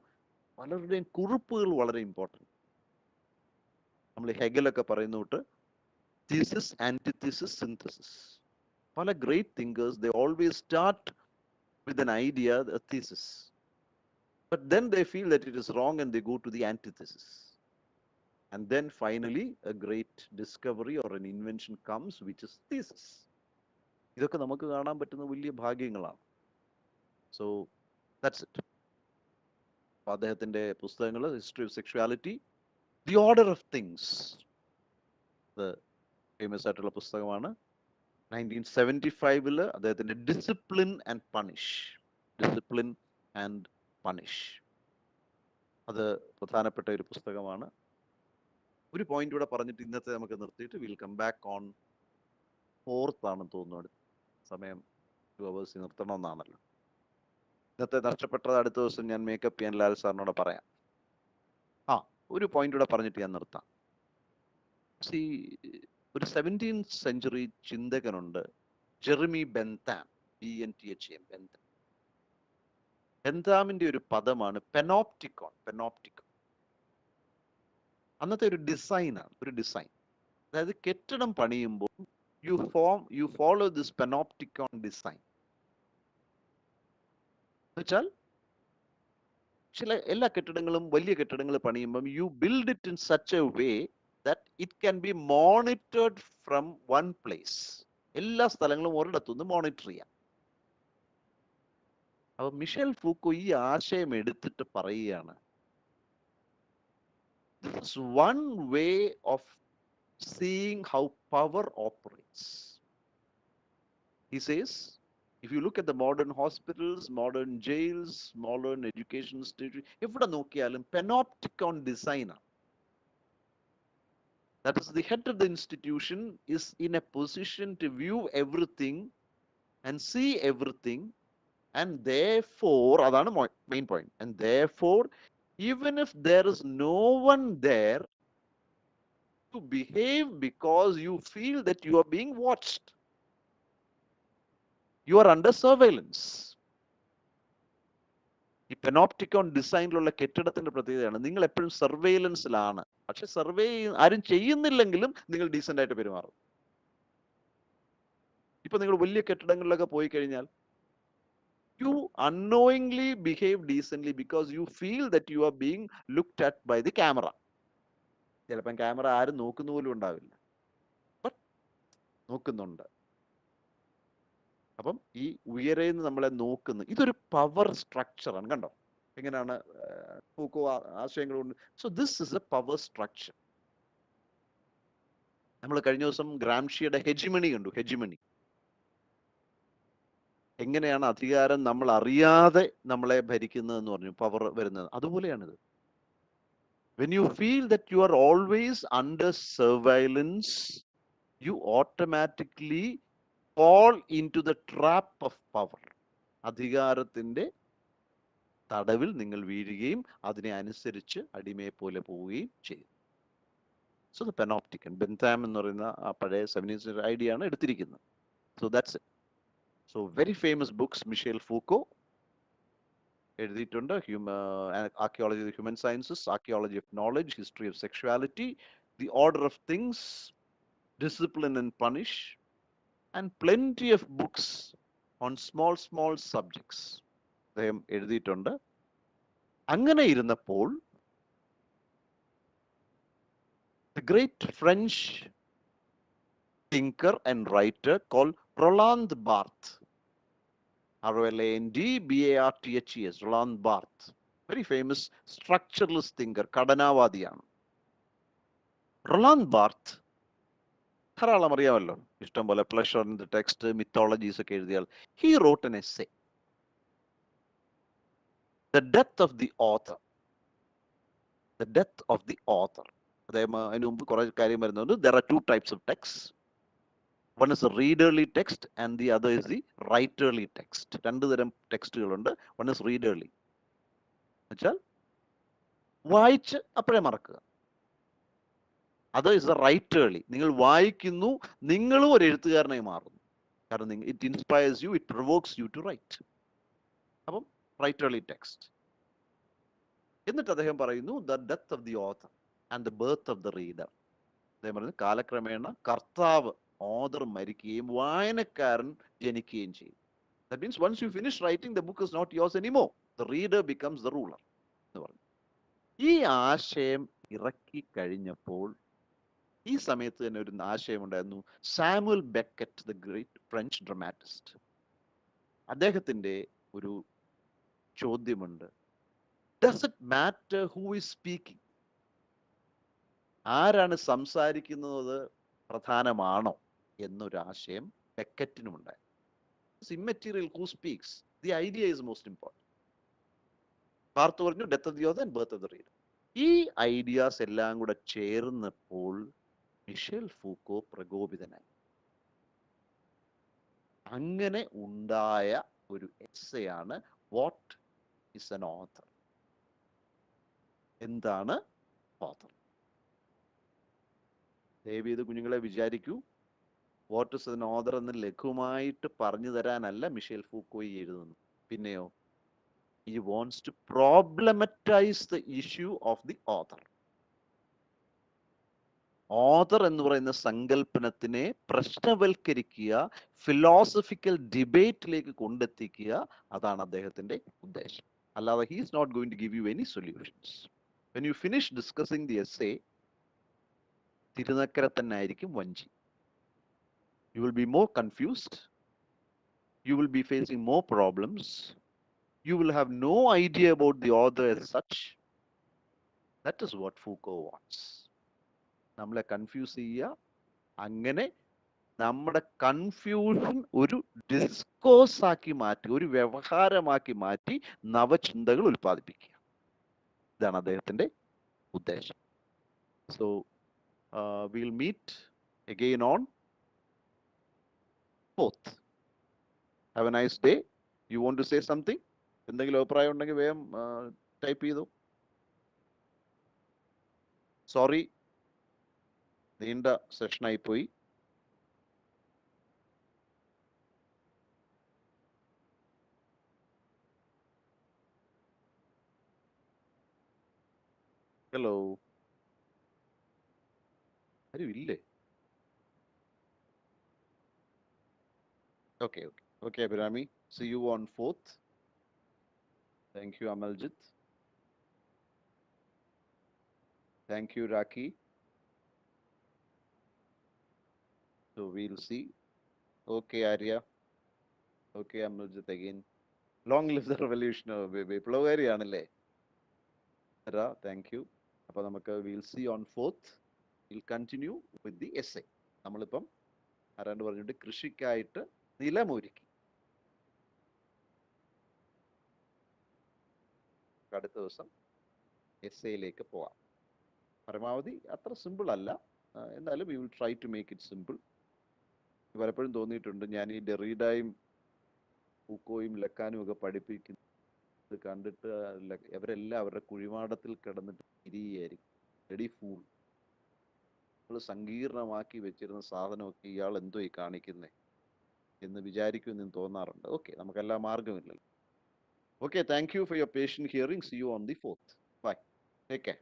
പലരുടെയും കുറിപ്പുകൾ വളരെ ഇമ്പോർട്ടൻറ്റ്. നമ്മൾ ഹെഗലൊക്കെ പറയുന്ന തൊട്ട് തീസിസ്, ആന്റിതീസിസ്, സിന്തസിസ്. പല great thinkers they always start with an idea, thesis. But then they feel that it is wrong and they go to the antithesis. And then finally, a great discovery or an invention comes, which is thesis. ഇതൊക്കെ നമുക്ക് കാണാൻ പറ്റുന്ന വലിയ ഭാഗ്യങ്ങളാണ്. So that's it. അദ്ദേഹത്തിന്റെ പുസ്തകങ്ങൾ, history of sexuality, the order of things, അത് ഫേമസ് ആയിട്ടുള്ള പുസ്തകമാണ്. 1975 അദ്ദേഹത്തിന്റെ discipline and punish, discipline and punish, അത് പ്രധാനപ്പെട്ട ഒരു പുസ്തകമാണ്. ഒരു പോയിന്റ് കൂടെ പറഞ്ഞിട്ട് ഇന്നത്തെ നമുക്ക് നിർത്തിയിട്ട് will come back on 4th ആണെന്ന് തോന്നുന്നു. സമയം 2 hours നിർത്തണമെന്നാണല്ലോ. ഇന്നത്തെ നഷ്ടപ്പെട്ടത് അടുത്ത ദിവസം ഞാൻ മേക്കപ്പ് ചെയ്യാൻ ലാൽ സാറിനോട് പറയാം. ഒരു പോയിന്റ് കൂടെ പറഞ്ഞിട്ട് ഞാൻ നിർത്താം. ഒരു 17th century ചിന്തകനുണ്ട്, ജെറമി ബെന്താം, BNTHAM, ബെന്താം. ബെന്താമിന്റെ ഒരു പദമാണ് പെനോപ്റ്റിക്കോൺ. പെനോപ്റ്റിക്കോൺ അന്നത്തെ ഒരു ഡിസൈനാണ്, ഒരു ഡിസൈൻ. അതായത് കെട്ടിടം പണിയുമ്പോൾ you follow this panopticon design. എന്നുവെച്ചാൽ ചില എല്ലാ കെട്ടിടങ്ങളും, വലിയ കെട്ടിടങ്ങൾ പണിയുമ്പം you build it in such a way that it can be monitored from one place. എല്ലാ സ്ഥലങ്ങളും ഒരിടത്തുനിന്ന് മോണിറ്റർ ചെയ്യാം. അപ്പൊ മിഷേൽ ഫൂക്കോ ഈ ആശയം എടുത്തിട്ട് പറയുകയാണ്, this is one way of seeing how power operates. He says, if you look at the modern hospitals, modern jails, modern education institutions, എവിടെ നോക്കിയാലും panopticon design ആണ്. That is, the head of the institution is in a position to view everything and see everything, and therefore, അതാണ് main point, and therefore, even if there is no one there, to behave because you feel that you are being watched. You are under surveillance. ഈ പെനോപ്റ്റിക്കോൺ ഡിസൈനിലുള്ള കെട്ടിടത്തിന്റെ പ്രത്യേകതയാണ്, നിങ്ങൾ എപ്പോഴും സർവെയിലൻസിലാണ്. പക്ഷെ സർവേ ആരും ചെയ്യുന്നില്ലെങ്കിലും നിങ്ങൾ ഡീസന്റ് ആയിട്ട് പെരുമാറും. ഇപ്പൊ നിങ്ങൾ വലിയ കെട്ടിടങ്ങളിലൊക്കെ പോയി കഴിഞ്ഞാൽ you unknowingly behave decently because you feel that you are being looked at by the camera. ചിലപ്പം ക്യാമറ ആരും നോക്കുന്ന പോലും ഉണ്ടാവില്ല, ബട്ട് നോക്കുന്നുണ്ട്. അപ്പം ഈ ഉയരെന്ന് നമ്മളെ നോക്കുന്നു, ഇതൊരു പവർ സ്ട്രക്ചറാണ്. കണ്ടോ എങ്ങനെയാണ് ഫൂക്കോ ആശയങ്ങൾ കൊണ്ട്. So this is A power structure. നമ്മൾ കഴിഞ്ഞ ദിവസം ഗ്രാംഷിയുടെ ഹെജിമണി കണ്ടു. ഹെജിമണി എങ്ങനെയാണ് അധികാരം നമ്മൾ അറിയാതെ നമ്മളെ ഭരിക്കുന്നതെന്ന് പറഞ്ഞു, പവർ വരുന്നത്. അതുപോലെയാണിത്. When you feel that you are always under surveillance, you automatically fall into the trap of power. അധികാരത്തിന്റെ തടവിൽ നിങ്ങൾ വീഴുകയും അതിനെ അനുസരിച്ച് അടിമയെ പോലെ പോവുകയും ചെയ്യും. സോ ദ പെനോപ്റ്റിക്കൻ, ബെന്താം എന്ന് പറയുന്ന ആ പഴയ 17th century ഐഡിയ ആണ് എടുത്തിരിക്കുന്നത്. So that's it. So very famous books Michel Foucault എഴുതിയിട്ടുണ്ട്. Archaeology of human sciences, archaeology of knowledge, history of sexuality, the order of things, discipline and punish, and plenty of books on small subjects അദ്ദേഹം എഴുതിയിട്ടുണ്ട്. അങ്ങനെ ഇരുന്നപ്പോൾ the great French thinker and writer called Roland Barthes, ROLAND BARTHES, Roland Barthes, very famous structuralist thinker, ഘടനാവാദിയാണ്. റൊളാണ്ട് ബാർത്ത് ധാരാളം അറിയാമല്ലോ, ഇഷ്ടം പോലെ പ്ലഷർ ഇൻ ദ ടെക്സ്റ്റ്, മിത്തോളജീസ് ഒക്കെ എഴുതിയാൽ. He wrote N essay, The Death of the Author. The Death of the Author. അദ്ദേഹം അതിന് മുമ്പ് കുറെ കാര്യം വരുന്നുണ്ട്. There are 2 types of texts. One is a readerly text and the other is the writerly text. 2 തരം ടെക്സ്റ്റുകളുണ്ട്. One is readerly, എന്നുവെച്ചാൽ വായിച്ച് അപ്പോഴേ മറക്കുക. Other is the writerly. നിങ്ങൾ വായിക്കുന്നു, നിങ്ങളും ഒരു എഴുത്തുകാരനായി മാറുന്നു. കാരണം it inspires you, it provokes you to write. അപ്പം writerly text. എന്നിട്ട് അദ്ദേഹം പറയുന്നു the death of the author and the birth of the reader. അദ്ദേഹം പറഞ്ഞു കാലക്രമേണ കർത്താവ്, ഓഥർ മരിക്കുകയും വായനക്കാരൻ ജനിക്കുകയും ചെയ്യും. That means once you finish writing, the book is not yours anymore. The reader becomes the ruler എന്ന് പറഞ്ഞു. ഈ ആശയം ഇറക്കി കഴിഞ്ഞപ്പോൾ ഈ സമയത്ത് തന്നെ ഒരു ആശയം ഉണ്ടായിരുന്നു. Samuel Beckett, the great French dramatist, അദ്ദേഹത്തിന്റെ ഒരു ചോദ്യമുണ്ട്. Does it matter who is speaking? ആരാണ് സംസാരിക്കുന്നത് പ്രധാനമാണോ എന്നൊരാശയം ബെക്കറ്റിനുമുണ്ടായി. It's immaterial who speaks. The idea is most important. പാർത്ത് പറഞ്ഞു death of the author and birth of the reader. ഈ ഐഡിയാസ് എല്ലാം കൂടെ ചേർന്നപ്പോൾ മിഷേൽ ഫൂക്കോ പ്രകോപിതനായി. അങ്ങനെ ഉണ്ടായ ഒരു എസ്സയാണ് വാട്ട് ഇസ് ആൻ ഓഥർ. എന്താണ് ഓഥർ? ദയവീത് കുഞ്ഞുങ്ങളെ വിചാരിക്കൂ, വാട്ട് ഇസ് ആൻ ഓഥർ എന്ന് ലഘുവായിട്ട് പറഞ്ഞു തരാനല്ല മിഷേൽ ഫൂക്കോ എഴുതുന്നു. പിന്നെയോ, he wants to problematize the issue of the author. Author എന്ന് പറയുന്ന സങ്കല്പനത്തിനെ പ്രശ്നവൽക്കരിക്കുക, ഫിലോസഫിക്കൽ ഡിബേറ്റിലേക്ക് കൊണ്ടെത്തിക്കുക, അതാണ് അദ്ദേഹത്തിന്റെ ഉദ്ദേശം. അല്ലാതെ he is not going to give you any solutions. When you finish discussing the essay, Thirunakkara തന്നെ ആയിരിക്കും വഞ്ചി. You will be more confused. You will be facing more problems. You will have no idea about the author as such. That is what Foucault wants. നമ്മളെ കൺഫ്യൂസ് ചെയ്യുക, അങ്ങനെ നമ്മുടെ കൺഫ്യൂഷൻ ഒരു ഡിസ്കോഴ്സ് ആക്കി മാറ്റി, ഒരു വ്യവഹാരമാക്കി മാറ്റി നവചിന്തകൾ ഉൽപ്പാദിപ്പിക്കുക. ഇതാണ് അദ്ദേഹത്തിന്റെ ഉദ്ദേശം. So we'll meet again on 4th. Have a nice day. You want to say something? എന്തെങ്കിലും അഭിപ്രായം ഉണ്ടെങ്കിൽ വേഗം ടൈപ്പ് ചെയ്തു. സോറി, നീണ്ട സെഷനായി പോയി. ഹലോ, ആരും ഇല്ലേ? Okay, okay. Okay, Abhirami. See you on 4th. Thank you, Amaljit. Thank you, Raki. So we'll see. Okay, Arya. Okay, Amaljit again. Long live the revolution. വിപ്ലവകാരിയാണല്ലേ? Thank you. അപ്പോൾ നമുക്ക് we'll see on 4th. We'll continue with the essay. നമ്മളിപ്പം ആരാണ്ട് പറഞ്ഞിട്ട് കൃഷിക്കായിട്ട് നിലമൊരുക്കി. അടുത്ത ദിവസം എസ്സേയിലേക്ക് പോവാം. പരമാവധി അത്ര സിമ്പിൾ അല്ല, എന്നാലും we will try to make it simple. പലപ്പോഴും തോന്നിയിട്ടുണ്ട്, ഞാൻ ഈ ഡെറീഡയും ഫൂക്കോയും ലക്കാനും ഒക്കെ പഠിപ്പിക്കുന്നത് കണ്ടിട്ട് അവരെല്ലാം അവരുടെ കുഴിമാടത്തിൽ കിടന്നിട്ട് ഇരിയായിരിക്കും. റെഡി ഫൂൾ, നമ്മൾ സങ്കീർണമാക്കി വെച്ചിരുന്ന സാധനമൊക്കെ ഇയാൾ എന്തോ ഈ കാണിക്കുന്നേ എന്ന് വിചാരിക്കുമെന്ന് തോന്നാറുണ്ട്. ഓക്കെ, നമുക്കെല്ലാം മാർഗമില്ലല്ലോ. Okay, thank you for your patient hearing. See you on the 4th. Bye. Take care.